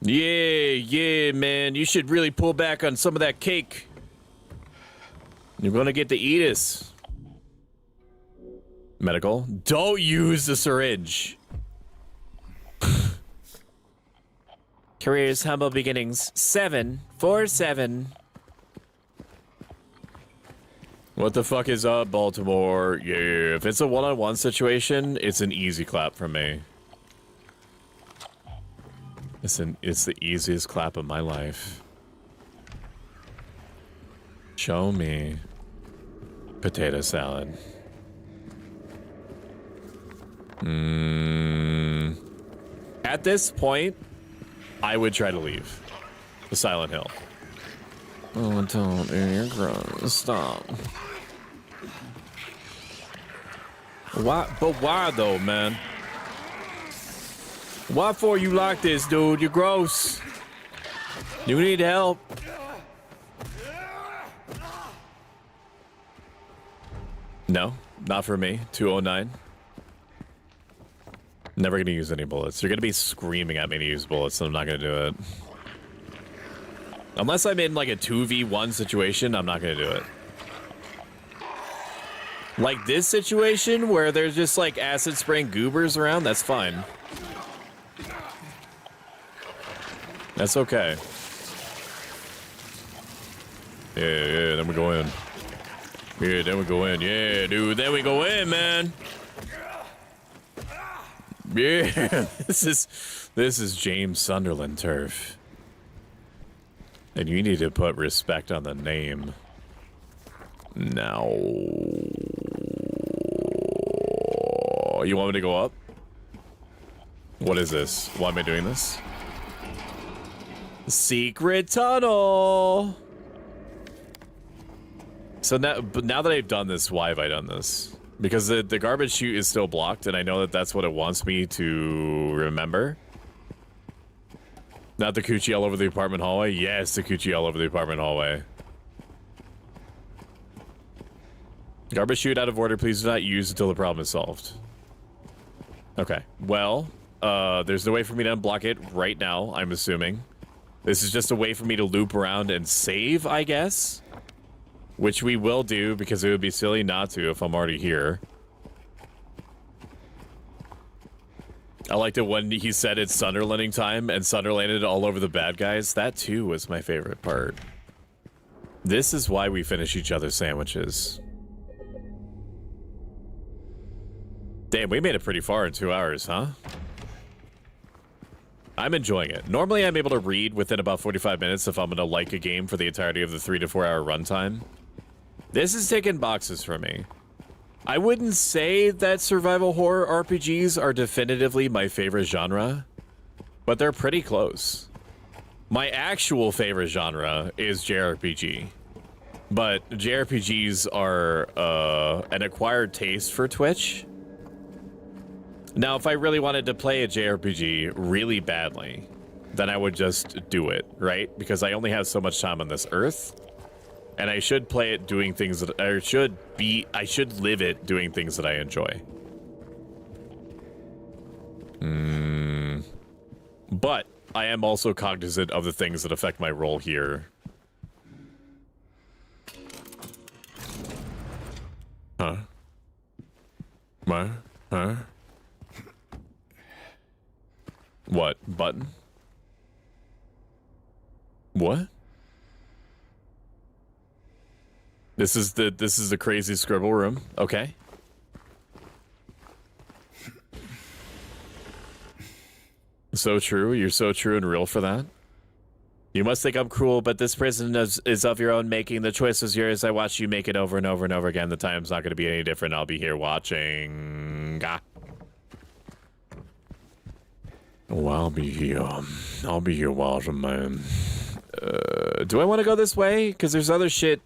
Yeah, man. You should really pull back on some of that cake. You're gonna get to eat us. Medical. Don't use the syringe. Careers, humble beginnings. 747. What the fuck is up, Baltimore? Yeah, if it's a one-on-one situation, it's an easy clap from me. It's the easiest clap of my life. Show me potato salad. At this point, I would try to leave the Silent Hill. Oh, don't, you're gross. Stop. Why? But why though, man? Why for you like this, dude? You're gross. You need help. No, not for me. 209. Never gonna use any bullets. You're gonna be screaming at me to use bullets, and I'm not gonna do it. Unless I'm in like a 2v1 situation, I'm not gonna do it. Like this situation where there's just like acid spraying goobers around, that's fine. That's okay. Yeah, then we go in. Yeah, then we go in. Yeah, dude, then we go in, man. Yeah, this is James Sunderland turf. And you need to put respect on the name. Now. You want me to go up? What is this? Why am I doing this? Secret tunnel! So now that I've done this, why have I done this? Because the garbage chute is still blocked, and I know that that's what it wants me to remember. Not the coochie all over the apartment hallway? Yes, the coochie all over the apartment hallway. Garbage chute out of order. Please do not use until the problem is solved. Okay. Well, there's no way for me to unblock it right now, I'm assuming. This is just a way for me to loop around and save, I guess. Which we will do, because it would be silly not to if I'm already here. I liked it when he said it's Sunderlanding time and Sunderlanded all over the bad guys. That too was my favorite part. This is why we finish each other's sandwiches. Damn, we made it pretty far in 2 hours, huh? I'm enjoying it. Normally I'm able to read within about 45 minutes if I'm gonna like a game for the entirety of the 3 to 4 hour runtime. This is ticking boxes for me. I wouldn't say that survival horror RPGs are definitively my favorite genre, but they're pretty close. My actual favorite genre is JRPG, but JRPGs are an acquired taste for Twitch. Now, if I really wanted to play a JRPG really badly, then I would just do it, right? Because I only have so much time on this earth. And I should play it doing things that I should live it doing things that I enjoy. But I am also cognizant of the things that affect my role here. Huh? What? Huh? What? Button? What? This is the crazy scribble room. Okay. So true. You're so true and real for that. You must think I'm cruel, but this prison is of your own making. The choice is yours. I watch you make it over and over and over again. The time's not going to be any different. I'll be here watching. Oh, I'll be here. I'll be here watching, man. Do I want to go this way? Because there's other shit.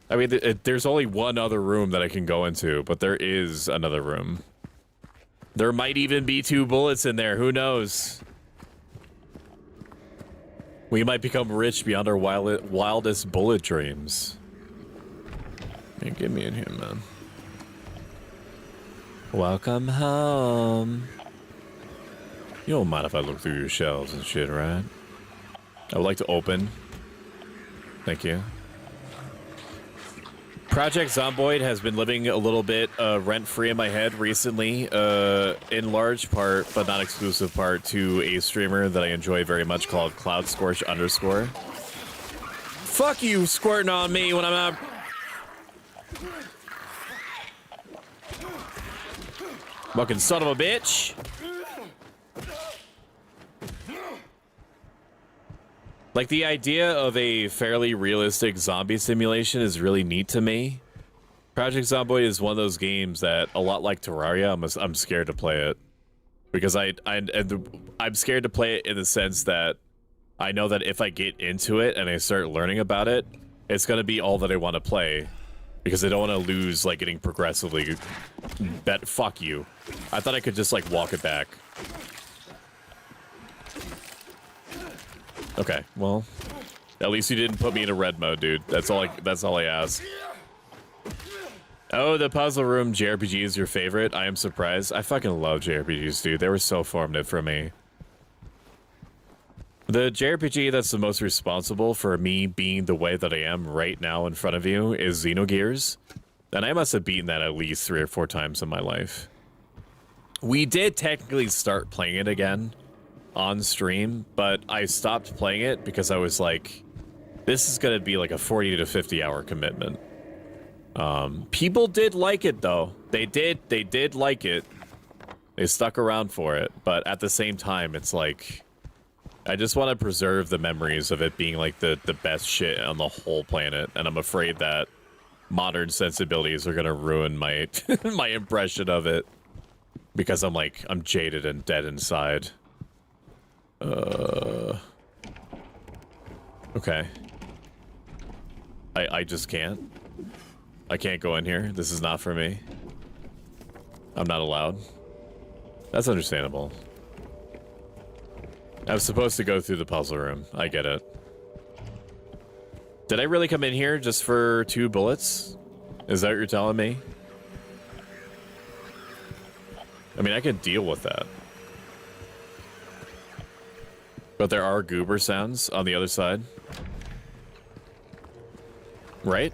I mean, there's only one other room that I can go into, but there is another room. There might even be 2 bullets in there. Who knows? We might become rich beyond our wildest bullet dreams. Hey, get me in here, man. Welcome home. You don't mind if I look through your shelves and shit, right? I would like to open. Thank you. Project Zomboid has been living a little bit rent-free in my head recently, in large part, but not exclusive part, to a streamer that I enjoy very much called CloudScorch_. Fuck you squirting on me when I'm not... Fucking son of a bitch. Like, the idea of a fairly realistic zombie simulation is really neat to me. Project Zomboid is one of those games that, a lot like Terraria, I'm scared to play it. Because I'm scared to play it in the sense that I know that if I get into it and I start learning about it, it's going to be all that I want to play. Because I don't want to lose, like, getting progressively... Fuck you. I thought I could just, like, walk it back. Okay, well, at least you didn't put me in a red mode, dude. That's all I ask. Oh, the puzzle room JRPG is your favorite? I am surprised. I fucking love JRPGs, dude. They were so formative for me. The JRPG that's the most responsible for me being the way that I am right now in front of you is Xenogears. And I must have beaten that at least 3 or 4 times in my life. We did technically start playing it again on stream, but I stopped playing it because I was like, this is gonna be like a 40 to 50 hour commitment. People did like it though. They did like it. They stuck around for it, but at the same time, it's like, I just want to preserve the memories of it being like the best shit on the whole planet, and I'm afraid that modern sensibilities are gonna ruin my my impression of it because I'm jaded and dead inside. Okay. I just can't. I can't go in here. This is not for me. I'm not allowed. That's understandable. I was supposed to go through the puzzle room. I get it. Did I really come in here just for 2 bullets? Is that what you're telling me? I mean, I can deal with that. But there are goober sounds on the other side. Right?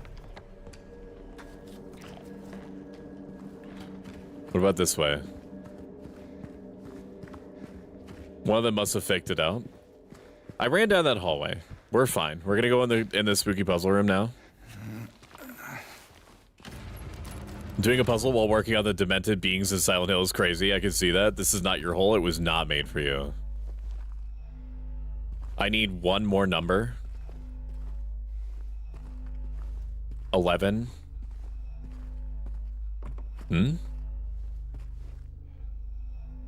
What about this way? One of them must have faked it out. I ran down that hallway. We're fine. We're gonna go in the spooky puzzle room now. Doing a puzzle while working on the demented beings in Silent Hill is crazy. I can see that. This is not your hole. It was not made for you. I need one more number. 11.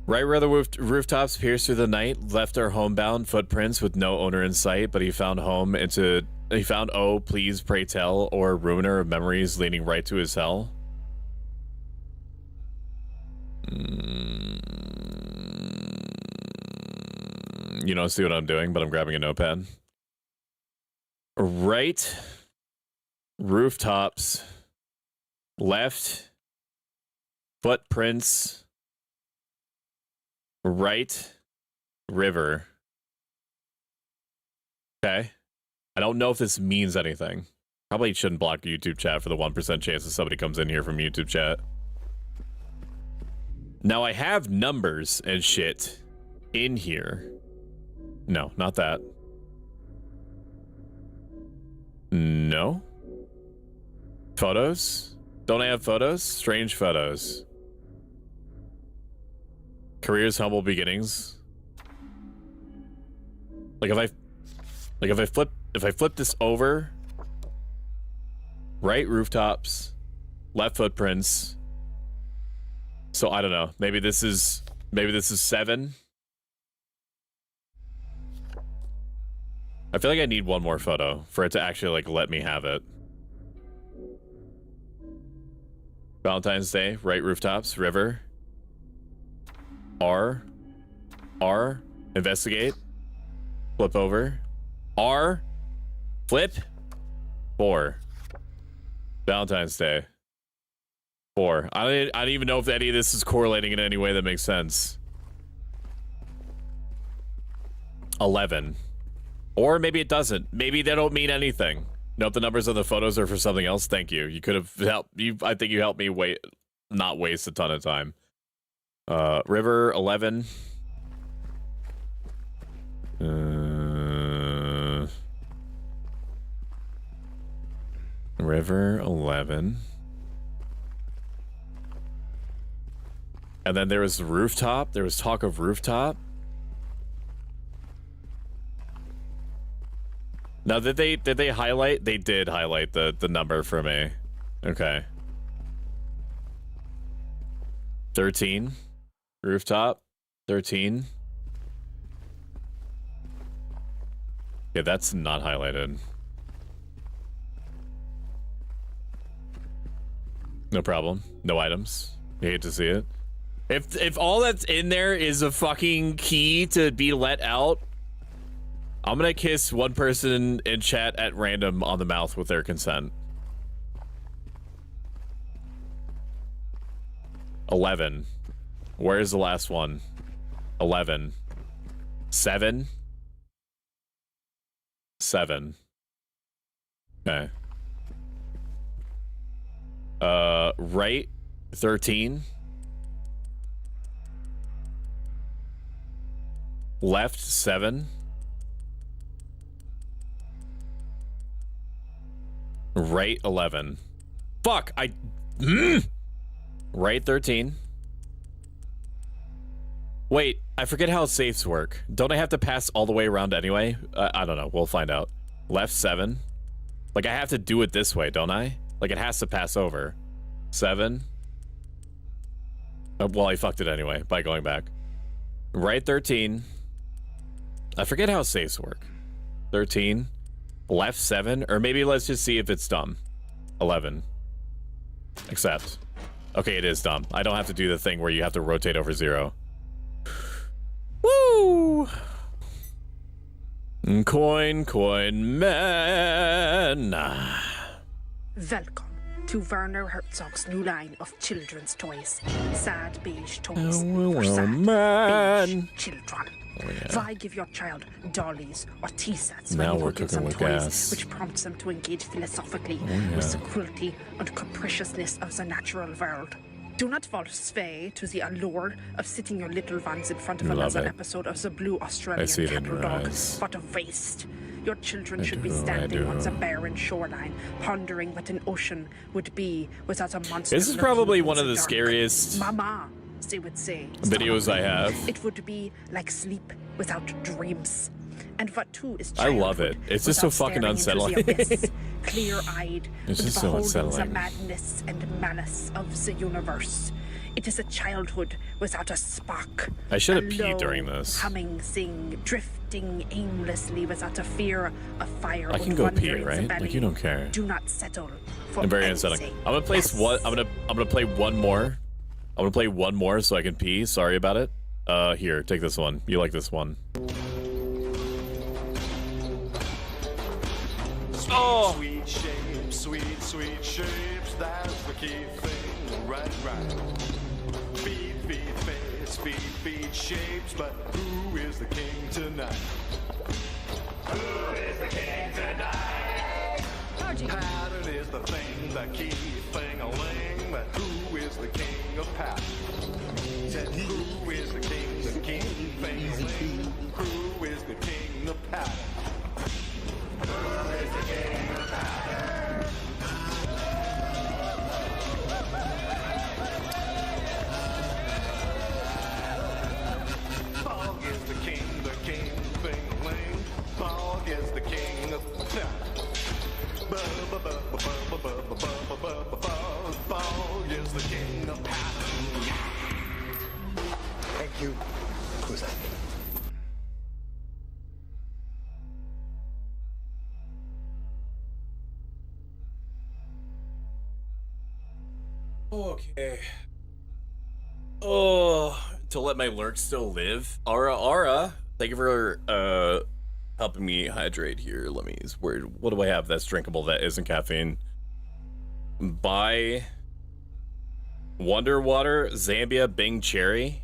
Right where the rooftops pierced through the night, left our homebound footprints with no owner in sight, but he found oh, please pray tell, or ruiner of memories leading right to his hell. You don't see what I'm doing, but I'm grabbing a notepad. Right. Rooftops. Left. Footprints. Right. River. Okay. I don't know if this means anything. Probably shouldn't block YouTube chat for the 1% chance that somebody comes in here from YouTube chat. Now I have numbers and shit in here. No, not that. No. Photos? Don't I have photos? Strange photos. Career's humble beginnings. Like if I flip this over, right rooftops, left footprints. So I don't know. Maybe this is 7. I feel like I need one more photo for it to actually like let me have it. Valentine's Day, right rooftops, river. R, investigate, flip over, R, flip, 4. Valentine's Day, 4. I don't even know if any of this is correlating in any way that makes sense. 11. Or maybe it doesn't. Maybe they don't mean anything. Nope, the numbers on the photos are for something else. Thank you. You could have helped. I think you helped me not waste a ton of time. River 11. River 11. And then there was the rooftop. There was talk of rooftop. Now, did they highlight? They did highlight the number for me. Okay. 13. Rooftop. 13. Yeah, that's not highlighted. No problem. No items. You hate to see it. If all that's in there is a fucking key to be let out, I'm gonna kiss one person in chat at random on the mouth with their consent. 11. Where's the last one? 11. 7. 7. Okay. Right. 13. Left. 7. Right 11. Fuck, Right 13. Wait, I forget how safes work. Don't I have to pass all the way around anyway? I don't know, we'll find out. Left 7. Like I have to do it this way, don't I? Like it has to pass over. 7. Well, I fucked it anyway by going back. Right 13. I forget how safes work. 13. Left 7, or maybe let's just see if it's dumb. 11. Accept. Okay, it is dumb. I don't have to do the thing where you have to rotate over 0. Woo! Coin man. Welcome to Werner Herzog's new line of children's toys. Sad beige toys for sad beige children. Oh, yeah. Why give your child dollies or tea sets Now when you we're can give cooking them with toys gas. which prompts them to engage philosophically yeah. with the cruelty and capriciousness of the natural world? Do not fall sway to the allure of sitting your little ones in front of Love another it. episode of the Blue Australian I see it in Cattle your Dog. eyes. What a waste. Your children should be do, I standing on do. the barren shoreline, pondering what an ocean would be without a monster. This is lurking probably in one of the dark. scariest Mama, they would say. videos I have. It would be like sleep without dreams. And what too is I love it. childhood It's just so without fucking staring into unsettling. the abyss, clear-eyed, It's and just so beholding the unsettling. madness and malice of the universe. It is a childhood without a spark. I should have a peed low, during this. humming thing, drifting aimlessly without a fear of fire. I can and go wonder pee, in the right? belly. Like, you don't care. Do not settle for I'm very anything unsettling. I'm gonna place less. one. I'm gonna play one more. I'm gonna play one more so I can pee. Sorry about it. Here, take this one. You like this one? Oh. Sweet shapes, sweet shapes. That's the key thing. Right. Feed shapes. But who is the king tonight? Who is the king tonight? Pattern is the thing, the key thing-a-ling. But who is the king of pattern? Said who is the king thing-a-ling? Who is the king of pattern? Who is the king of pattern? Bog is the king thing-a-ling. Bog is the king of pattern. Bog is the king of pattern. Thank you. Who's that? Okay. Oh, to let my lurk still live. Ara, thank you for helping me hydrate here. Let me. What do I have that's drinkable that isn't caffeine? Buy Wonder Water, Zambia, Bing Cherry.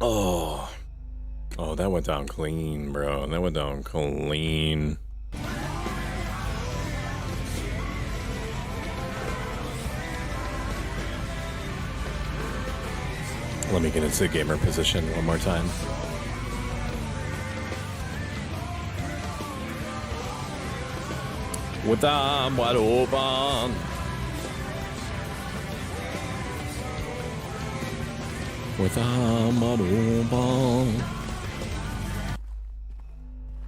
Oh, that went down clean, bro. That went down clean. Let me get into gamer position one more time. With arm wide open. With arm wide open.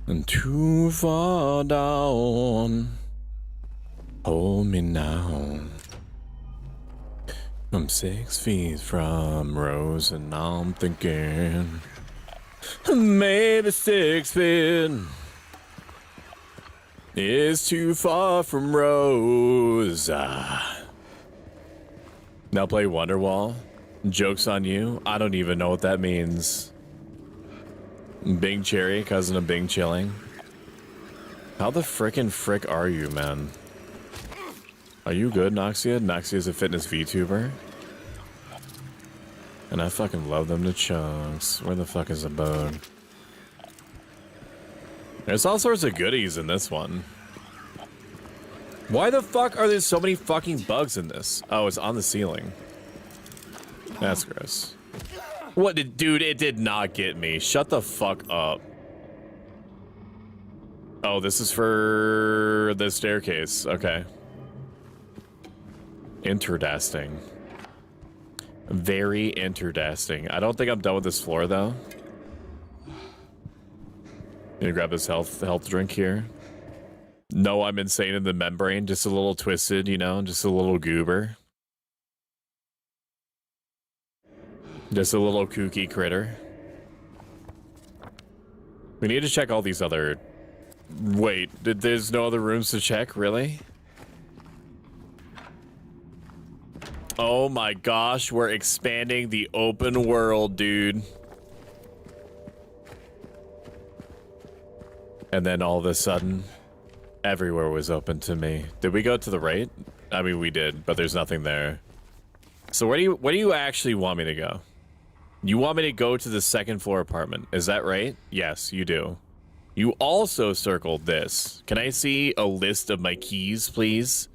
And too far down. Hold me now. I'm 6 feet from Rose, and I'm thinking maybe 6 feet is too far from Rose. Now play Wonderwall. Joke's on you. I don't even know what that means. Bing Cherry, cousin of Bing Chilling. How the frick are you, man? Are you good, Noxia? Noxia's a fitness VTuber. And I fucking love them to chunks. Where the fuck is the bone? There's all sorts of goodies in this one. Why the fuck are there so many fucking bugs in this? Oh, it's on the ceiling. That's gross. What did, dude, it did not get me. Shut the fuck up. Oh, this is for the staircase. Okay. Interdasting. Very interdasting. I don't think I'm done with this floor though. Gonna grab this health drink here. No, I'm insane in the membrane. Just a little twisted, you know, just a little goober. Just a little kooky critter. We need to check all these other Wait, there's no other rooms to check, really? Oh my gosh, we're expanding the open world, dude. And then all of a sudden, everywhere was open to me. Did we go to the right? I mean, we did, but there's nothing there. So where do you actually want me to go? You want me to go to the second floor apartment, is that right? Yes, you do. You also circled this. Can I see a list of my keys, please?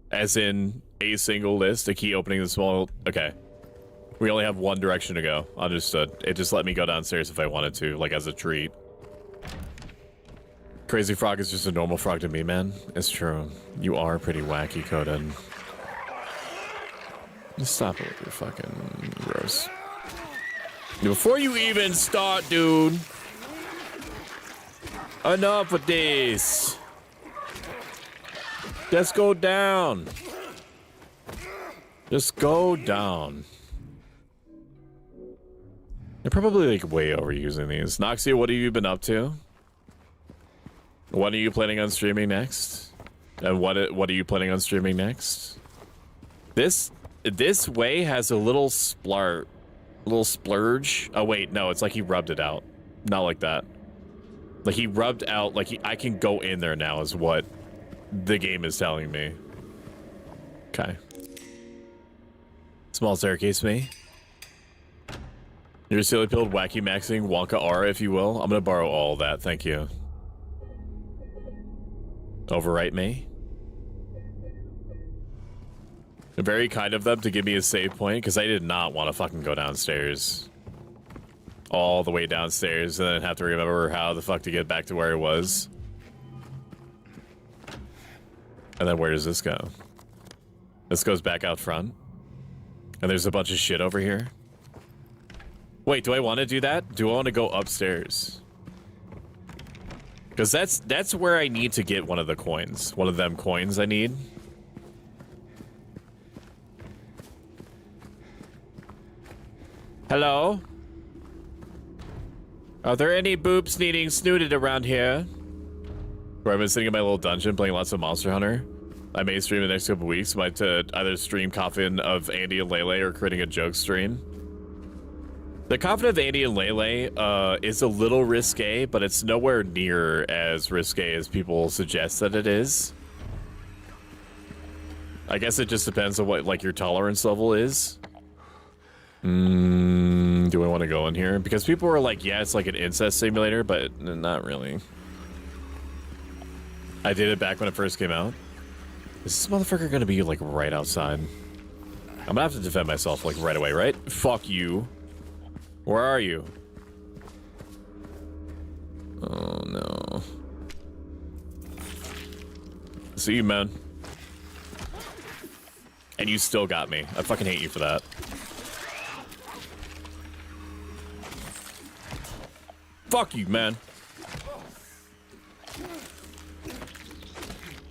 As in a single list, a key opening the small... Okay. We only have one direction to go. Understood. It just let me go downstairs if I wanted to, like as a treat. Crazy Frog is just a normal frog to me, man. It's true. You are pretty wacky, Coden. Just stop it with your fucking gross. Before you even start, dude. Enough with this. Just go down. Just go down. They're probably like way overusing these. Noxia, what have you been up to? When are you planning on streaming next? And what are you planning on streaming next? This way has a little splurge. Oh wait, no, it's like he rubbed it out. Not like that. Like he rubbed out, like I can go in there now is what the game is telling me. Okay. Small staircase me. You're silly pilled, wacky maxing, Wonka R, if you will. I'm gonna borrow all that, thank you. Overwrite me. Very kind of them to give me a save point, because I did not want to fucking go downstairs. All the way downstairs, and then have to remember how the fuck to get back to where it was. And then where does this go? This goes back out front. And there's a bunch of shit over here. Wait, do I want to do that? Do I want to go upstairs? Because that's where I need to get one of the coins. One of them coins I need. Hello? Are there any boobs needing snooted around here? Where I've been sitting in my little dungeon playing lots of Monster Hunter. I may stream the next couple weeks. Might either stream Coffin of Andy and Lele or creating a joke stream. The Coffin of Andy and Lele is a little risque, but it's nowhere near as risque as people suggest that it is. I guess it just depends on what like your tolerance level is. Do I want to go in here? Because people were like, yeah, it's like an incest simulator, but not really. I did it back when it first came out. Is this motherfucker gonna be like right outside? I'm gonna have to defend myself like right away, right? Fuck you. Where are you? Oh no. See you, man. And you still got me. I fucking hate you for that. Fuck you, man.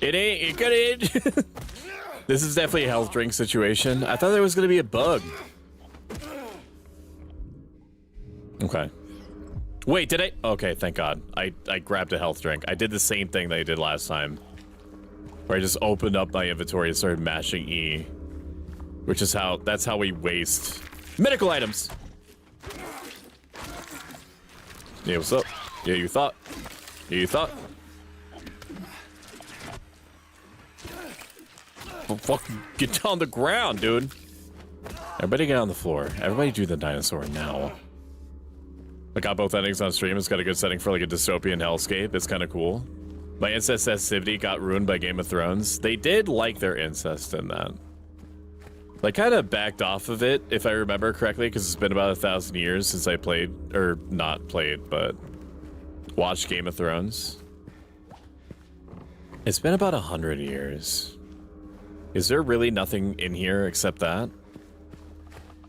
It could. This is definitely a health drink situation. I thought there was gonna be a bug. Okay. Wait, did I? Okay, thank God. I grabbed a health drink. I did the same thing that I did last time. Where I just opened up my inventory and started mashing E. Which is that's how we waste medical items. Yeah, what's up? Yeah, you thought. Yeah, you thought. Oh, fucking get down the ground, dude. Everybody get on the floor. Everybody do the dinosaur now. I got both endings on stream. It's got a good setting for like a dystopian hellscape. It's kind of cool. My incest sensitivity got ruined by Game of Thrones. They did like their incest in that. They kind of backed off of it, if I remember correctly, because it's been about 1,000 years since I played, or not played, but watched Game of Thrones. It's been about 100 years. Is there really nothing in here except that?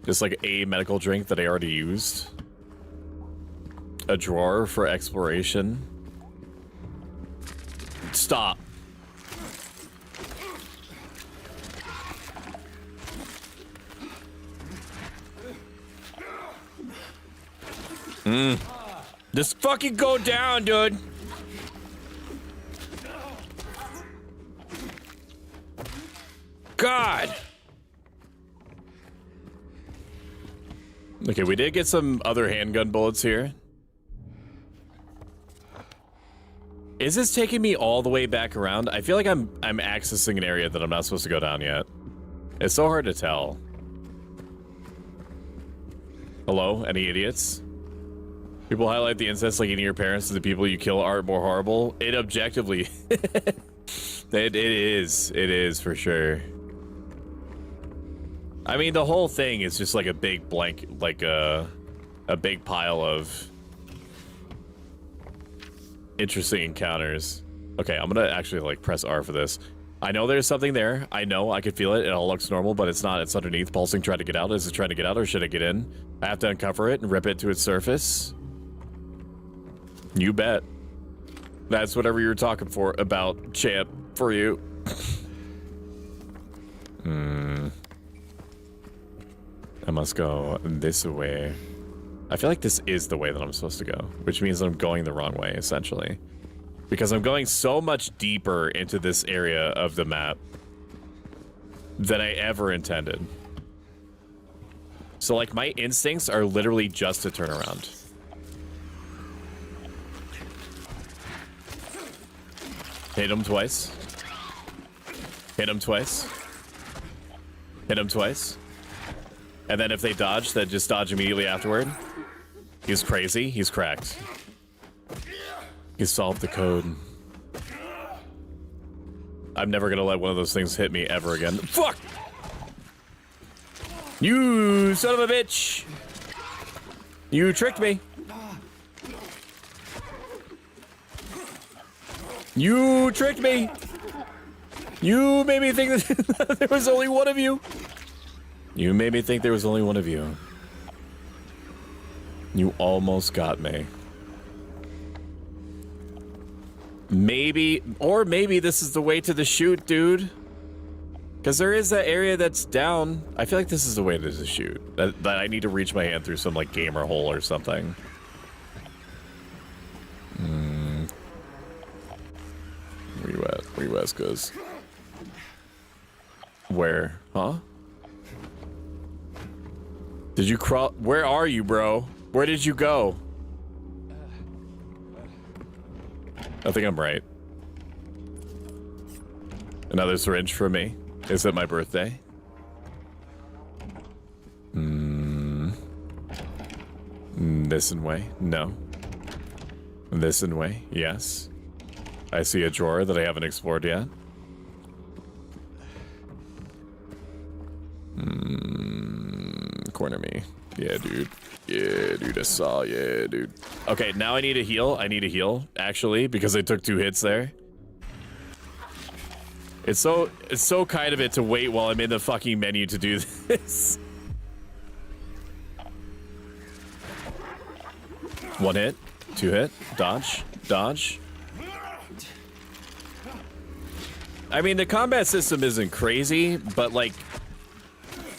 Just like a medical drink that I already used? A drawer for exploration? Stop. Just fucking go down, dude. God! Okay, we did get some other handgun bullets here. Is this taking me all the way back around? I feel like I'm accessing an area that I'm not supposed to go down yet. It's so hard to tell. Hello? Any idiots? People highlight the incest like eating your parents and the people you kill aren't more horrible. It objectively... it is for sure. I mean, the whole thing is just like a big blank, like a big pile of interesting encounters. Okay, I'm gonna actually like press R for this. I know there's something there. I know, I can feel it. It all looks normal, but it's not. It's underneath. Pulsing, trying to get out. Is it trying to get out or should it get in? I have to uncover it and rip it to its surface. You bet. That's whatever you were talking about, champ, for you. I must go this way. I feel like this is the way that I'm supposed to go, which means I'm going the wrong way, essentially. Because I'm going so much deeper into this area of the map than I ever intended. So, like, my instincts are literally just to turn around. Hit him twice. Hit him twice. Hit him twice. And then if they dodge, then just dodge immediately afterward. He's crazy. He's cracked. He solved the code. I'm never gonna let one of those things hit me ever again. Fuck! You son of a bitch! You tricked me. You tricked me. You made me think that there was only one of you. You made me think there was only one of you. You almost got me. Maybe, or maybe this is the way to the chute, dude. Because there is that area that's down. I feel like this is the way to the chute. That I need to reach my hand through some, like, gamer hole or something. Where you at? Where you at, cuz? Where? Huh? Did you crawl? Where are you, bro? Where did you go? I think I'm right. Another syringe for me. Is it my birthday? This in way? No. This in way? Yes. I see a drawer that I haven't explored yet. Corner me. Yeah, dude. Yeah, dude, I saw. Yeah, dude. Okay, now I need a heal. I need a heal, actually, because I took 2 hits there. It's so kind of it to wait while I'm in the fucking menu to do this. 1 hit, 2 hit, dodge, dodge. I mean, the combat system isn't crazy, but like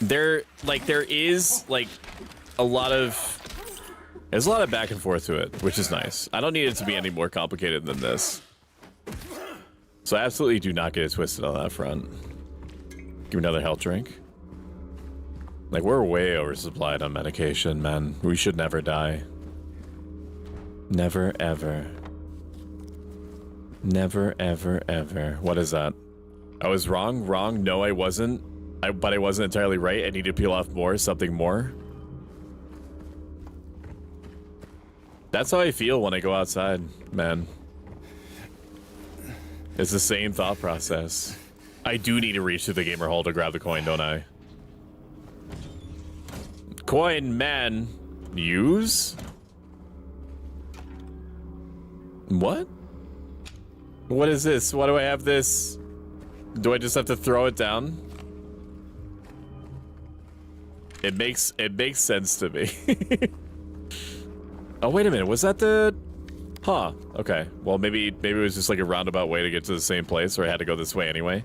there is like there's a lot of back and forth to it, which is nice. I don't need it to be any more complicated than this. So I absolutely do not get it twisted on that front. Give me another health drink. Like, we're way oversupplied on medication, man. We should never die. Never, ever. Never, ever, ever. What is that? I was wrong? Wrong? No, I wasn't. But I wasn't entirely right. I need to peel off more. Something more. That's how I feel when I go outside, man. It's the same thought process. I do need to reach to the gamer hole to grab the coin, don't I? Coin, man. Use? What? What is this? Why do I have this? Do I just have to throw it down? It makes sense to me. Oh, wait a minute. Was that the... Huh. Okay. Well, maybe it was just like a roundabout way to get to the same place, or I had to go this way anyway.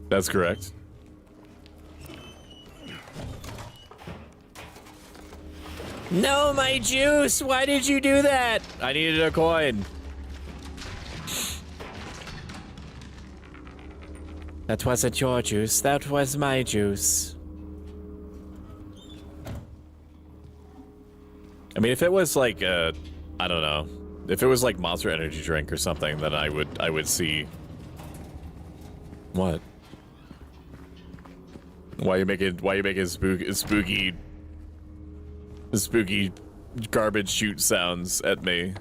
That's correct. No, my juice! Why did you do that? I needed a coin. That wasn't your juice. That was my juice. I mean, if it was like I don't know, if it was like Monster Energy drink or something, then I would see. What? Why you making spooky garbage shoot sounds at me?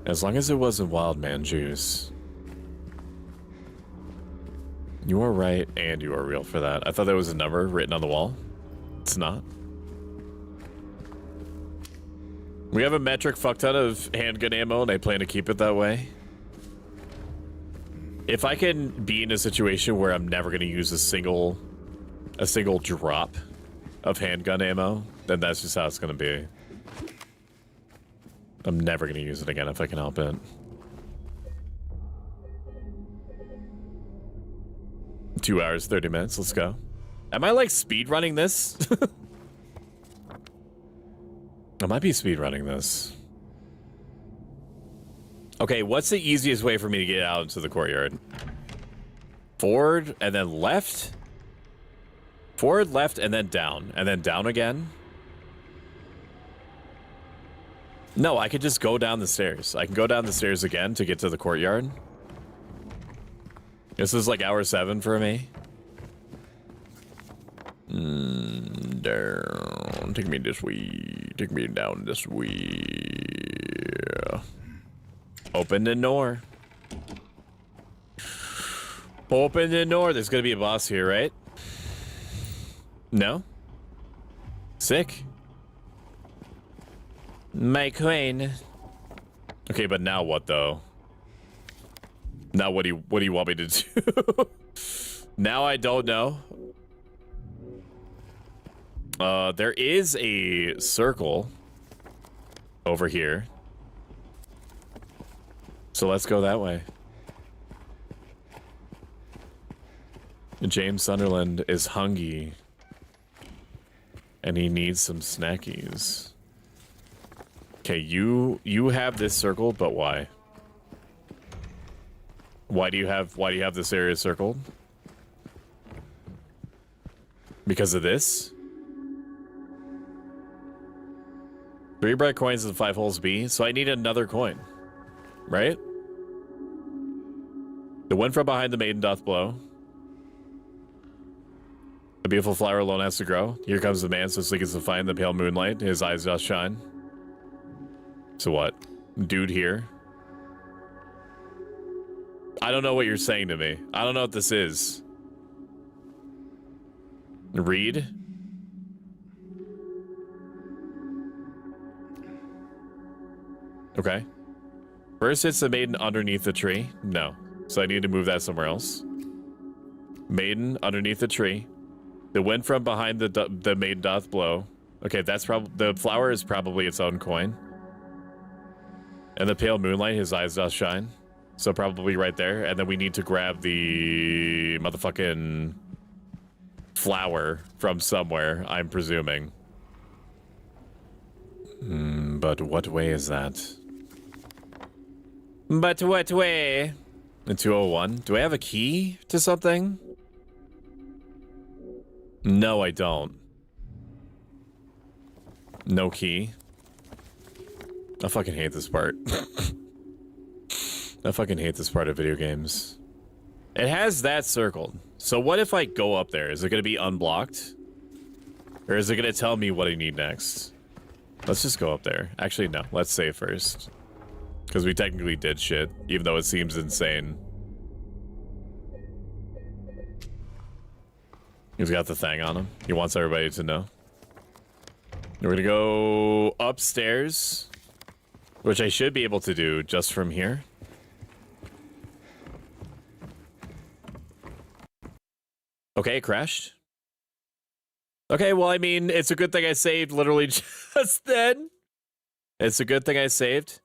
As long as it wasn't Wild Man juice. You are right, and you are real for that. I thought that was a number written on the wall. It's not. We have a metric fuck ton of handgun ammo, and I plan to keep it that way. If I can be in a situation where I'm never going to use a single drop of handgun ammo, then that's just how it's going to be. I'm never going to use it again if I can help it. 2 hours, 30 minutes. Let's go. Am I like speed running this? I might be speed running this. Okay, what's the easiest way for me to get out into the courtyard? Forward and then left? Forward, left, and then down again? No, I could just go down the stairs. I can go down the stairs again to get to the courtyard. This is like hour 7 for me. Down. Take me this way. Take me down this way. Open the door. Open the door. There's gonna be a boss here, right? No? Sick. My queen. Okay, but now what though? Now what do you want me to do? Now I don't know. There is a circle over here. So let's go that way. James Sunderland is hungry. And he needs some snackies. Okay, you have this circle, but why? Why do you have this area circled? Because of this? 3 bright coins and 5 holes B, so I need another coin. Right? The wind from behind the maiden doth blow. The beautiful flower alone has to grow. Here comes the man, so sleek as to find the pale moonlight. His eyes doth shine. So what? Dude here? I don't know what you're saying to me. I don't know what this is. Read? Okay. First hits the maiden underneath the tree. No. So I need to move that somewhere else. Maiden underneath the tree. The wind from behind the maiden doth blow. Okay, that's probably... The flower is probably its own coin. And the pale moonlight, his eyes doth shine. So probably right there. And then we need to grab the motherfucking flower from somewhere, I'm presuming. But what way is that? But what way? In 201. Do I have a key to something? No, I don't. No key. I fucking hate this part. I fucking hate this part of video games. It has that circled. So what if I go up there? Is it going to be unblocked? Or is it going to tell me what I need next? Let's just go up there. Actually, no. Let's save first. Because we technically did shit, even though it seems insane. He's got the thing on him. He wants everybody to know. We're going to go upstairs, which I should be able to do just from here. Okay, it crashed. Okay, well, I mean, it's a good thing I saved literally just then. It's a good thing I saved.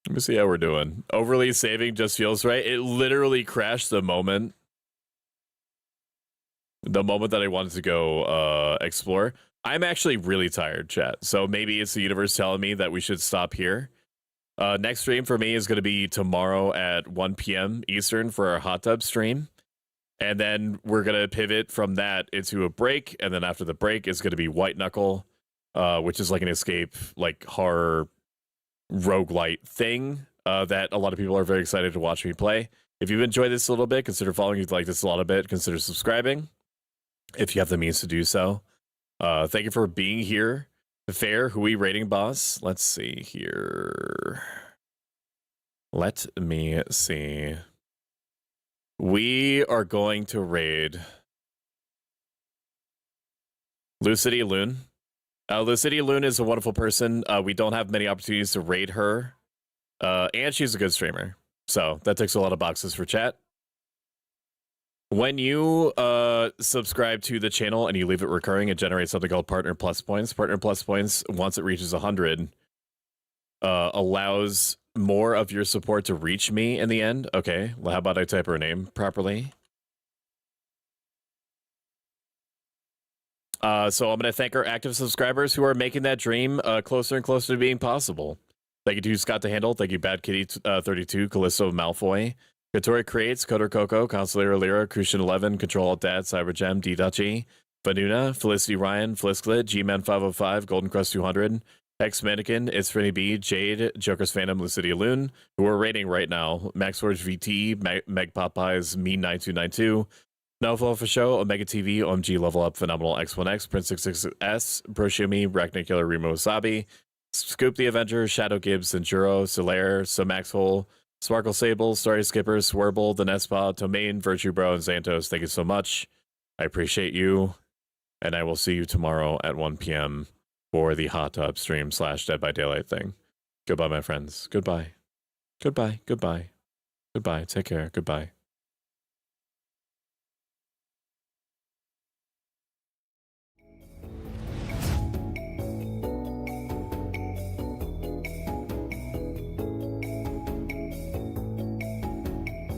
Let me see how we're doing. Overly saving just feels right. It literally crashed the moment that I wanted to go explore. I'm actually really tired, chat. So maybe it's the universe telling me that we should stop here Next stream for me is going to be tomorrow at 1 p.m. Eastern for our hot tub stream. And then we're going to pivot from that into a break. And then after the break is going to be White Knuckle, which is like an escape, like horror roguelite thing that a lot of people are very excited to watch me play. If you've enjoyed this a little bit, consider following. If you like this a little bit, consider subscribing if you have the means to do so. Thank you for being here. Fair, Hui rating boss. Let's see here. Let me see. We are going to raid Lucidity Loon. Lucidity Loon is a wonderful person. We don't have many opportunities to raid her. And she's a good streamer. So that ticks a lot of boxes for chat. When you subscribe to the channel and you leave it recurring, it generates something called Partner Plus Points. Partner Plus Points, once it reaches 100, allows more of your support to reach me in the end. Okay, well, how about I type her name properly? So I'm going to thank our active subscribers who are making that dream closer and closer to being possible. Thank you to Scott the Handle. Thank you, Bad Kitty 32, Callisto Malfoy, Katori Creates, Coder Coco, Consuelator Lyra, Crucian 11, Control Alt Dad, Cybergem, D.G, Vanuna, Felicity Ryan, Flisklet, G-Man 505, Golden Crust 200, Hex Mannequin, It's Frinny B, Jade, Joker's Phantom, Lucidia Loon, who are rating right now, Max Forge VT, Meg Popeyes, Me 9292, Snowfall for Show, Omega TV, OMG Level Up, Phenomenal X1X, Prince 66S, Proshumi, Racknicular, Remo Wasabi, Scoop the Avenger, Shadow Gibbs, Centuro, Solaire, Somax Hole, Sparkle Sable, Starry Skipper, Swerble, The Nespa, Tomaine, Virtue Bro, and Xantos. Thank you so much. I appreciate you. And I will see you tomorrow at 1 p.m. for the hot tub stream / Dead by Daylight thing. Goodbye, my friends. Goodbye. Goodbye. Goodbye. Goodbye. Take care. Goodbye.